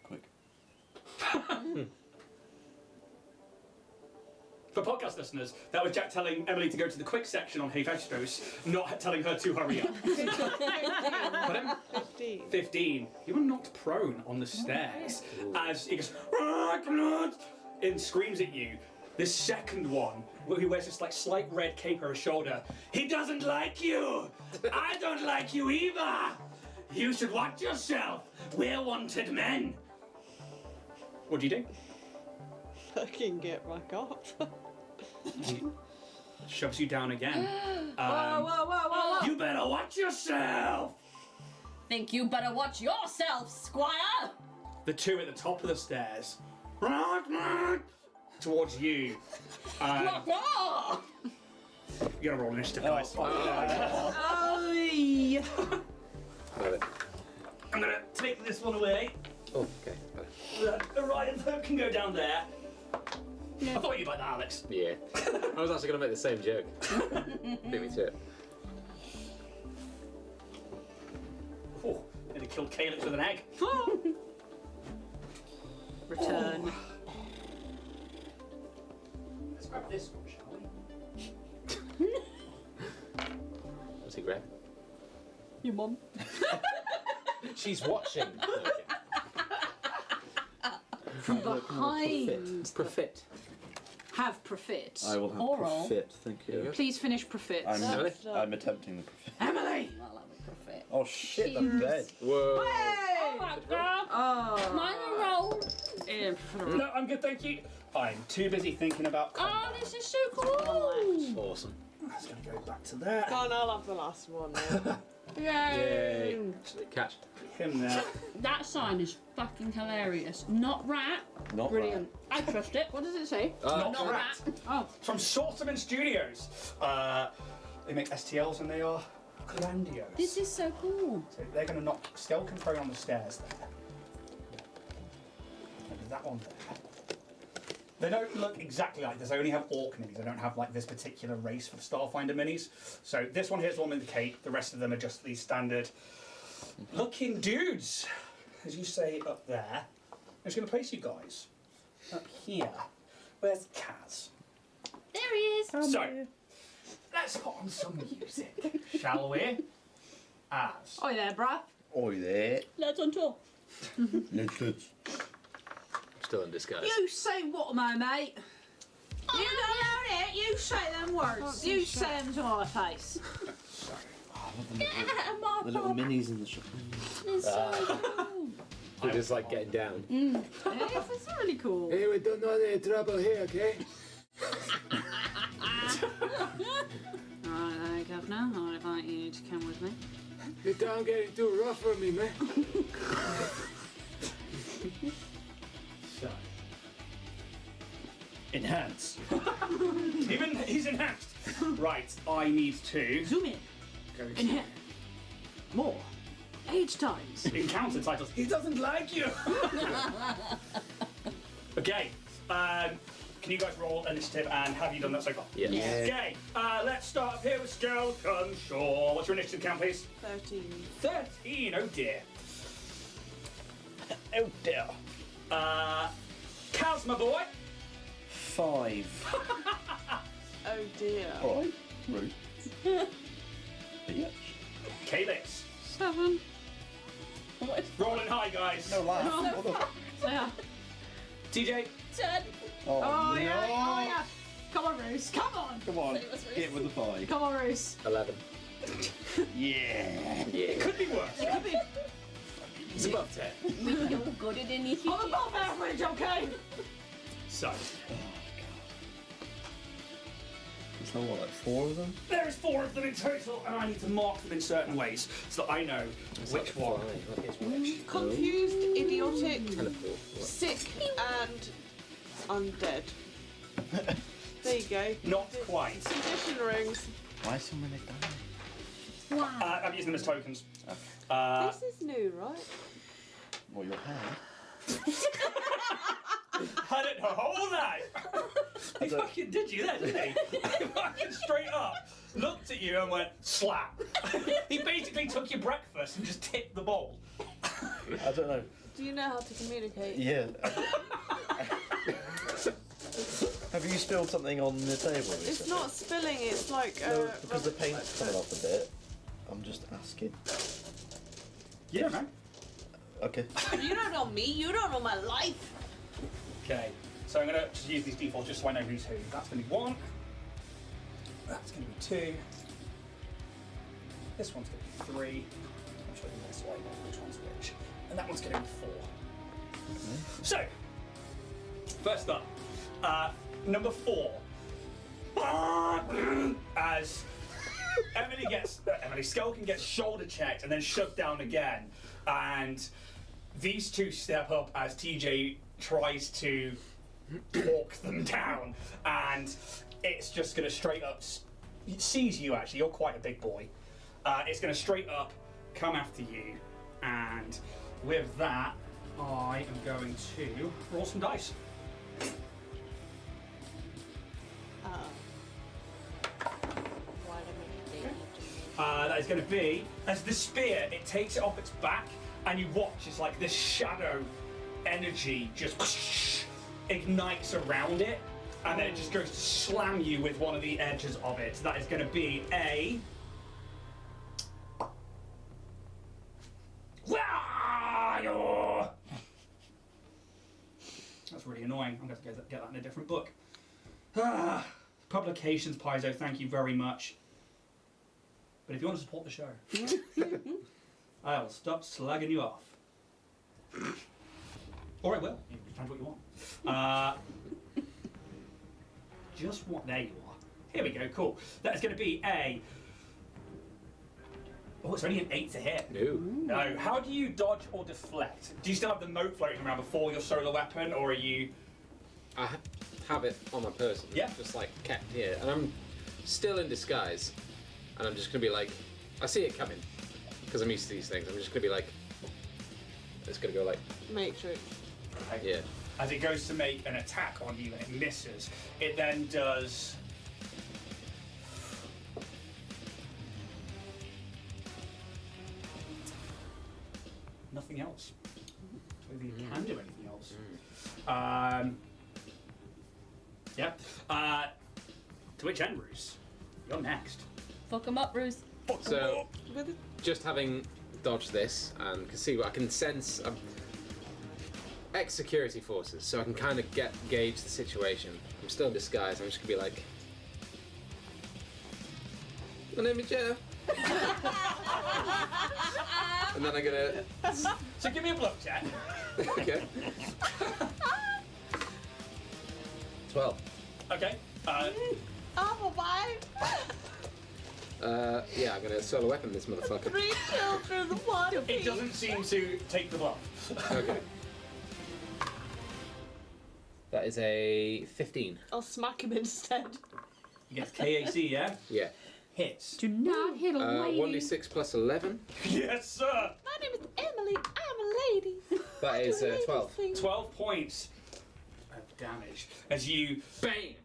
Quick. For podcast listeners, that was Jack telling Emily to go to the quick section on Hephaestus, not telling her to hurry up. 15. You were knocked prone on the stairs as he goes, and screams at you. The second one, who wears this like slight red cape over his shoulder, he doesn't like you! I don't like you either! You should watch yourself! We're wanted men! What do you do? Fucking get back up. He shoves you down again. Whoa. You better watch yourself! Think you better watch yourself, Squire! The 2 at the top of the stairs. Towards you. You gotta roll initiative, guys. I'm gonna take this one away. Oh, okay. Orion's hook can go down there. I thought you'd like that, Alex. Yeah. I was actually going to make the same joke. Beat me to it. Oh, nearly killed Calyx with an egg. Return. Let's grab this one, shall we? What's he grab? Your mum. She's watching. From behind. Profit. Have profit. I will have Oral. profit, thank you. Please finish profit. I'm attempting the profit. Emily! I'll have a profit. Oh shit, I'm dead. Whoa. Oh my god! Oh. Mine are roll. No, I'm good, thank you. I'm too busy thinking about combat. Oh, this is so cool! Awesome. That's going to go back to there. Go on, I'll have the last one then. Yay! Catch. Him there. That sign is fucking hilarious. Not rat. Not Brilliant. I trust it. What does it say? Not rat. Oh. From Sorterman Studios. They make STLs and they are grandiose. This is so cool. So they're going to knock Skeleton Prone on the stairs there. And there's that one there. They don't look exactly like this. I only have Orc minis. I don't have like this particular race for the Starfinder minis. So this one here is the one with the cape. The rest of them are just these standard looking dudes. As you say up there. I'm just going to place you guys up here. Where's Kaz? There he is. So, let's put on some music, shall we? As. Oi there, bruh. Oi there. Let's on tour. Let's. Still in disguise. You say what, my mate? You go down it. You say them words. You say them to my face. The little minis in the shop. It's so cool. We're just like getting down. It's really cool. Hey, we don't want any trouble here, okay? Alright, Governor, I'd like you to come with me. You don't getting too rough for me, man. So. Enhance. Even he's enhanced. Right, I need to Zoom in. go In here. More. 8 times. encounter titles. He doesn't like you. Okay. Can you guys roll initiative and have you done that so far? Yes. Okay. Let's start up here with Skeleton. Sure. What's your initiative count, please? 13. 13. Oh dear. Oh dear. Kaz, my boy. 5. Oh dear. Alright. Rude. Bitch. Kalix. 7. Rolling high, guys. No laugh. Yeah. TJ. 10. Oh, Oh, no. yeah. Oh, yeah. Come on, Roos. Come on. Come on. Get with the 5. Come on, Roos. 11. Yeah. Yeah. It could be worse. It could be. It's above 10. You're good at initiative. I'm above average, okay? So, Is there what, like 4 of them? there is 4 of them in total, and I need to mark them in certain ways so that I know which one is which. Confused, idiotic, Teleport. sick, and undead. There you go. Not quite. Condition rings. Why so many dice? Wow. I'm using them as tokens. This is new, right? Well, your hand. Had it the whole night. He fucking did you there, didn't he? He fucking straight up looked at you and went slap. He basically took your breakfast and just tipped the bowl. I don't know. Do you know how to communicate? Yeah. Have you spilled something on the table? It's not spilling, it's like No, because the rubbish paint's coming off a bit. I'm just asking. Yeah, man. Okay. You don't know me, you don't know my life. Okay, so I'm gonna just use these defaults just so I know who's who. That's gonna be 1. That's gonna be 2. This one's gonna be 3. I'm sure this way, which one's which. And that one's gonna be 4. So, first up, number 4. As Emily Skulkin gets shoulder checked and then shoved down again, and these two step up as TJ tries to talk them down, and it's just going to straight up sees you. Actually, you're quite a big boy. It's going to straight up come after you, and with that, I am going to roll some dice. That is going to be, as the spear, it takes it off its back, and you watch as like this shadow energy just ignites around it, and then it just goes to slam you with one of the edges of it. That is going to be a... That's really annoying. I'm going to get that in a different book. Publications, Paizo, thank you very much. But if you want to support the show, I'll stop slugging you off. Or I will. It depends what you want. Just what? There you are. Here we go, cool. That is going to be a... Oh, it's only an 8 to hit. No. No. How do you dodge or deflect? Do you still have the moat floating around before your solar weapon, or are you... I have it on my person. Yeah. Just like kept here. And I'm still in disguise. And I'm just going to be like... I see it coming. Because I'm used to these things. I'm just going to be like... It's going to go like... Matrix. Okay. Yeah. As it goes to make an attack on you and it misses, it then does... Nothing else. So whether you can do anything else. Yeah. To which end, Roos? You're next. Fuck 'em up, Bruce. So, just having dodged this and can see what I can sense... ex-security forces, so I can kind of gauge the situation. I'm still in disguise. I'm just gonna be like, my name is Jeff. And then I'm gonna. So give me a bluff check. Okay. 12. Okay. I'm alive. Yeah, I'm gonna solo weapon this motherfucker. 3 children, one of It doesn't seem to take the bluff. Okay. That is a 15. I'll smack him instead. You get KAC, yeah? Yeah. Hits. Do not hit a lady. 1d6 plus 11. Yes, sir. My name is Emily. I'm a lady. That is 12. 12 points of damage as you... Bang!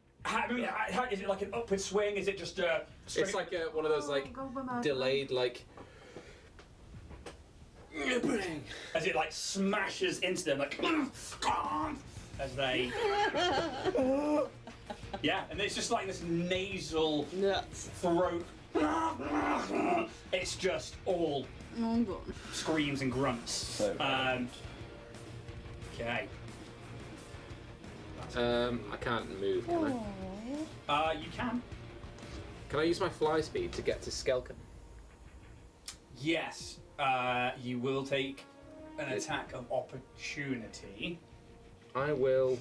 Is it like an upward swing? Is it just a... It's like one of those like delayed like. As it like smashes into them like... As they... Yeah, and it's just like this nasal Nuts. throat. It's just all screams and grunts. So, Okay. I can't move, can I? You can. Can I use my fly speed to get to Skelkin? Yes. You will take an attack of opportunity. I will.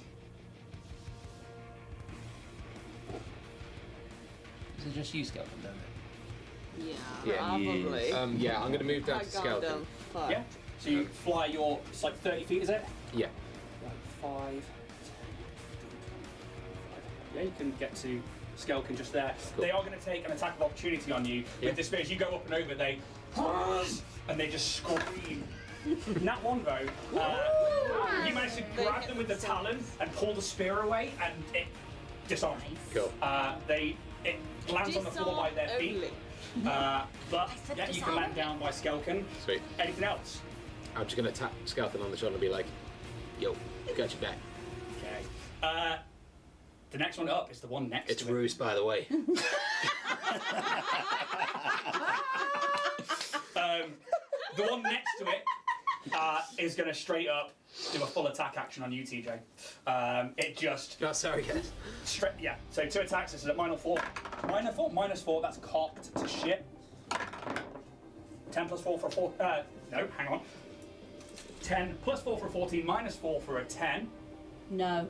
Is it just you, Skelton, down there? Yeah, Yeah. probably. Yeah, I'm gonna move down I to got Skelkin. them. Fuck. Yeah. So you fly your... It's like 30 feet, is it? Yeah. 5. Yeah, you can get to Skelkin just there. Cool. They are going to take an attack of opportunity on you. Yeah. With this spear, as you go up and over, they... And they just scream. That one, though, you manage to grab them with the talon and pull the spear away, and it disarms. Cool. It lands on the floor by their feet. Only. But, yeah, you can land down by Skelkin. Sweet. Anything else? I'm just gonna tap Skelkin on the shoulder and be like, "Yo, got your back." Okay. The next one up is the one next It's to it. Ruse, by the way. The one next to it is going to straight up do a full attack action on you, TJ. It just... No, sorry, guys. Yeah, so 2 attacks. This is at -4. -4, that's cocked to shit. 10 plus 4 for a 4... no, hang on. 10 plus 4 for a 14, -4 for a 10. No.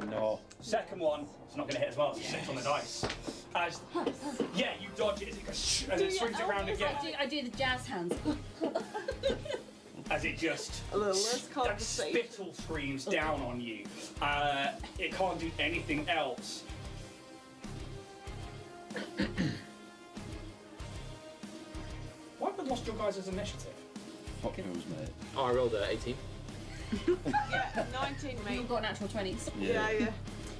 no. Second one, it's not going to hit as well, it's a 6 on the dice. Yeah, you dodge it as it goes, and it swings around again. I do the jazz hands. As it just A little less that conversation. spittle screams down on you. It can't do anything else. Why have we lost your guys' initiative? Fuck knows, mate. Oh, I rolled a 18. Yeah, 19, mate. You've got natural 20s. Yeah, yeah.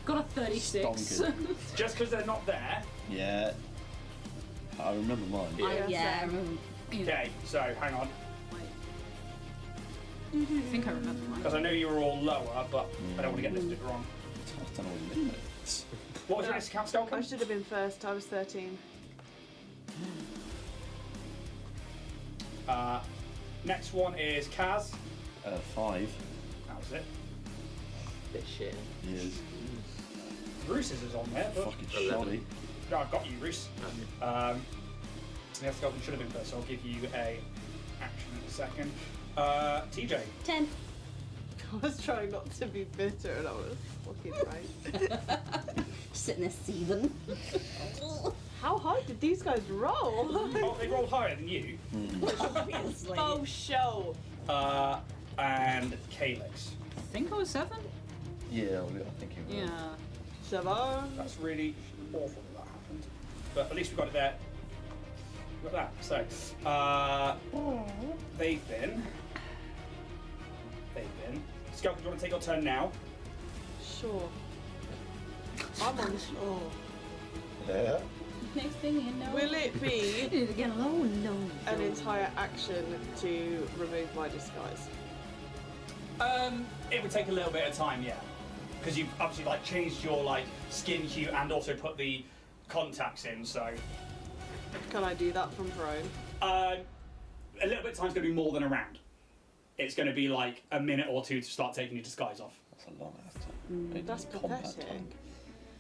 Got a 36. Stonking. Just because they're not there. Yeah. I remember mine. Yeah, I remember. Okay, so hang on. I think I remember mine. Because I know you were all lower, but I don't want to get listed wrong. I don't know what you mean. What was your discount, Skelkin? I should have been first. I was 13. Next one is Kaz. 5. That was it. Bit shit. He is. Bruce's is on there, but... Fucking 11. shoddy. No, I've got you, Bruce. Yeah, Skelkin should have been first, so I'll give you a action in a second. TJ. 10. I was trying not to be bitter and I was fucking right. sitting there seething. How high did these guys roll? Oh, they rolled higher than you. Obviously. Oh, show. And Calyx. I think I was 7. Yeah, I think you were. Yeah. 7. That's really awful that happened. But at least we got it there. We got that. So, they've been. Skeleton, do you want to take your turn now? Sure. I'm unsure. Yeah. Next thing you know. Will it be Did it again? Oh no. an entire action to remove my disguise? It would take a little bit of time, yeah. Because you've obviously like changed your like skin hue and also put the contacts in, so. Can I do that from prone? A little bit of time's going to be more than a round. It's going to be like a minute or two to start taking your disguise off. That's a long ass time. That's Combat pathetic. time.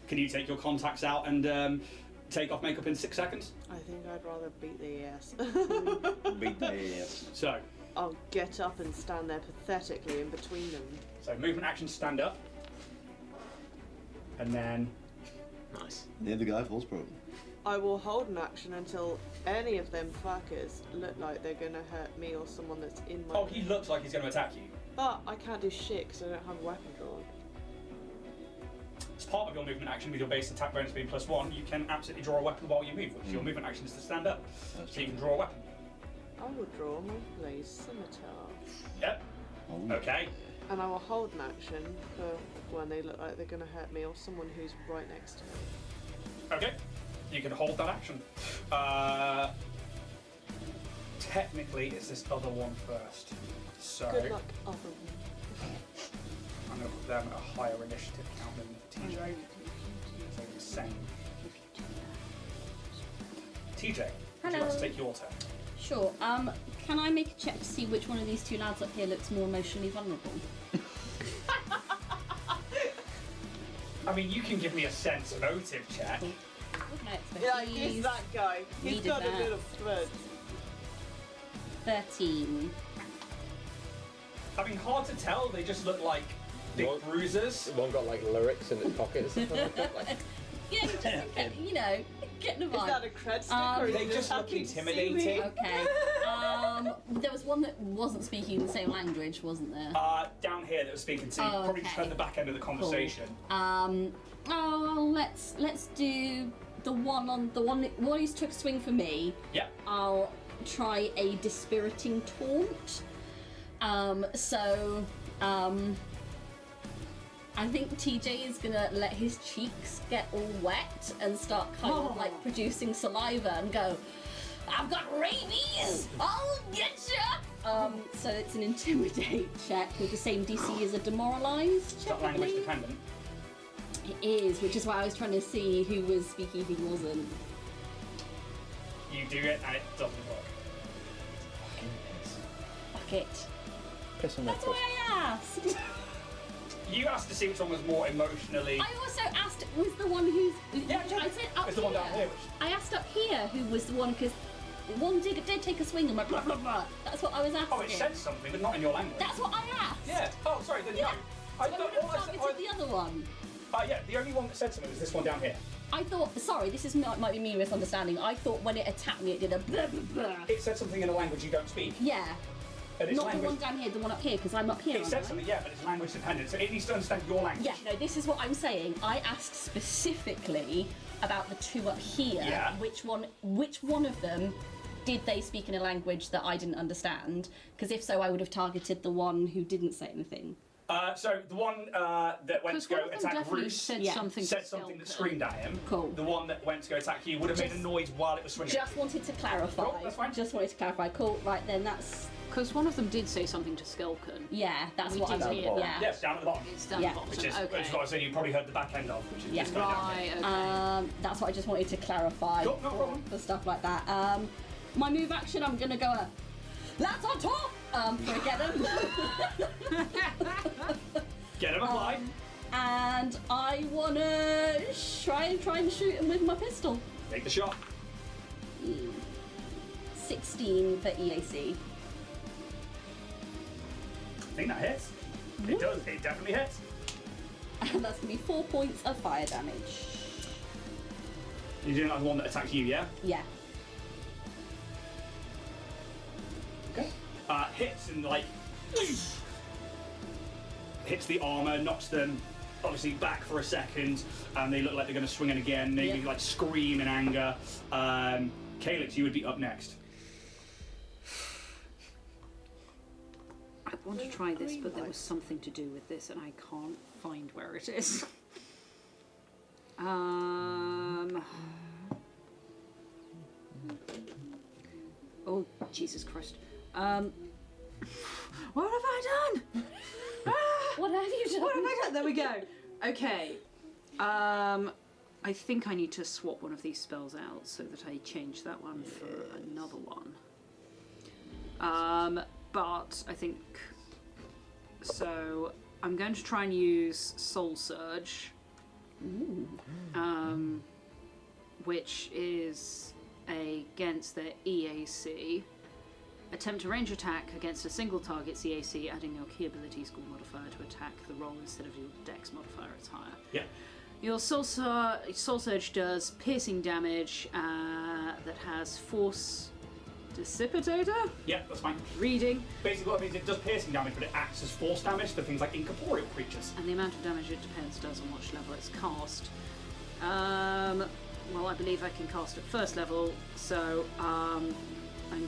Can you take your contacts out and take off makeup in 6 seconds? I think I'd rather beat the ass. Beat the ass. So, I'll get up and stand there pathetically in between them. so movement action, stand up. And then, Nice. The other guy falls prone. I will hold an action until any of them fuckers look like they're gonna hurt me or someone that's in my. oh, he looks like he's going to attack you. But I can't do shit because I don't have a weapon drawn. As part of your movement action with your base attack bonus being +1, you can absolutely draw a weapon while you move, which your movement action is to stand up. So you can draw a weapon. I will draw my blade scimitar. Yep. Oh. Okay. And I will hold an action for when they look like they're gonna hurt me or someone who's right next to me. Okay. You can hold that action. Technically, it's this other one first. So Good luck, other I'm going to put them at a higher initiative count than TJ. So the same. TJ, would you Hello. like to take your turn? Sure. Can I make a check to see which one of these two lads up here looks more emotionally vulnerable? I mean, you can give me a sense motive check. Okay, Yeah, he's that guy. He's Needed got a that. bit of thread. 13. I mean, hard to tell. They just look like big What? bruisers. One got like lyrics in his pocket or something like that. Like, Yeah, just to get, you know, get the Is vibe. that a cred stick or is They he just look happy to see intimidating. me? Okay. There was one that wasn't speaking the same language, wasn't there? Down here that was speaking to you. Oh, Probably just okay. heard the back end of the conversation. Oh, let's do the one who's took a swing for me. Yep. I'll try a dispiriting taunt. I think TJ is gonna let his cheeks get all wet and start kind of like producing saliva and go, "I've got rabies! I'll get ya!" So it's an intimidate check with the same DC as a demoralize Is check. that I language believe. dependent? It is, which is why I was trying to see who was speaking, who wasn't. You do it and it doesn't work. Fuck it. Piss on their That's foot. why I asked. You asked to see which one was more emotionally. I also asked, was the one who's. Yeah, I said up it's the one down here. I asked up here who was the one, because one did take a swing and went blah blah blah. That's what I was asking. Oh, it said something, but not in your language. That's what I asked. Yeah. Oh, sorry. Then Yeah. no. I So I thought would all have I said. targeted the other one. Yeah, the only one that said something was this one down here. I thought, sorry, this is might be me misunderstanding. I thought when it attacked me, it did a blah blah blah. It said something in a language you don't speak. Yeah. And it's Not the language. one down here, the one up here, because I'm up here. It aren't said I? something, yeah, but it's language dependent, so it needs to understand your language. Yeah, no, this is what I'm saying. I asked specifically about the two up here. Yeah. Which one of them did they speak in a language that I didn't understand? Because if so, I would have targeted the one who didn't say anything. So the one that went to Because go one of them attack definitely Roos said Yeah. something. said to something that Skelker. screamed at him. Cool. The one that went to go attack you would have made a noise while it was swinging. Just wanted to clarify. Cool, that's fine. Just wanted to clarify. Cool, right then, that's. Because one of them did say something to Skelken. Yeah, that's We what did I'm hear saying. that. Yeah. Yes, down at the bottom. It's down Yeah. the bottom. Which is, okay. which is what I said you probably heard the back end of, which is Yeah. this guy down here. Right. Okay. That's what I just wanted to clarify Cool, no problem. for stuff like that. My move action, I'm gonna go lads on top! For a get 'em. Get him applied. And I wanna try and shoot him with my pistol. Take the shot. 16 for EAC. I think that hits. It does. It definitely hits. And that's gonna be 4 points of fire damage. You're doing like the one that attacked you, yeah? Yeah. Okay. Hits and like hits the armor, knocks them obviously back for a second, and they look like they're going to swing it again. Maybe like scream in anger. Calyx, you would be up next. I want to try this, but there was something to do with this, and I can't find where it is. Oh, Jesus Christ. What have I done? What have you done? What have I done? There we go. Okay. I think I need to swap one of these spells out so that I change that one for another one. But I think... So, I'm going to try and use Soul Surge. Which is against their EAC. Attempt a range attack against a single target's EAC, adding your key ability score modifier to attack the roll instead of your dex modifier, it's higher. Yeah. Your Soul Surge does piercing damage that has Force Dissipator? Yeah, that's fine. Reading. Basically what it means, it does piercing damage, but it acts as force damage to things like incorporeal creatures. And the amount of damage it does on which level it's cast. Well, I believe I can cast at first level, so I'm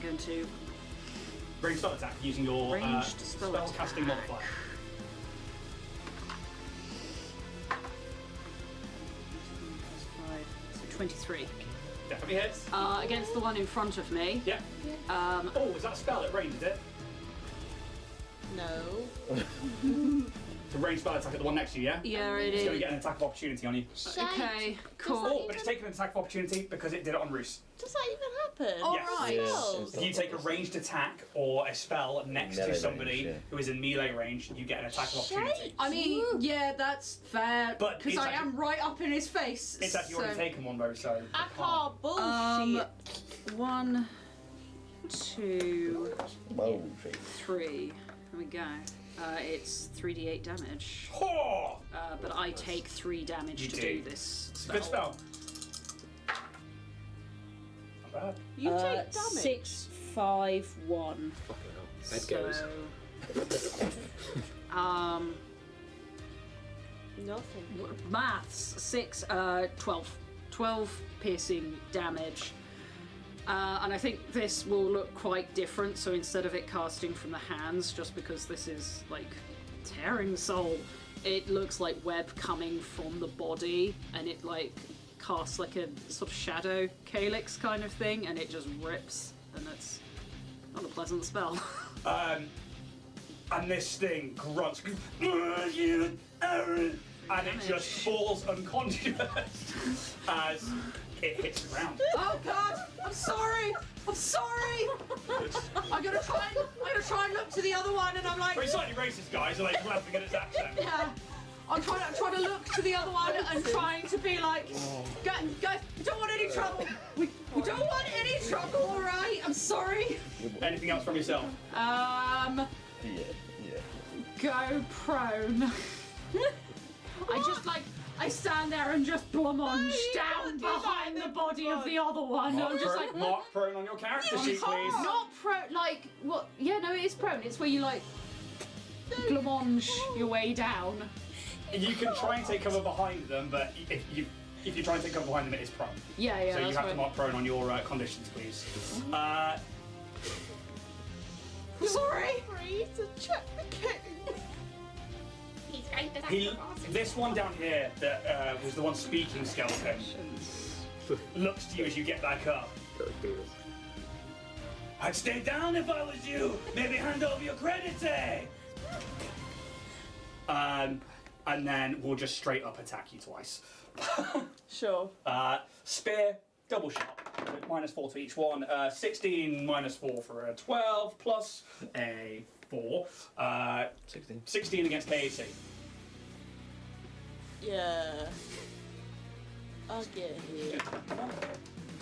going to... Ranged spell attack using your Ranged spell casting modifier. So 23. Definitely hits. Against the one in front of me. Yeah. Oh, is that a spell at range, is it? No. The ranged spell attack at the one next to you, yeah? Yeah, it It's is. going to get an attack of opportunity on you. Okay, cool. Oh, but it's taken an attack of opportunity because it did it on Roos. Does that even happen? All Yes. right. Spells. If you take a ranged attack or a spell next Melee to somebody range, who is in melee range, you get an attack of opportunity. I mean, yeah, that's fair. But because it's I actually- am right up in his face. It's actually already taken one though, so... I can't bullshit. 1, 2, Bullshit. 3. There we go. It's 3d8 damage. Oh! But I take 3 damage You to do. do this It's a good spell. Not bad. You take damage. 6, 5, 1. Fucking hell. Head goes. Nothing. Maths. 6, 12. 12 piercing damage. And I think this will look quite different, so instead of it casting from the hands, just because this is, like, tearing soul, it looks like web coming from the body, and it, like, casts, like, a sort of shadow calyx kind of thing, and it just rips, and it's not a pleasant spell. And this thing grunts, and it just falls unconscious as it hits the ground. Oh God! I'm sorry! I'm sorry! I'm gonna try and look to the other one, and I'm like, Very slightly racist guys are like laughing at its accent. yeah. I'm trying to look to the other one and trying to be like, guys, we don't want any trouble. We don't want any trouble, all right? I'm sorry. Anything else from yourself? Yeah. Go prone. I stand there and just blancmange down behind the body of the other one. I'm just like, Mark prone on your character sheet, please. not prone, like, what? Yeah, no, it is prone. It's where you, like, blancmange your way down. You can try and take cover behind them, but if you try and take cover behind them, it is prone. Yeah, So you that's have to right. mark prone on your conditions, please. I'm sorry. Free to check the king. This one down here that was the one speaking skeleton looks to you as you get back up. I'd stay down if I was you. Maybe hand over your credits, eh? And then we'll just straight up attack you twice. Sure. Spear, double shot, with -4 to each one. 16 -4 for a 12 plus a 4. 16. 16 against KAC. Yeah. I'll get here.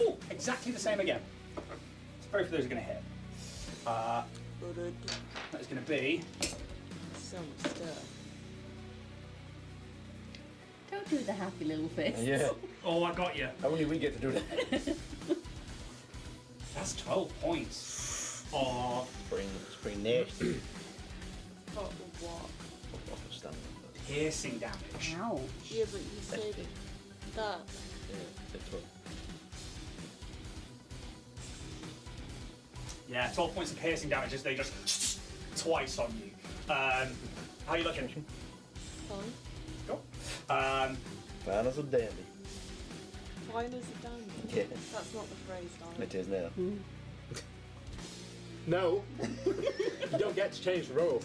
Oh, exactly the same again. So both of those are going to hit. That's going to be Some stuff. Don't do the happy little fist. Yeah. Oh, I got you. Only we get to do that. That's 12 points. Oh, It's pretty nasty. What? piercing damage. Ow. Yeah, but you said that. Yeah, 12 points of piercing damage as they just twice on you. How are you looking? Fine. Cool. Fine as a dandy. Fine as a dandy. Yeah. That's not the phrase, darling. It is now. No. You don't get to change the role.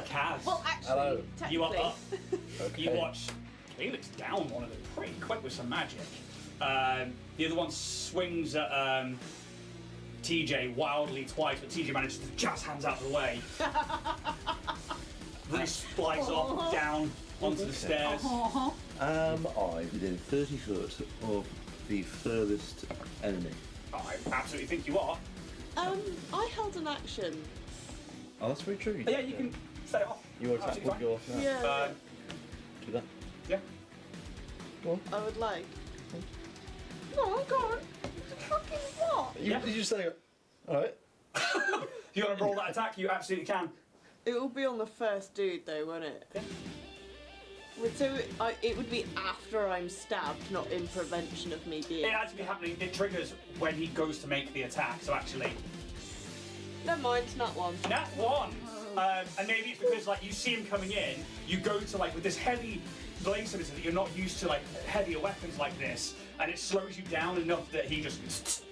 Kaz, Well, actually, Hello. you are technically. up. Okay. You watch Felix down one of them pretty quick with some magic. The other one swings at TJ wildly twice, but TJ manages to jazz hands out of the way. Bruce flies off down onto the stairs. Am I within 30 foot of the furthest enemy? I absolutely think you are. I held an action. Oh, that's very true. Yeah, you can set it off. Your attack Absolutely would go off now. Yeah. Do that. Yeah. I would like. No, God. Fucking what? Yeah. Did you say? All right. If you want to roll that attack, you absolutely can. It will be on the first dude, though, won't it? Yeah. So it would be after I'm stabbed, not in prevention of me being. It actually happening. It triggers when he goes to make the attack. So actually, Never mind, not one. nat one. And maybe it's because like you see him coming in, you go to like with this heavy blade so that you're not used to like heavier weapons like this, and it slows you down enough that he just.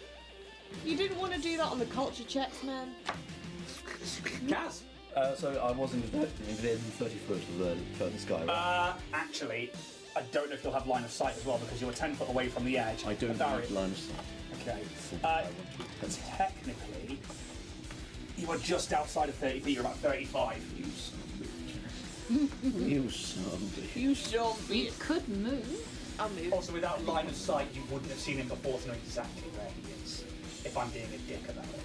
You didn't want to do that on the culture checks, man. Kaz. So I wasn't within 30 foot of the furthest guy, right? Actually, I don't know if you'll have line of sight as well because you're 10 foot away from the edge. I don't Barry. have line of sight. Okay. Technically, you are just outside of 30 feet. You're about 35. You son of a bitch. You shall be. You could move. I'll move. Also, without line of sight, you wouldn't have seen him before to know exactly where he is. If I'm being a dick about it.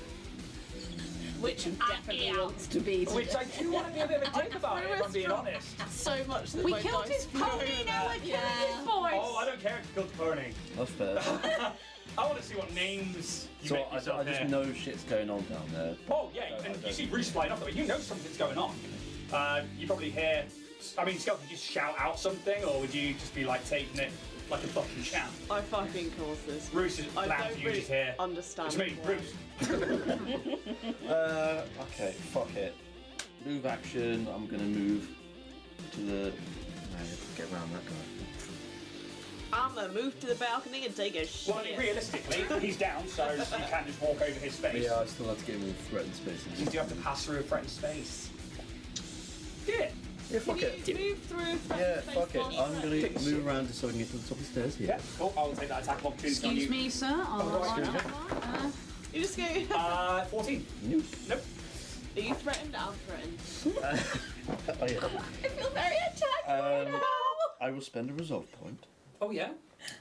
Which definitely wants to be. Which I do want to be a bit of a dick about it, if I'm being honest. So much that We my killed dice his pony, now we're killing his voice. Oh, I don't care if you killed the pony. That's fair. I want to see what names you So make I yourself just here. know shit's going on down there. Oh, yeah, and you see Bruce flying off, but you know something's going on. You probably hear... I mean, Skeleton, would you just shout out something, or would you just be, like, taking it like a fucking champ? I fucking caused this. Bruce is I loud don't to you really just hear. understand. It's me, why. Bruce. Okay, fuck it. Move action, I'm gonna move to the... No, you have to get around that guy. I'm gonna move to the balcony and take a shit. Well, realistically, he's down, so you can just walk over his space. Yeah, I still have to get him in threatened spaces. You do have to pass through a threatened space. Yeah. Yeah, fuck Can it. you move through? Yeah, fuck it. I'm gonna move around so I can get to the top of the stairs here. Yeah, cool. I'll take that attack of opportunity on you. Excuse me, sir. I'll You just go. 14. Nope. Nope. Are you threatened? I'm threatened. Oh, yeah. I feel very attacked right now. I will spend a resolve point Oh, yeah?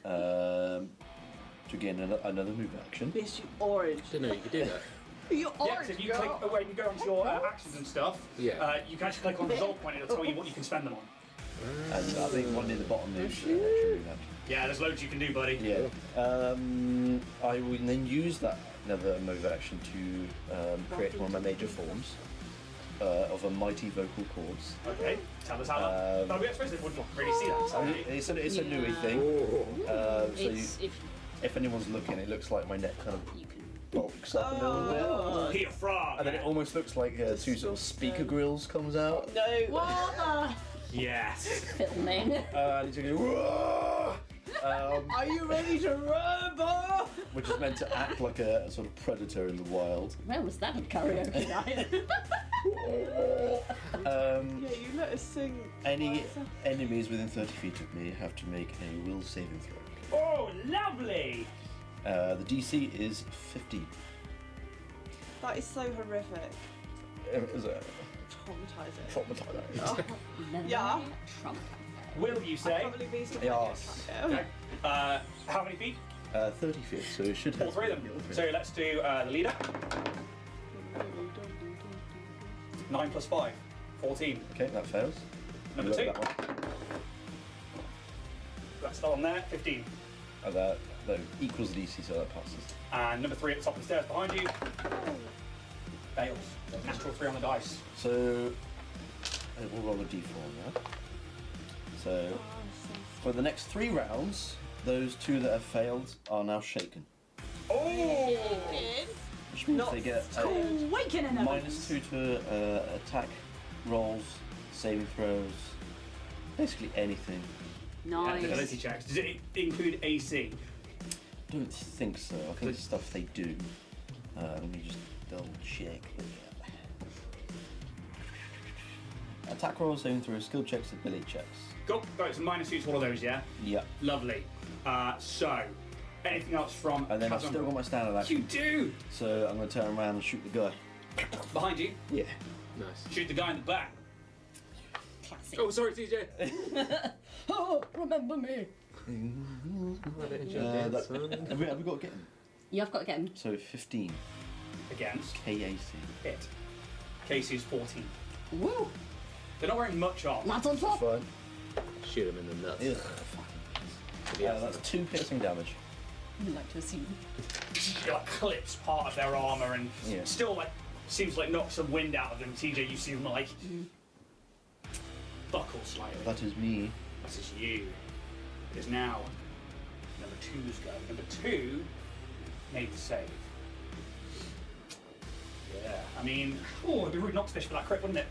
to gain another move action. Yes, you orange. Didn't know you could do that. You Yeah, orange. so if you click, when you go onto your actions and stuff, Yeah. you can actually click on resolve point, it'll tell you what you can spend them on. And I think one near the bottom there should actually do that. Yeah, there's loads you can do, buddy. Yeah. I will then use that another move action to create one of my major forms of a mighty vocal cords. Okay, tell us how that. But we suppose they wouldn't really see that. So It's a newy thing. So It's, if anyone's looking, it looks like my neck kind of you can. bulks up a little bit. Peter Frog. And then it almost looks like two sort of speaker grills comes out. No. What Yes. Filming. And he's going, whoa! Are you ready to run, boy? Which is meant to act like a sort of predator in the wild. Where was that karaoke night? Yeah, you let us sing. Any enemies within 30 feet of me have to make a will saving throw. Oh, lovely. The DC is 15. That is so horrific. Is it Traumatizing. traumatizing? Oh, yeah. Trump. Will you I say? can't believe these Yes. Okay. How many feet? 30 feet, so it should All have three of them. So let's do the leader. 9 plus 5. 14. Okay, that fails. Number Look 2. at that one. That's still on there. 15. Oh, that equals DC, so that passes. And number 3 at the top of the stairs behind you. Fails. Natural 3 on the dice. So, we'll roll a d4 now. So, for the next 3 rounds, those 2 that have failed are now shaken. Oh! Which means they get a Awakening of -2 to attack rolls, saving throws, basically anything. Nice. Ability checks. Does it include AC? Don't think so. I think it's stuff they do. Let me just double check. Attack rolls, saving throws, skill checks, ability checks. Cool. Right, so -2 to all of those, yeah? Yeah. Lovely. So, anything else from And then I've Kazan? still got my standard action. You do! So I'm going to turn around and shoot the guy. Behind you. Yeah. Nice. Shoot the guy in the back. Classic. Oh, sorry, TJ. Oh, remember me. Have we got to get him? You've got to get him. So 15. Against. KAC. Hit. Casey's 14. Woo! They're not wearing much armor. Lads on top. Fine. Shoot him in the nuts. Ugh. That's 2 piercing damage. I'd like to assume. It like clips part of their armor and still like seems like knocks some wind out of them. TJ, you see them like buckle slightly. That is me. That is you. It is now number 2's go. Number 2 made the save. Yeah, I mean, it'd be rude not to fish for that crit, wouldn't it?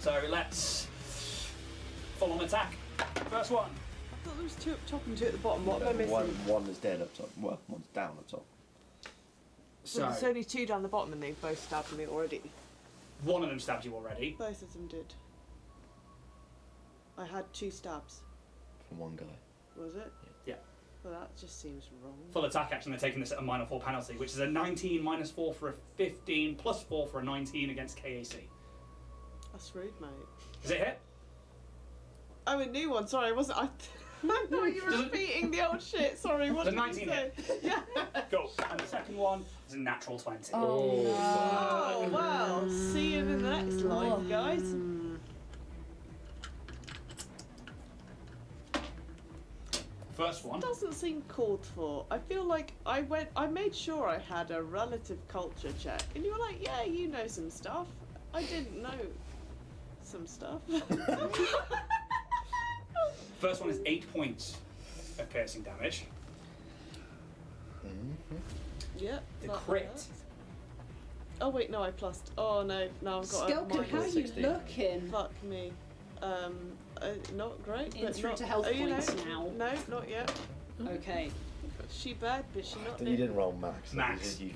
So let's full on attack. First one. I thought there was 2 up top and 2 at the bottom. What am I missing? One is dead up top. Well, one's down up top. So there's only 2 down the bottom and they've both stabbed me already. One of them stabbed you already. Both of them did. I had 2 stabs. From one guy. Was it? Yeah. Well, that just seems wrong. Full attack action, they're taking this at a -4 penalty, which is a 19 -4 for a 15 +4 for a 19 against KAC. That's rude, mate. Does it hit? Oh, a new one. Sorry, I wasn't. I thought you were repeating the old shit. Sorry, what The did 19 you say? hit. Yeah. Go. And the second one is a natural 20. Oh, well. See you in the next life, guys. First one. Doesn't seem called for. I feel like I made sure I had a relative culture check, and you were like, yeah, you know some stuff. I didn't know some stuff. First one is 8 points of piercing damage. Yep. The that crit. hurts. Oh wait, no, I plussed. Oh no, now I've got Skelton, a how are you 16. looking? Fuck me. Not great. In but through not, to health oh, you points know, now. No, not yet. Okay. She bad, but she not. You didn't roll max. Max. You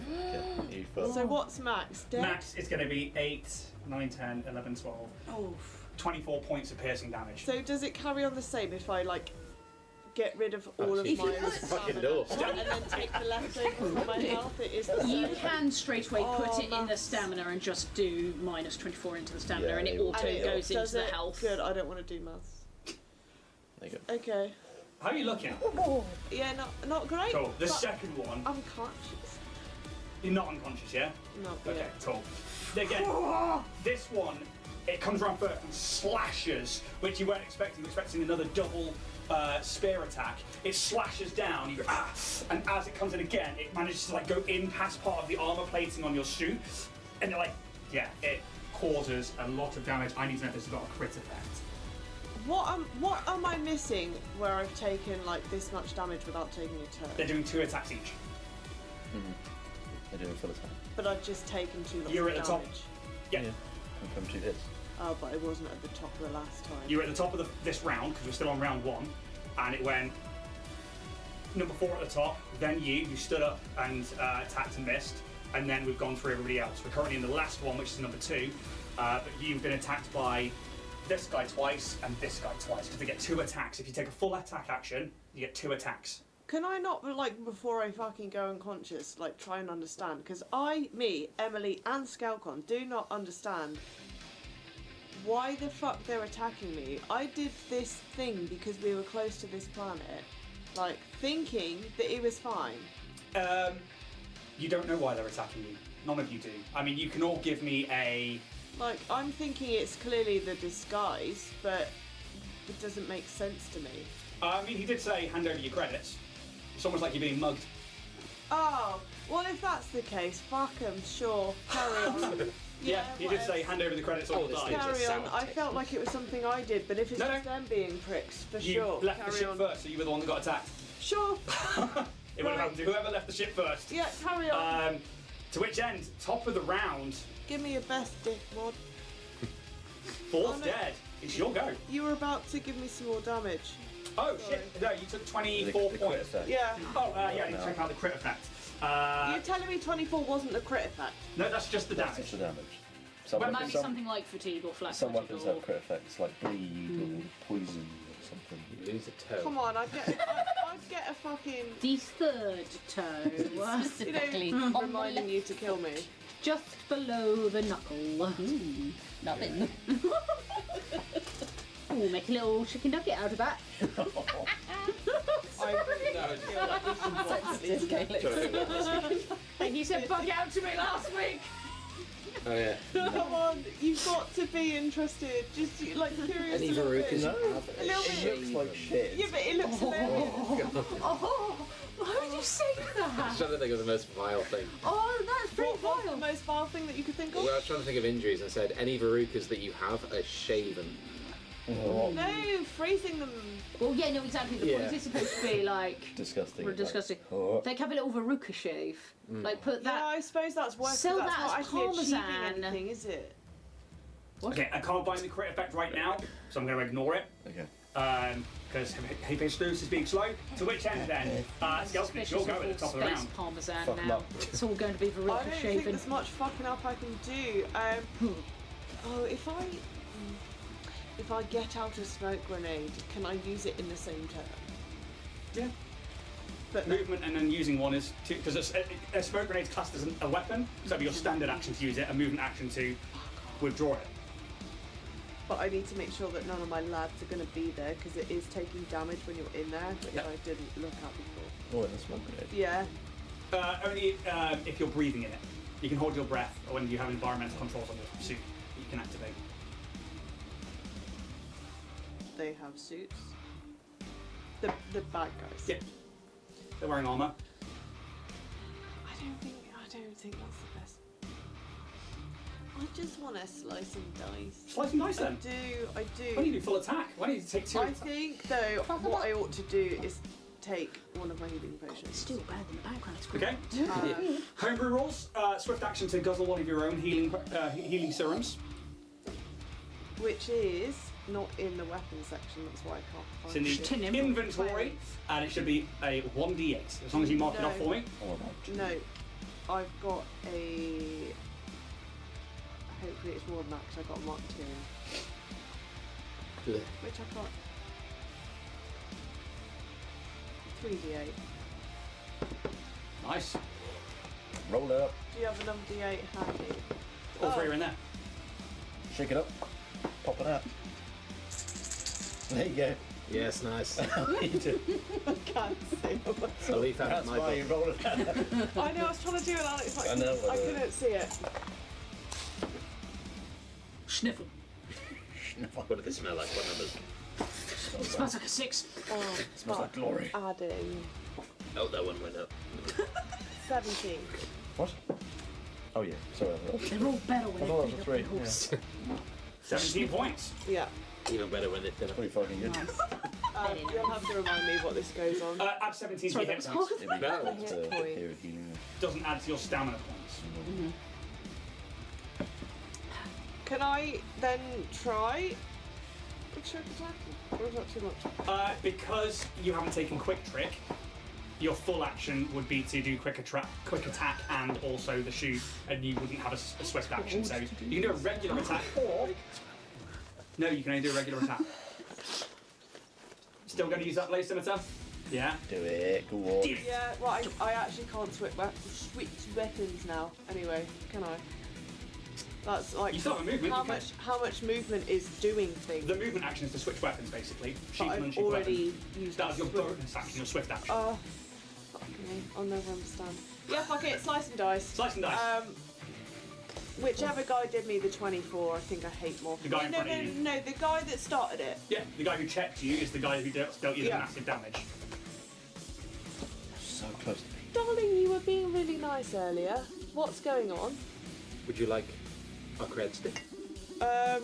felt. So what's max? Dex? Max is going to be 8, 9, 10, 11, 12. Oh. 24 points of piercing damage. So does it carry on the same if I like get rid of all of If my you put- Fucking stamina door. and then take the leftover from my health? It is the You same. can straight away put Oh, it in the maths. stamina and just do -24 into the stamina, Yeah, and it it will. auto And it goes into does the it? health. Good. I don't want to do maths. There you go. Okay. How are you looking? Yeah, not great. Cool. The but second one, I'm conscious. you're not unconscious, yeah? Not Okay, yet. cool. Again, this one, it comes around first and slashes, which you weren't expecting. You were expecting another double spear attack. It slashes down, you go, ah! And as it comes in again, it manages to like go in past part of the armor plating on your suit. And you're like, yeah, it causes a lot of damage. I need to know if this has got a crit effect. What am I missing where I've taken like this much damage without taking a turn? They're doing 2 attacks each. They're doing full attack. But I've just taken 2 lots You're of at the top. damage. Yeah. And from 2 hits. Oh, but it wasn't at the top of the last time. You were at the top of this round, because we're still on round 1, and it went number 4 at the top, then you stood up and attacked and missed, and then we've gone through everybody else. We're currently in the last one, which is number 2, but you've been attacked by this guy twice and this guy twice, because they get 2 attacks. If you take a full attack action, you get 2 attacks. Can I not, like, before I fucking go unconscious, like, try and understand? Because me, Emily, and Skelcon do not understand why the fuck they're attacking me. I did this thing because we were close to this planet, like, thinking that it was fine. You don't know why they're attacking you. None of you do. I mean, you can all give me a Like, I'm thinking it's clearly the disguise, but it doesn't make sense to me. I mean, he did say hand over your credits. It's almost like you're being mugged. Oh, well, if that's the case, fuck 'em, sure. Carry on. Yeah, he did say hand over the credits or die. Carry on. I felt like it was something I did, but if it's just them being pricks, for You sure. left the carry ship on. first, so you were the one that got attacked. Sure. It would have happened to whoever left the ship first. Yeah, carry on. To which end, top of the round, Give me your best dick, Mod. Four's dead. It's your go. You were about to give me some more damage. Oh shit! No, you took 24 points. Yeah. Oh, yeah, you check out the crit effect. You're telling me 24 wasn't the crit effect? No, that's just the damage. That's the damage. It might be something like fatigue or flat Some footed weapons or... have crit effects, like bleed or poison or something. You lose a toe. Come on, I'd get a fucking... The third toe. You know, reminding you to kill me. Just below the knuckle. Nothing. Oh, make a little chicken nugget out of that. And you said bug out to me last week. Oh yeah. Come on, you've got to be interested. Just like curious. Any a little bit. verrucas you have A little bit. It looks like shit. Yeah, but it looks hilarious. Oh, why would you say that? I'm trying to think of the most vile thing. Oh, that's pretty What was the most vile thing that you could think of? Well, I was trying to think of injuries and said any verrucas that you have are shaven. No, freezing them. Well, yeah, no, exactly. The point is supposed to be like disgusting. Disgusting. Oh. Like have a little verruca shave. Like put that. Yeah, I suppose that's worse. Sell that's that not as actually parmesan. achieving anything, is it? Okay, I can't find the crit effect right now, so I'm going to ignore it. Okay. Because Hephaestus is being slow. To which end then? Skelton, it's your go at the top of the round. Parmesan Fuck 'em now. up. It's all going to be I verruca don't think shaven. there's much fucking up I can do. If I get out a smoke grenade, can I use it in the same turn? Yeah. But Movement and then using one is because a smoke grenade is classed as a weapon, so it'd be your standard action to use it, a movement action to withdraw it. But I need to make sure that none of my lads are going to be there because it is taking damage when you're in there, which I didn't look at before. Oh, in the smoke grenade. Yeah. Only if you're breathing in it. You can hold your breath when you have environmental controls on the suit. You can activate. They have suits. The bad guys. Yeah. They're wearing armor. I don't think that's the best. I just want to slice and dice. Slice and dice then. I do. Why do you do full attack? Why don't you take two? I think though what I ought to do is take one of my healing potions. It's still better than the background. Okay. Homebrew rules. Swift action to guzzle one of your own healing serums. Which is not in the weapons section. That's why I can't It's find in the inventory, and it should be a 1d8. As long as you mark it off for me. No, I've got a. Hopefully it's more than that because I got a mark material. Which I can't. 3d8. Nice. Roll it up. Do you have another d8 handy? All three are in there. Shake it up. Pop it out. There you go. Yes, nice. You do. I can't see. I'll leave that That's in my why you book. roll it out. I know, I was trying to do it, Alex. But I know, I couldn't see it. Sniffle. What do they smell like? What numbers? It smells like a 6. Oh, Smells like glory. adding Oh, that one went up. 17. What? Oh yeah, sorry. They're all better when I thought they're that was a 3. horse. 17 points. Yeah. Even better when they're thinner. Pretty fucking good. You'll have to remind me what this goes on. Add 17 to your hit points. It'd be No. nice to Hit point. hear it healing. Doesn't add to your stamina points. Can I then try trick attack? Or is that too much? Because you haven't taken quick trick, your full action would be to do quick attack and also the shoot, and you wouldn't have a swift action. So you can do a regular attack, or no, you can only do a regular attack. Still going to use that blade scimitar? Yeah. Do it. Go on. Yeah, well, I actually can't switch weapons now. Anyway, can I? That's like You still have a movement. how you can- how much movement is doing things. The movement action is to switch weapons, basically. But Sheath and I've unsheath already weapon. used That's your swift- bonus action, your swift action. Oh, fuck me. I'll never understand. Yeah, fuck it. Slice and dice. Slice and dice. Whichever guy did me the 24, I think I hate more. The guy in front of you. No, the guy that started it. Yeah, the guy who checked you is the guy who dealt you the massive damage. So close to me. Darling, you were being really nice earlier. What's going on? Would you like a cred stick? I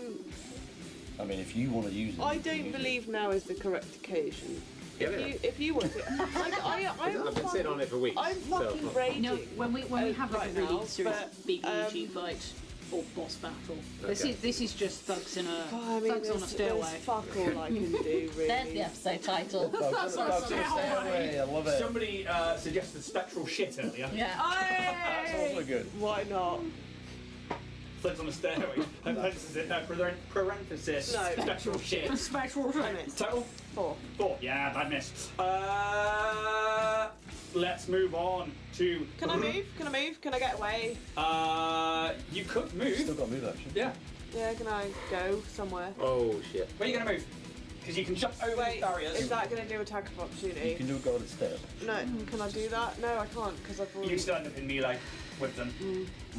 mean, if you want to use it. I don't believe now is the correct occasion. Yeah, If you want it, I've been sitting on it for weeks. I'm fucking raging. No, when we have like right a really now, serious but, big EG fight or boss battle, Okay. this is just thugs in a I mean, thugs on a there's stairway. fuck all I can do, really. There's the episode title. I love it. Somebody suggested spectral shit earlier. Yeah. That's also good. Why not? Flips on the stairway. Parenthesis. No. Spectral shit. Spectral shit. Total? 4. 4. Yeah, bad miss. Let's move on to. Can I move? Can I get away? You could move. Still got to move, actually. Yeah. Yeah, can I go somewhere? Oh shit. Where are you gonna move? Because you can jump over these barriers. Is that going to do attack of opportunity? You can do a guarded stairs. No, can I do that? No, I can't because I've already. You still end up in melee with them.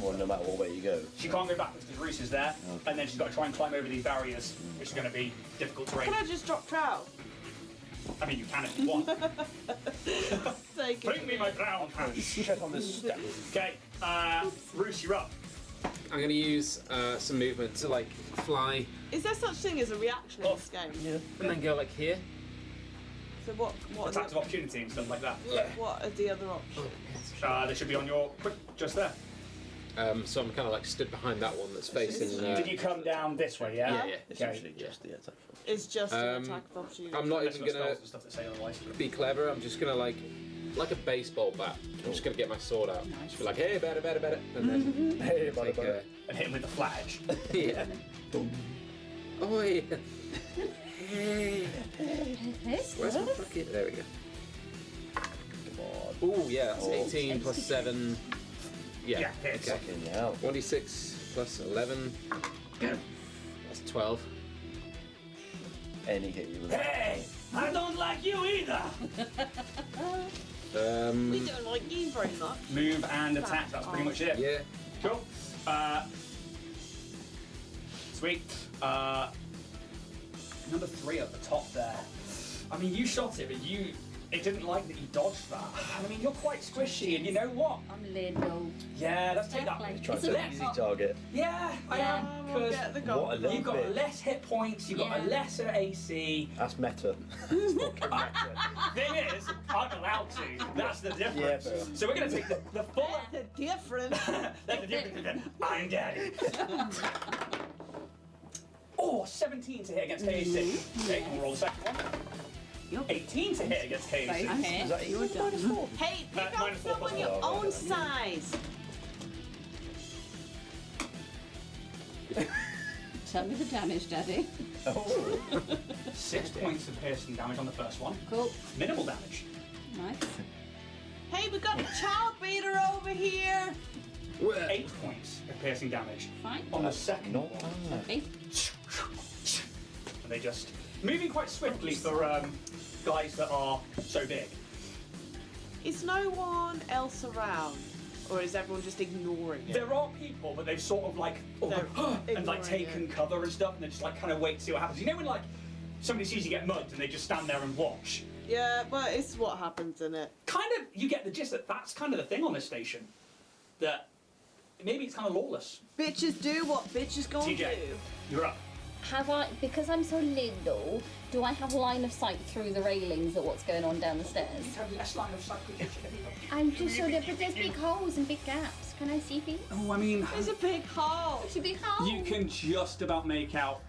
Well, no matter what way you go. She can't go backwards because Reese is there, and then she's got to try and climb over these barriers, which is going to be difficult terrain. Can I just drop trout? I mean, you can if you want. Take Bring me my brown pants. Check on this step. Okay, Reese, you're up. I'm going to use some movement to like fly Is there such thing as a reaction in this game? Yeah. and then go like here. So what are Attacks of opportunity and stuff like that. what are the other options? They should be on your quick just there. So I'm kind of like stood behind that one that's facing. Did you come down this way? Yeah. Yeah. It's usually just the attack. It's just an attack of opportunity. I'm not Unless even you've got gonna spells and stuff that say otherwise. be clever. I'm just gonna like a baseball bat. I'm just gonna get my sword out. Just be like, hey, better, and then Hey, take a And hit him with the flat edge. yeah. Oh yeah. Hey. Where's my fucking? There we go. Ooh yeah, that's 18 plus 7. Yeah. Yeah, hits. Okay. Fucking hell. 1d6 plus 11. That's 12. Any hit you with Hey, I don't like you either. We don't like you very much. Move and attack. That's pretty much it. Yeah. Cool. Sweet. Number 3 at the top there. I mean, you shot it, but it didn't like that you dodged that. I mean, you're quite squishy, and you know what? I'm little. Yeah, let's take that. Try It's to a an easy target. Yeah, I Yeah. am. We'll Because get the goal. What a little you've got bit. less hit points, you've got a Yeah. lesser AC. That's meta. It's fucking meta. Thing is, I'm allowed to. That's the difference. Yeah, fair. So we're going to take the full. The difference. That's the difference. I'm daddy. Oh, 17 to hit against KAC. Okay, and we'll roll the second one. 18 to hit against KAC. Okay. Is that You're done. Hey, pick up minus 4 plus someone your 4. own size. Tell me the damage, Daddy. Oh. 6 points of piercing damage on the first one. Cool. Minimal damage. Nice. Hey, we got a child beater over here. 8 points of piercing damage Fine. on the second Not one. bad. Okay. And they just moving quite swiftly for guys that are so big. Is no one else around? Or is everyone just ignoring it? There are people, but they've sort of like They're and like ignoring taken it. cover and stuff, and they just like kind of wait to see what happens. You know when like somebody sees you get mugged and they just stand there and watch. Yeah, but it's what happens in it. Kind of, you get the gist that that's kind of the thing on this station. That maybe it's kind of lawless. Bitches do what bitches gonna TJ, do. you're up. Have I, because I'm so little, do I have line of sight through the railings at what's going on down the stairs? Have less line of sight because I'm just sure that, but there's big holes and big gaps. Can I see things? Oh, I mean, There's a big hole. It's a big hole. you can just about make out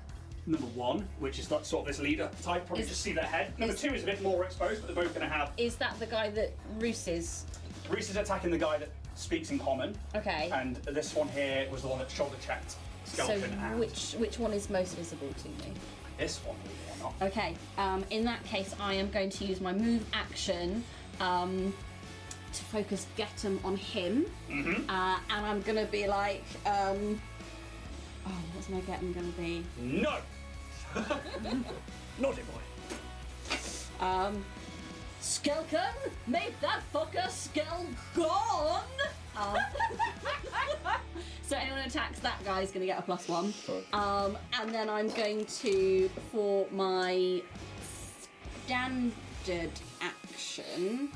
number 1, which is like sort of this leader type. Probably Is- just see their head. Number is- 2 is a bit more exposed, but they're both going to have. Is that the guy that Roos is? Reese is attacking the guy that speaks in common, Okay. and this one here was the one that shoulder checked So skeleton. and which one is most visible to me? this one, believe it or not. Okay. In that case, I am going to use my move action to focus Getum on him, and I'm gonna be like, oh, what's my Getum gonna be? No! Naughty boy. Skelken, make that fucker Skelgon! So anyone attacks, that guy's going to get a +1. And then I'm going to, for my standard action.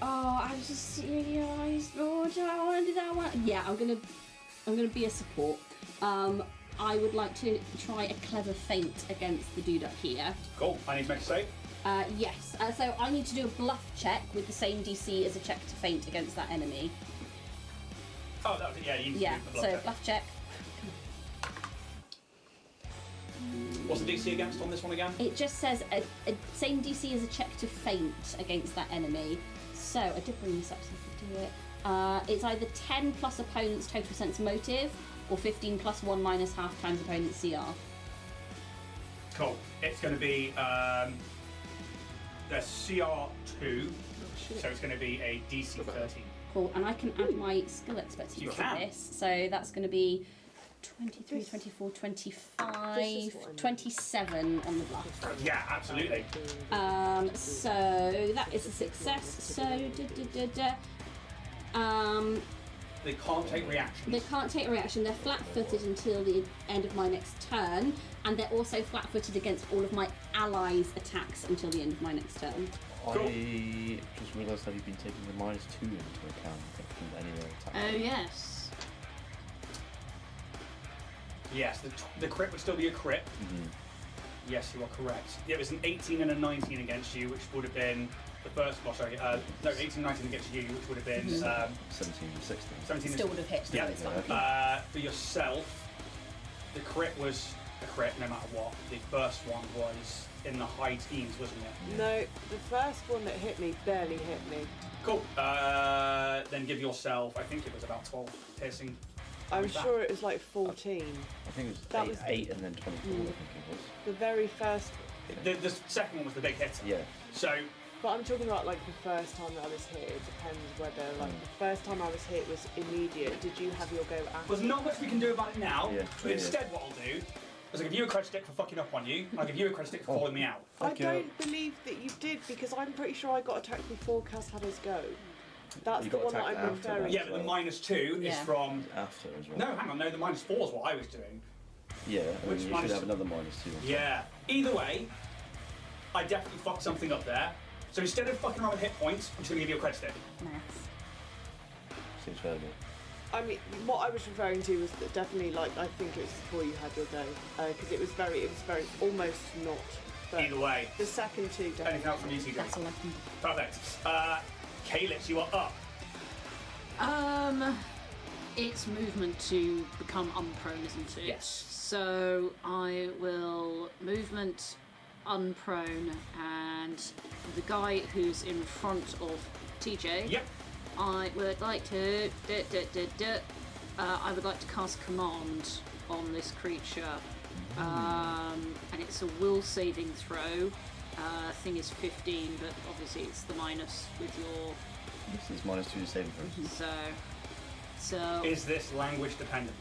Oh, I was just serious. Oh, do I want to do that one? Yeah, I'm gonna be a support. I would like to try a clever feint against the dude up here. Cool. I need to make a save. Yes. So I need to do a bluff check with the same DC as a check to feint against that enemy. Oh, that was it. Yeah, you need Yeah. to do the So check. bluff check. What's the DC against on this one again? It just says a same DC as a check to feint against that enemy. So I did bring this up so I could do it. It's either 10 plus opponent's total sense motive, or 15 plus 1 minus half times opponent's CR. Cool. It's going to be the CR2, so it's going to be a DC 13. Cool, and I can add my skill expertise You to can. this. So that's going to be 23, 24, 25, 27 on the bluff. Yeah, absolutely. So that is a success. So They can't take reactions. they can't take a reaction. They're flat-footed until the end of my next turn, and they're also flat-footed against all of my allies' attacks until the end of my next turn. I just realised that you've been taking the -2 into account from any other attack. Oh yes. Yes, the crit would still be a crit. Yes, you are correct. Yeah, it was an 18 and a 19 against you, which would have been the first. Well, sorry, no, 18 and 19 against you, which would have been 17 and 16. 17 Still would have hit. Yeah. It's fine. For yourself, the crit was a crit no matter what. The first one was in the high teens, wasn't it? No, the first one that hit me barely hit me. Cool. Then give yourself, I think it was about 12 piercing. I'm sure it was like 14. I think it That was was 8 and then 24, I think it was. The very first. The second one was the big hitter. Yeah. So. But I'm talking about like the first time that I was hit. It depends whether like the first time I was hit was immediate. Did you have your go after? There's not much we can do about it now. Yeah, But instead, what I'll do is I'll give you a credit stick for fucking up on you. I'll give you a credit stick for calling me out. I don't believe that you did because I'm pretty sure I got attacked before Cass had his go. That's You the got one that attacked I'm after referring Yeah, to. but the -2 is Yeah. from. After as well. No, hang on. No, the -4 is what I was doing. Yeah, I mean, Which you minus- should have another -2. Yeah. Either way, I definitely fucked something up there. So instead of fucking around with hit points, I'm just gonna give you a credit stick. Nice. Seems fair to me. I mean, what I was referring to was that definitely like I think it was before you had your go because it was very almost not. But Either way. the second two definitely. Anything else from you, TJ? That's all I can do. Perfect. Kaelitz, you are up. It's movement to become unprone, isn't it? Yes. So I will movement unprone, and the guy who's in front of TJ. Yep. I would like to. I would like to cast command on this creature, and it's a will saving throw. Thing is 15, but obviously it's the minus with your. This is -2 saving throws. So. Is this language dependent?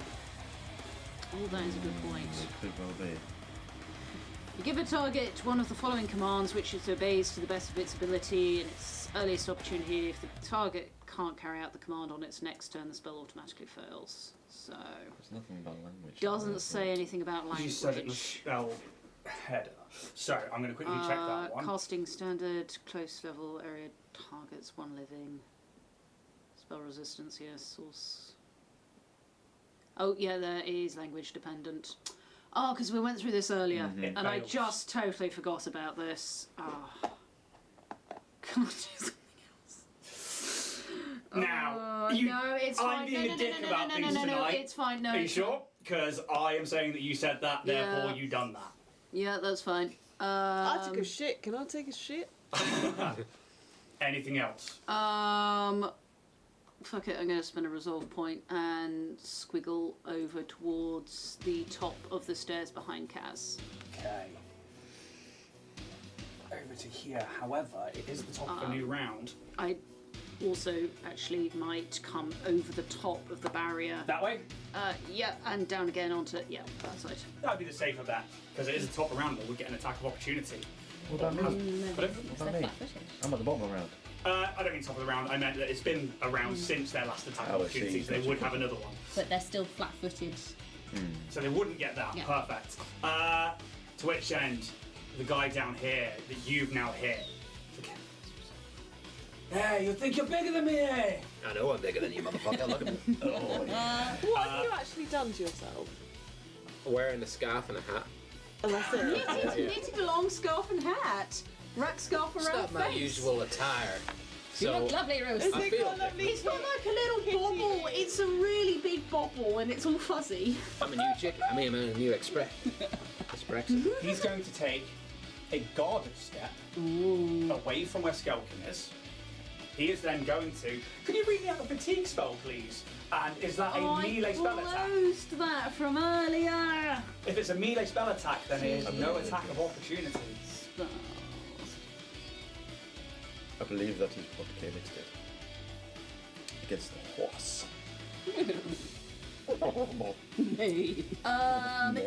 Oh, that is a good point. It could well be. You give a target one of the following commands which it obeys to the best of its ability in its earliest opportunity. If the target can't carry out the command on its next turn, the spell automatically fails. So. There's nothing about language. Doesn't say anything about language. You said it in the spell header. So I'm going to quickly check that one. Casting standard, close level area targets, one living. Spell resistance, yes. Source. Oh, yeah, there is language dependent. Oh, because we went through this earlier, and I fails. just totally forgot about this. Oh. Can I do something else? Now, no, it's fine. I'm being a dick about things tonight. It's fine. No, Are you it's sure? Because I am saying that you said that, therefore Yeah. you done that. Yeah, that's fine. I took a shit. Can I take a shit? Anything else? Fuck it, I'm going to spend a resolve point and squiggle over towards the top of the stairs behind Kaz. Okay. Over to here. However, it is the top of a new round. I also actually might come over the top of the barrier. That way? Yeah, and down again onto, yeah, that side. That would be the safer bet, because it is the top of round, but we'll get an attack of opportunity. What about me? Pardon? What about me? I'm at the bottom of the round. I don't mean top of the round. I meant that it's been around since their last attack opportunity, so they would have another one. But they're still flat-footed. So they wouldn't get that. Yeah. Perfect. To which end, the guy down here that you've now hit. Hey, you think you're bigger than me, eh? I know I'm bigger than you, motherfucker. Look at me. What have you actually done to yourself? Wearing a scarf and a hat. And that's it. Knitted a long scarf and hat. Rack scarf It's around not my face. usual attire. You So look lovely, Rose. Is I it feel got lovely It's got like a little bobble. It's a really big bobble and it's all fuzzy. I'm a new chick. I'm a new express. He's going to take a guarded step away from where Skelkin is. He is then going to. Can you read me out the fatigue spell, please? And is that a melee spell attack? I closed that from earlier. If it's a melee spell attack, then it is no attack of opportunity. Spells. I believe that is what Calix did. Against the horse.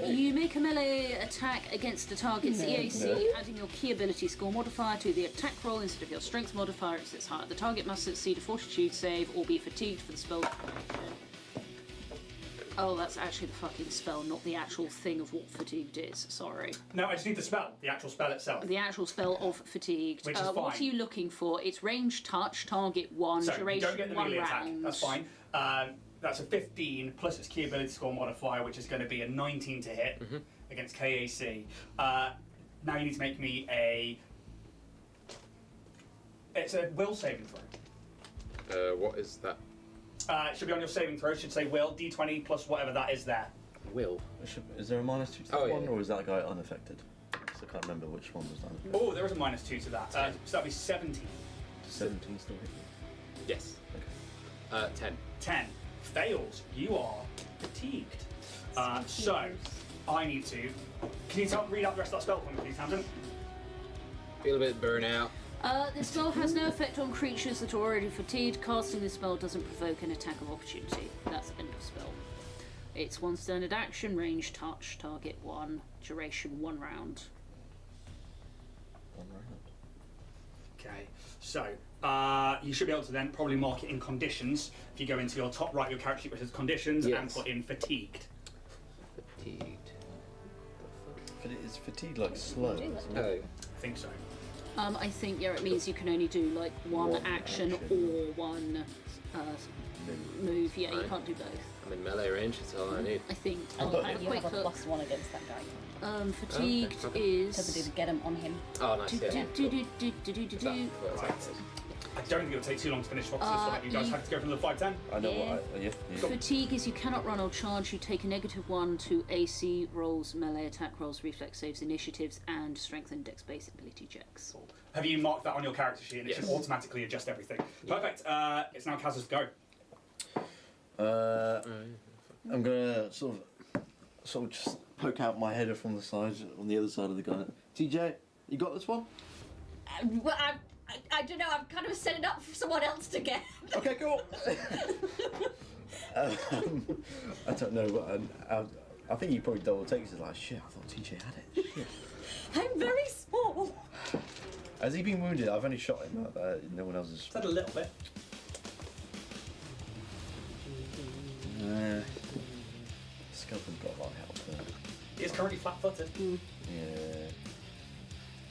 You make a melee attack against the target's EAC, adding your key ability score modifier to the attack roll instead of your strength modifier if it's higher. The target must succeed a fortitude save or be fatigued for the spell. Oh, that's actually the fucking spell, not the actual thing of what fatigued is. Sorry. No, I just need the spell, the actual spell itself. The actual spell of fatigued. Which is fine. What are you looking for? It's range touch, target 1, So you duration don't get the 1 melee round. attack. That's fine. That's a 15 plus its key ability score modifier, which is going to be a 19 to hit against KAC. Now you need to make me a. It's a will saving throw. What is that? It should be on your saving throw. It should say will, d20 plus whatever that is there. Will. Is there a -2 to that one, or is that guy unaffected? I can't remember which one was done. Oh, there is a -2 to that. So that'd be 17. 17 still hit you? Yes. Okay. 10. 10. Fails. You are fatigued. So, I need to. Can you read out the rest of that spell for me, please, Tamsin? Feel a bit burnout. This spell has no effect on creatures that are already fatigued. Casting this spell doesn't provoke an attack of opportunity. That's end of spell. It's 1 standard action, range touch, target 1, duration 1 round. 1 round. Okay, so you should be able to then probably mark it in conditions. If you go into your top right of your character sheet, which is conditions, and put in fatigued. Fatigued. Is fatigue like slow? Oh. I think so. I think, yeah, it means you can only do like one action or one move. Yeah, you can't do both. I'm in melee range, that's all I need. I think. And I'll have a you have quick a look. +1 against that guy. Fatigued Okay. is. Because I did get him on him. Oh, nice, yeah. Right. I don't think it'll take too long to finish Fox's fight. You guys have to go from the 5-10. I know what yeah. Fatigue is you cannot run or charge. You take a -1 to AC rolls, melee attack rolls, reflex saves, initiatives, and strength and dex based ability checks. Have you marked that on your character sheet and it should automatically adjust everything? Perfect. It's now Kaz's go. I'm gonna sort of just poke out my head from the side, on the other side of the gun. TJ, you got this one? Well, I don't know, I've kind of set it up for someone else to get. Okay, cool. I don't know, but I think you probably double takes it like, shit, I thought TJ had it. Shit. I'm very small. Has he been wounded? I've only shot him. No one else has. Just a little bit. Skeleton's got a lot of help there. He is currently flat-footed. Yeah.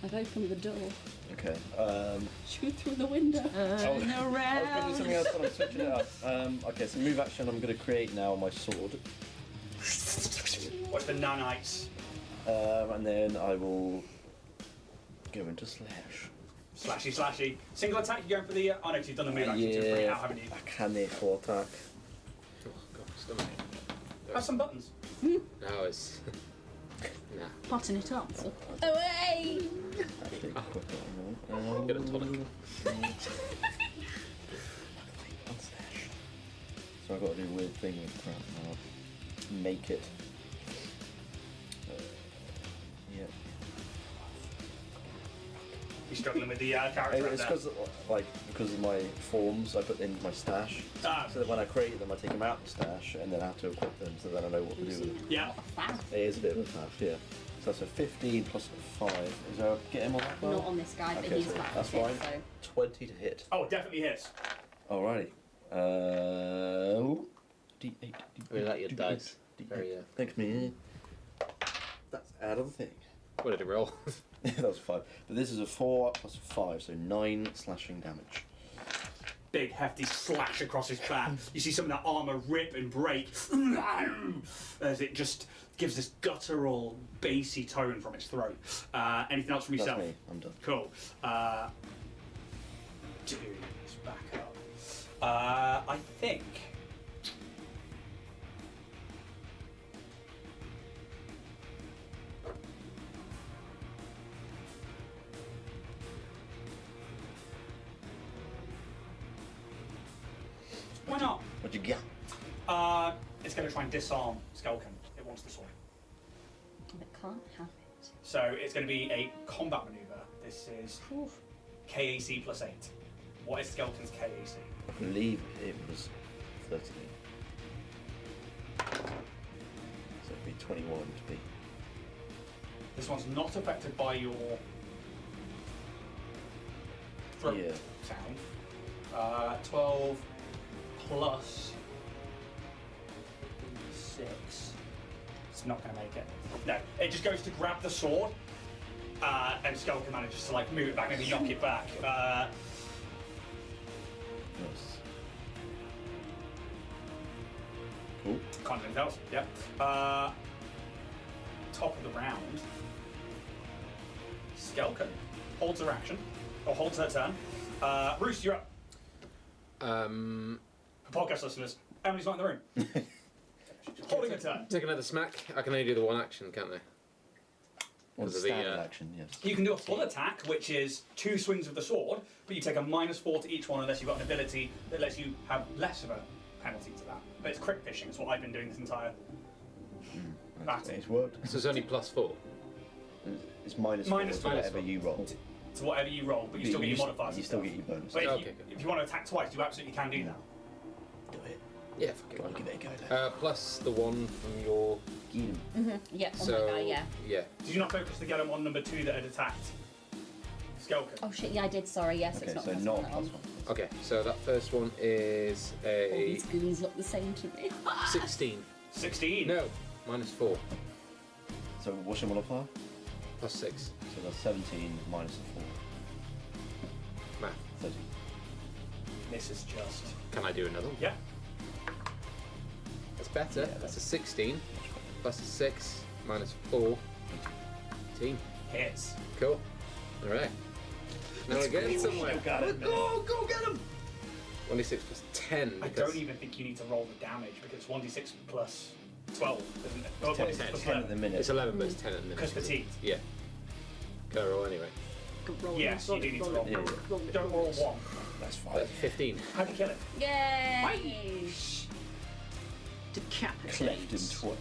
I've opened the door. Okay. Shoot through the window. I was going to do something else, but I'm switching it up. Okay, so move action. I'm going to create now my sword. Watch the nanites. And then I will go into slash. Slashy, slashy. Single attack, you're going for the. Oh no, 'cause you've done the move action to bring it out, haven't you? I can hit full attack. Oh, God, stomach. Have some buttons. No, it's. Nah. Button it up. Away! Get a tonic. So I've got to do a weird thing with crap now. Make it. Yeah. You're struggling with the character. It's because of my forms I put in my stash. So that when I create them, I take them out of the stash and then I have to equip them so then I know what to do with them. Yeah. It is a bit of a faff, yeah. So that's a 15 plus 5. Is there a get him on that bar? Not on this guy, but Okay, he's so flat that's footed, fine. so. 20 to hit. Oh, definitely hits. Alrighty. D8. We like your dice. Very, Thanks, me. That's out of the thing. What did it roll? That was 5. But this is a 4 plus 5, so 9 slashing damage. Big hefty slash across his back. You see some of that armor rip and break as it just gives this guttural, bassy tone from its throat. Anything else from yourself? That's me. I'm done. Cool. Dude, it's back up. I think. Why not? What you got? It's going to try and disarm Skelkin. It wants the sword. It can't have it. So it's going to be a combat maneuver. This is KAC plus 8. What is Skelton's KAC? I believe it was 13. So it'd be 21 to be. This one's not affected by your throat sound. 12 plus 6. It's not going to make it. No, it just goes to grab the sword, and Skelkin manages to like move it back, maybe knock it back. Nice. Cool. Can't do anything else. Yep. Top of the round. Skelkin holds her action, or holds her turn. Bruce, you're up. For podcast listeners, Emily's not in the room. Holding a turn. Take another smack. I can only do the one action, can't I? Well, Because of the, standard action, yes. You can do a full attack, which is 2 swings of the sword, but you take a -4 to each one unless you've got an ability that lets you have less of a penalty to that. But it's crit fishing, it's what I've been doing this entire battle. It's worked. So it's only +4. It's -4 to whatever you roll. To whatever you roll, but you still get your modifiers. You still get your bonus. But if you want to attack twice, you absolutely can do that. Do it. Yeah, fuck it. Go on, give it a go then. Plus the one from your... Geedem. Yeah, on So, that guy, yeah. yeah. Did you not focus to get him on number 2 that had attacked Skelkin? Oh shit, yeah, I did, sorry, yes, Okay, it's not so plus not one, that plus one. 1. Okay, so that first one is All a these goons look the same to me. 16. 16. No, -4. So what's your modifier? +6. So that's 17 minus 4. Math. 30. This is just. Can I do another one? Yeah. That's better. Yeah, that's a 16. Plus a 6. -4. 18. Hits. Cool. Alright. Now we're getting somewhere. Go get him! 1d6 plus 10. I because- don't even think you need to roll the damage because it's 1d6 plus 12, isn't it? Oh, 10, 1d6 plus 10 at the 11. minute. It's 11, but it's 10 at the minute. Because fatigued. Yeah. Can I roll anyway? Yes, you do need to roll. Yeah. Don't roll 1. That's fine. That's 15. How'd you kill it? Yay! Cleft in Decapitate. twain.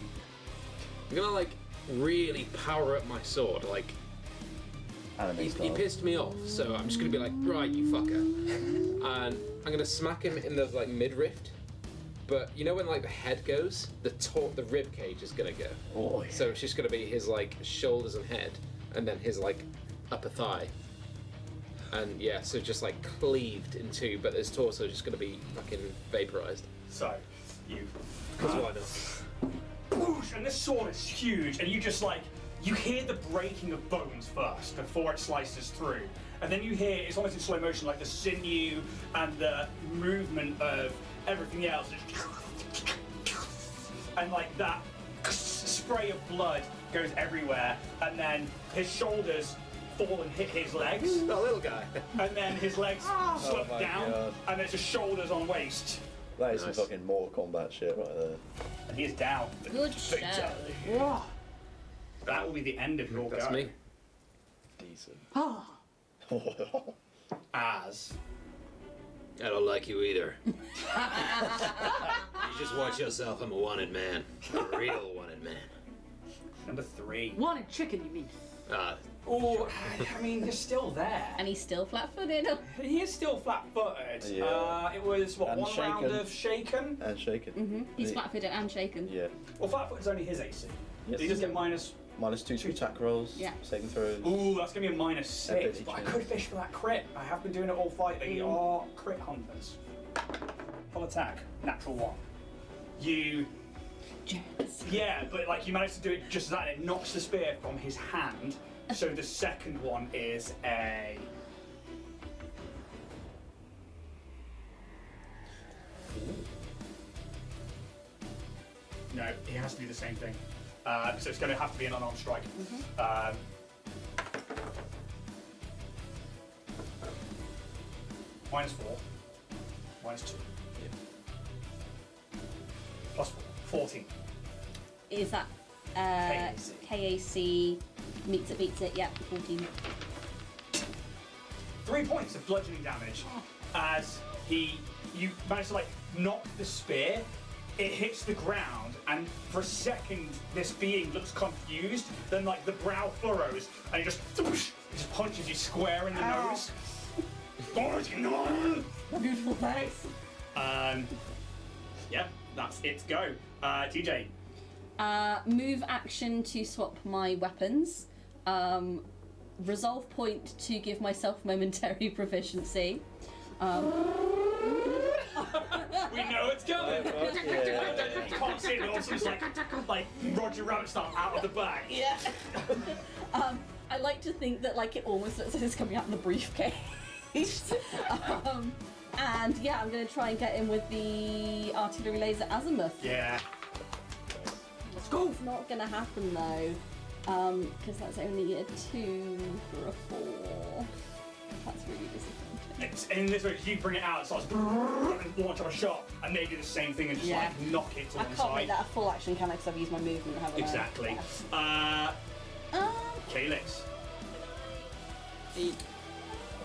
I'm gonna like really power up my sword. Like Anime he style. pissed me off, so I'm just gonna be like, right, you fucker, and I'm gonna smack him in the like mid-rift. But you know when like the head goes, the rib cage is gonna go. Oh, yeah. So it's just gonna be his like shoulders and head, and then his like upper thigh. And yeah, so just like cleaved in two, but his torso is just gonna be fucking vaporized. So, you. Because why not? Whoosh, and this sword is huge, and you just like. You hear the breaking of bones first before it slices through. And then you hear, it's almost in slow motion, like the sinew and the movement of everything else. And like that spray of blood goes everywhere. And then his shoulders fall and hit his legs. That little guy. And then his legs slip my down. God. And there's just shoulders on waist. That is Nice. some fucking Mortal Kombat shit right there. And he is down. Good show. That will be the end of your That's go. me. Decent. As I don't like you either. You just watch yourself. I'm a wanted man. A real wanted man. number 3. Wanted chicken, you mean? Oh, I mean, you're still there. And he's still flat-footed. He is still flat-footed. Yeah. It was, what, And one round shaken. of shaken? And shaken. He's flat-footed and shaken. Yeah. Well, flat-foot is only his AC. Yes. He does get minus -2 to attack rolls. Yeah. Saving throws. Ooh, that's gonna be a -6. Ability But I chance. could fish for that crit. I have been doing it all fight. They are crit hunters. Full attack, natural 1. You. Yeah, but like you managed to do it just as that. It knocks the spear from his hand. So the second one is a. No, he has to do the same thing. So it's going to have to be an unarmed strike. -4, -2, +4, 14. Is that KAC meets it, beats it? Yeah, 14. 3 points of bludgeoning damage as you manage to like knock the spear. It hits the ground, and for a second, this being looks confused. Then, like the brow furrows, and he just punches you square in the nose. Beautiful face. Yeah, that's it. Go, TJ. Move action to swap my weapons. Resolve point to give myself momentary proficiency. We know it's coming. You can't see it, but also it's like Roger Rabbit style out of the bag. Yeah. I like to think that like it almost looks like it's coming out of the briefcase. And yeah, I'm going to try and get in with the artillery laser azimuth. Yeah. Let's go. It's not going to happen though, because that's only a 2 for a 4. That's really disappointing. It's in this way, you bring it out, it starts and launch up a shot, and they do the same thing and just like knock it to I one can't make side. that a full action, can I? Because I've used my movement, haven't Exactly. I? Calyx. I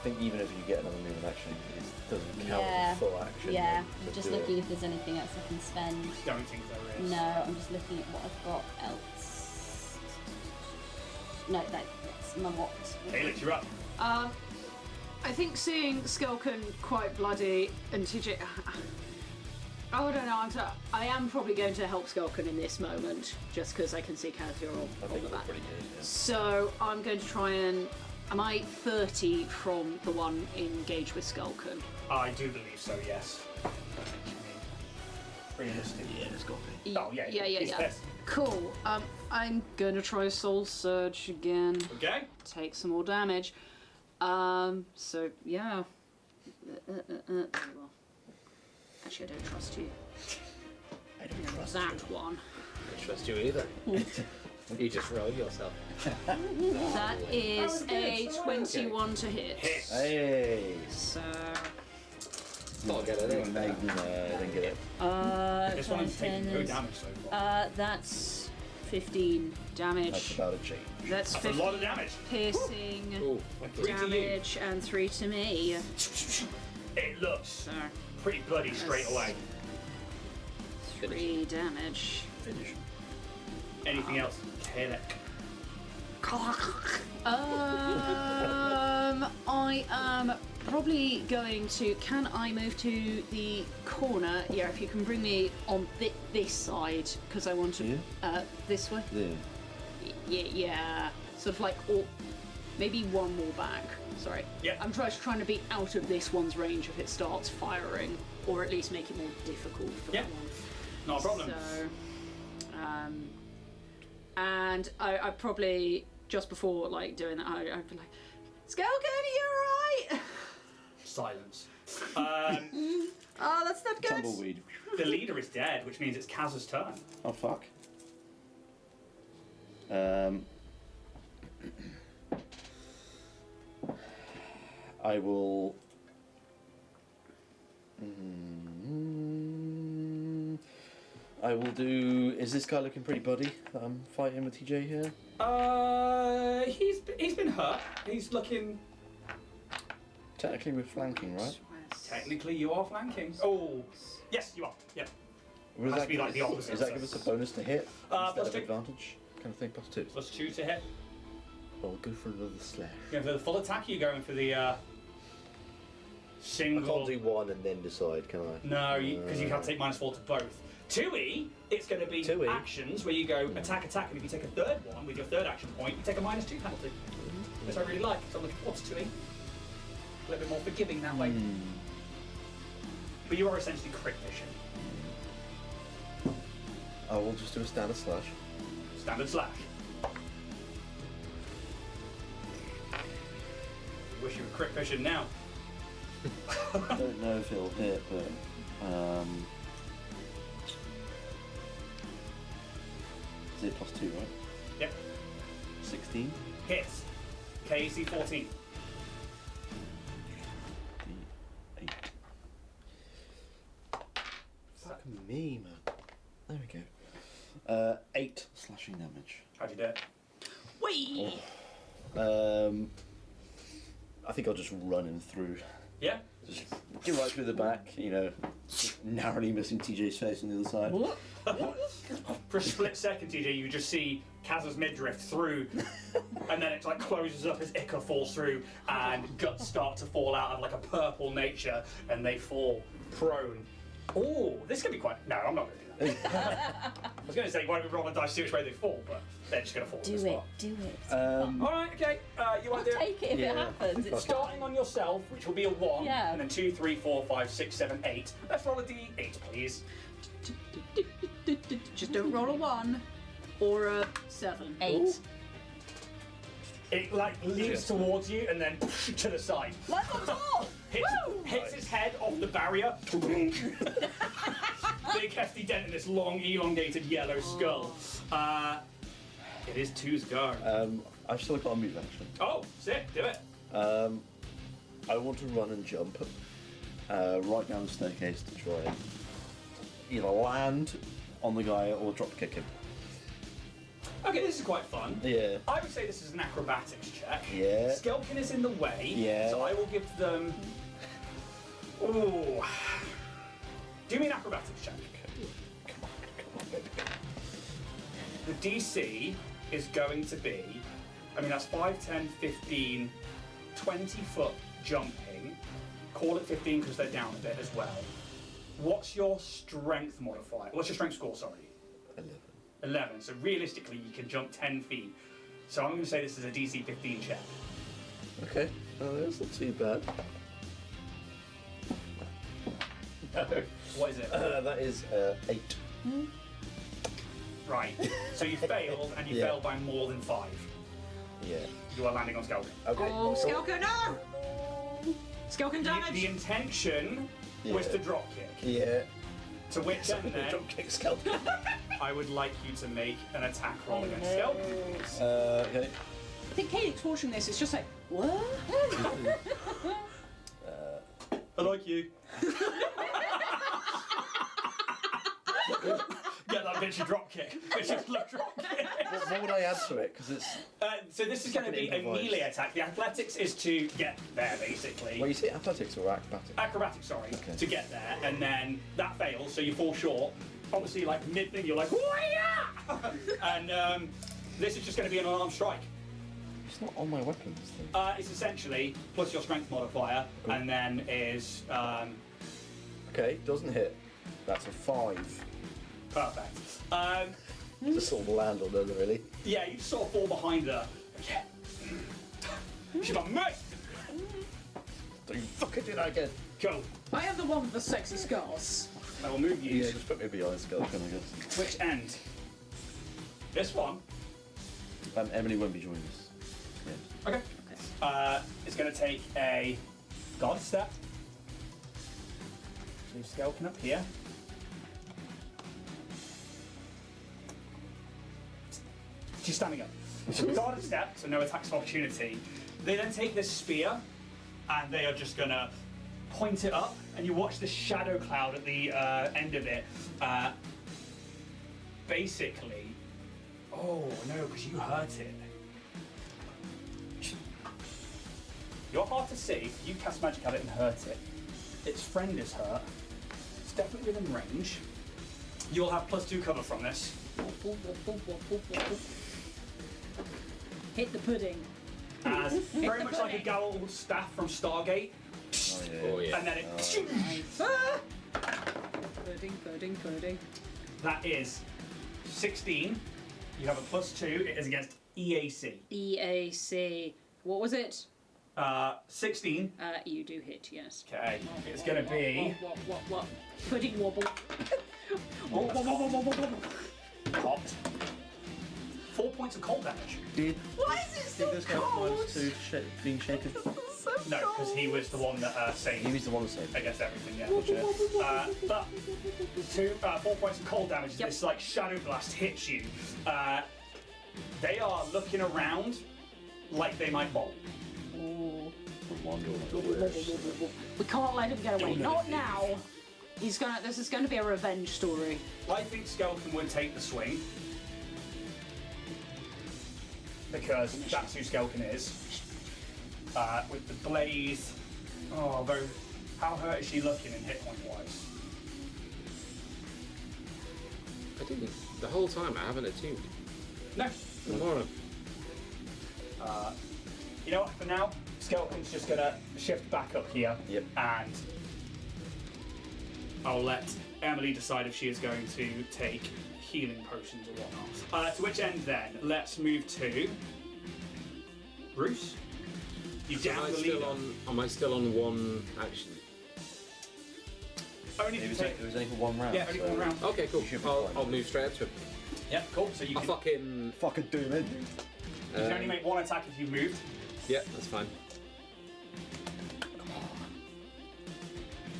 think even if you get another movement action, it doesn't count Yeah. as full action. Yeah, You I'm just just do looking it. if there's anything else I can spend. Don't think there is. No, I'm just looking at what I've got else. No, that's my what. Calyx, you're up. I think seeing Skelkin quite bloody and TJ. I don't know. I am probably going to help Skelkin in this moment, just because I can see Kazir on the back. Pretty good, yeah. So I'm going to try and. Am I 30 from the one engaged with Skelkin? I do believe so, yes. Realistic. Yeah, it's got to be. Oh, yeah. Yeah. He's pissed. Cool. I'm going to try Soul Surge again. Okay. Take some more damage. So yeah. Very well. Actually, I don't trust you. I don't trust That you. one. I don't trust you either. You just rolled yourself. That is a 21 to hit. Hey! So. Not get it. No, I didn't get it. This one's taking no damage so far. That's 15 damage. That's about a change. That's That's a 15 lot of damage. piercing Ooh, thank you. damage and 3 to me. It looks So pretty bloody straight away. 3 damage. Finish. Anything else? Calyx. I am probably going to. Can I move to the corner? Yeah, if you can bring me on this side, because I want to. This way. Yeah. Yeah. Sort of like, or maybe one more back. Sorry. Yeah. I'm trying to be out of this one's range if it starts firing, or at least make it more difficult for Yeah. that one. Not a problem. So, and I probably just before like doing that, I'd be like, Skelkin, you alright? Silence. Oh, that's not good. Tumbleweed. The leader is dead, which means it's Kaz's turn. Oh, fuck. I will. I will do. Is this guy looking pretty buddy that I'm fighting with TJ here? He's been hurt. He's looking. Technically, we're flanking, right? Technically, you are flanking. Oh, yes, you are. Yep. Or Has to be like the opposite, Does that so- give us a bonus to hit instead plus of 2. advantage? Kind of thing, +2. +2 to hit. Well, we'll go for another slash. You going for the full attack? Or you going for the? single. I can't do one and then decide, can I? No, because you have to take -4 to both. 2E, it's going to be 2E. actions where you go attack, and if you take a third one with your third action point, you take a -2 penalty. Which I really like, so I'm looking forward to 2E. A little bit more forgiving that way. But you are essentially crit fishing. I will just do a standard slash. Standard slash. Wish you were crit fishing now. I don't know if it'll hit, but is it +2, right? Yep. 16. Hits. KC 14. D8. Fuck me, man. There we go. 8 slashing damage. How'd you do it? Whee! I think I'll just run him through. Yeah? Just get right through the back, you know, narrowly missing TJ's face on the other side. For a split second, TJ, you just see Kaz's midriff through, and then it like closes up as Ica falls through, and guts start to fall out of like a purple nature, and they fall prone. Oh, this could be quite. No, I'm not going to do that. I was going to say, why don't we roll a dice, see which way they fall, but they're just going to fall. Do it, do it. Alright, okay. You want to do it? Take it if it happens. It's Starting on yourself, which will be a 1, Yeah. and then 2, 3, 4, 5, 6, 7, 8. Let's roll a d8, please. Just don't roll a 1 or a 7. 8. It like leans towards you and then to the side. Like on top! Hits its head off the barrier. Big hefty dent in this long, elongated yellow skull. It is 2's go. I've still got a move action. Oh, sick, do it. I want to run and jump Right down the staircase to try and either land on the guy or drop kick him. Okay, this is quite fun. Yeah. I would say this is an acrobatics check. Yeah. Skelkin is in the way. Yeah. So I will give them. Ooh. Do me an acrobatics check. Come on, baby. The DC is going to be, I mean, that's 5, 10, 15, 20 foot jumping. Call it 15 because they're down a bit as well. What's your strength modifier? What's your strength score, sorry? 11. So realistically, you can jump 10 feet. So I'm going to say this is a DC 15 check. Okay. Oh, that's not too bad. No. What is it? That is 8. Right. So you failed, and you Yeah. failed by more than 5. Yeah. You are landing on Skelkin. Okay. Oh, Skelkin, no! Skelkin damage! The intention was to drop kick. Yeah. To which end then, Drop kick Skeleton. I would like you to make an attack roll against Skelkin, please. Okay. I think Calyx watching this is just like, what? I like you. Get that bitchy drop kick. Bitchy drop kick. What would I add to it? Because it's. So this is going to be a melee attack. The athletics is to get there, basically. Well, you say athletics or acrobatics? Acrobatics, sorry, Okay. to get there, and then that fails, so you fall short. Obviously, like mid-thing, you're like, "Wah-ya!" And this is just going to be an unarmed strike. It's not on my weapons thing. It's essentially plus your strength modifier, and then is Okay, doesn't hit. That's a 5. perfect. Just sort of land on her, really. Yeah, you just sort of fall behind her. Yeah. She's like, mate! Don't you fucking do that again. Cool. I am the one with the sexy scars. I will move you. Yeah, just put me behind Skeleton, I guess. Which end? This one. Emily won't be joining us. Yeah. Okay. It's going to take a guard step. Leave Skelkin up here. She's standing up. Guard step, so no attacks of opportunity. They then take this spear, and they are just going to point it up, and you watch the shadow cloud at the end of it. Basically, oh no, because you hurt it. You're hard to see. You cast magic at it and hurt it. Its friend is hurt. It's definitely within range. You'll have +2 cover from this. Hit the pudding. As very much like a Gowl staff from Stargate, Oh yeah. and then it. Pudding. That is 16. You have a +2. It is against EAC. EAC. What was it? 16. You do hit, yes. Okay. It's going to be. What? Pudding wobble. Hot. 4 points of cold damage. Did Why is it so this guy cold? minus 2 being shaken? No, because he was the one that saved. He was the one that saved. Against everything, yeah. But 4 points of cold damage. Yep. This like shadow blast hits you. They are looking around like they might bolt. We can't let him get away. Not now. This is gonna be a revenge story. I think Skeleton would take the swing because that's who Skeleton is. With the blaze. Oh, very. How hurt is she looking in hit point wise? I didn't. The whole time I haven't attuned. No. Tomorrow. You know what? For now, Skeleton's just gonna shift back up here. Yep. And I'll let Emily decide if she is going to take healing potions or whatnot. To which end then? Let's move to Bruce. You down the leader. Am I still on one action? Only if you take. It was only for 1 round. Yeah, only so one round. Okay, cool. You should be I'll fine. move straight up to him. Yeah, cool. So you I'll can, fucking doom it. you can only make 1 attack if you moved. Yeah, that's fine.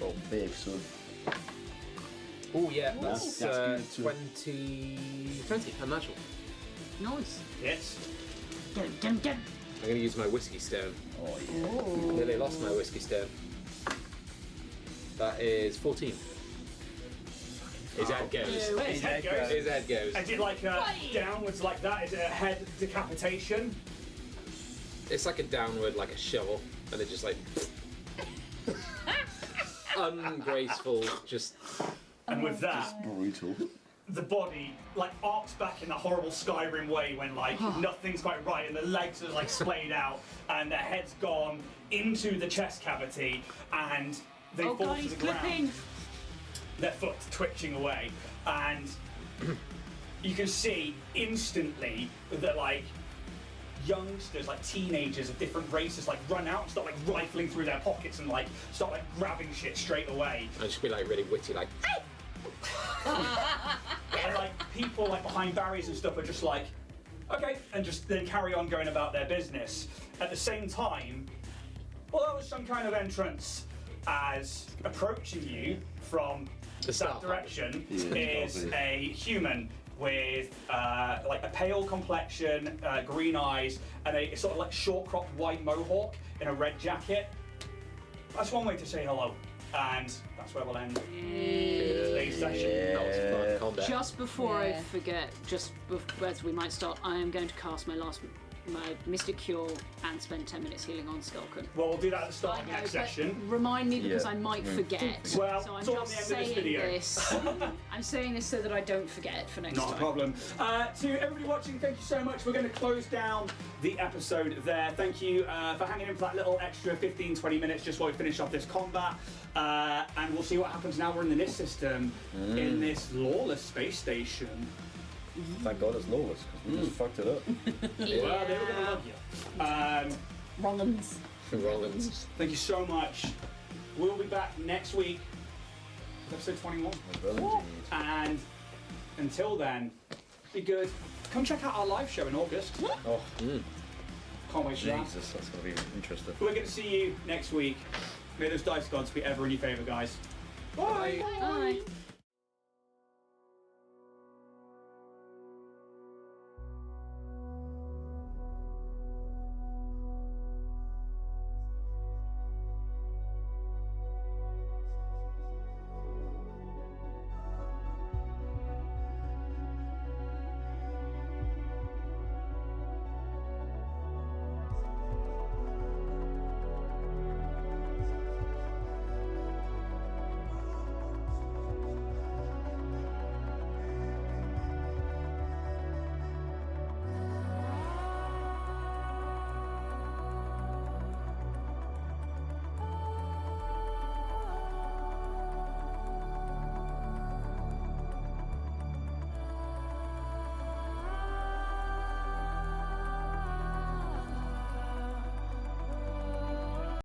Oh, big, so. Oh yeah, that's good too. 20, unnatural. Nice. Yes. Get him. I'm going to use my whiskey stone. Oh, yeah. Nearly lost my whiskey stone. That is 14. His head goes. His head goes. His head goes. Is it like downwards like that? Is it a head decapitation? It's like a downward, like a shovel, and it just like ungraceful, just. And with that, Brutal. the body like arcs back in that horrible Skyrim way when like nothing's quite right and the legs are like splayed out and the head's gone into the chest cavity and they fall God, to he's the ground. clipping. Their foot's twitching away and you can see instantly that like youngsters, like teenagers of different races, like run out and start like rifling through their pockets and like start like grabbing shit straight away. I just be like really witty, like. And like people like behind barriers and stuff are just like, okay, and just then carry on going about their business. At the same time, well, that was some kind of entrance as approaching you from The that Starfinder. direction Yeah, is obviously. a human with like a pale complexion, green eyes, and a sort of like short cropped white mohawk in a red jacket. That's one way to say hello, and that's where we'll end today's session. That was fun. Combat. Just before I forget, as we might start, I am going to cast my Mystic Cure and spend 10 minutes healing on Skulkin. Well, we'll do that at the start of the next but session. remind me because Yeah. I might forget. Well, so I'm it's all on just the end of this saying video. this. I'm saying this so that I don't forget for next Not time. a problem. To everybody watching, thank you so much. We're going to close down the episode there. Thank you for hanging in for that little extra 15-20 minutes just while we finish off this combat. And we'll see what happens now we're in the NIST system in this lawless space station. Thank God it's lawless, because we just fucked it up. Well, they were going to love you. Wrong-uns. Rollins. Thank you so much. We'll be back next week, episode 21. And until then, be good. Come check out our live show in August. Oh, Can't wait for that. Jesus, that's going to be interesting. We're going to see you next week. May those dice gods be ever in your favour, guys. Bye. Bye.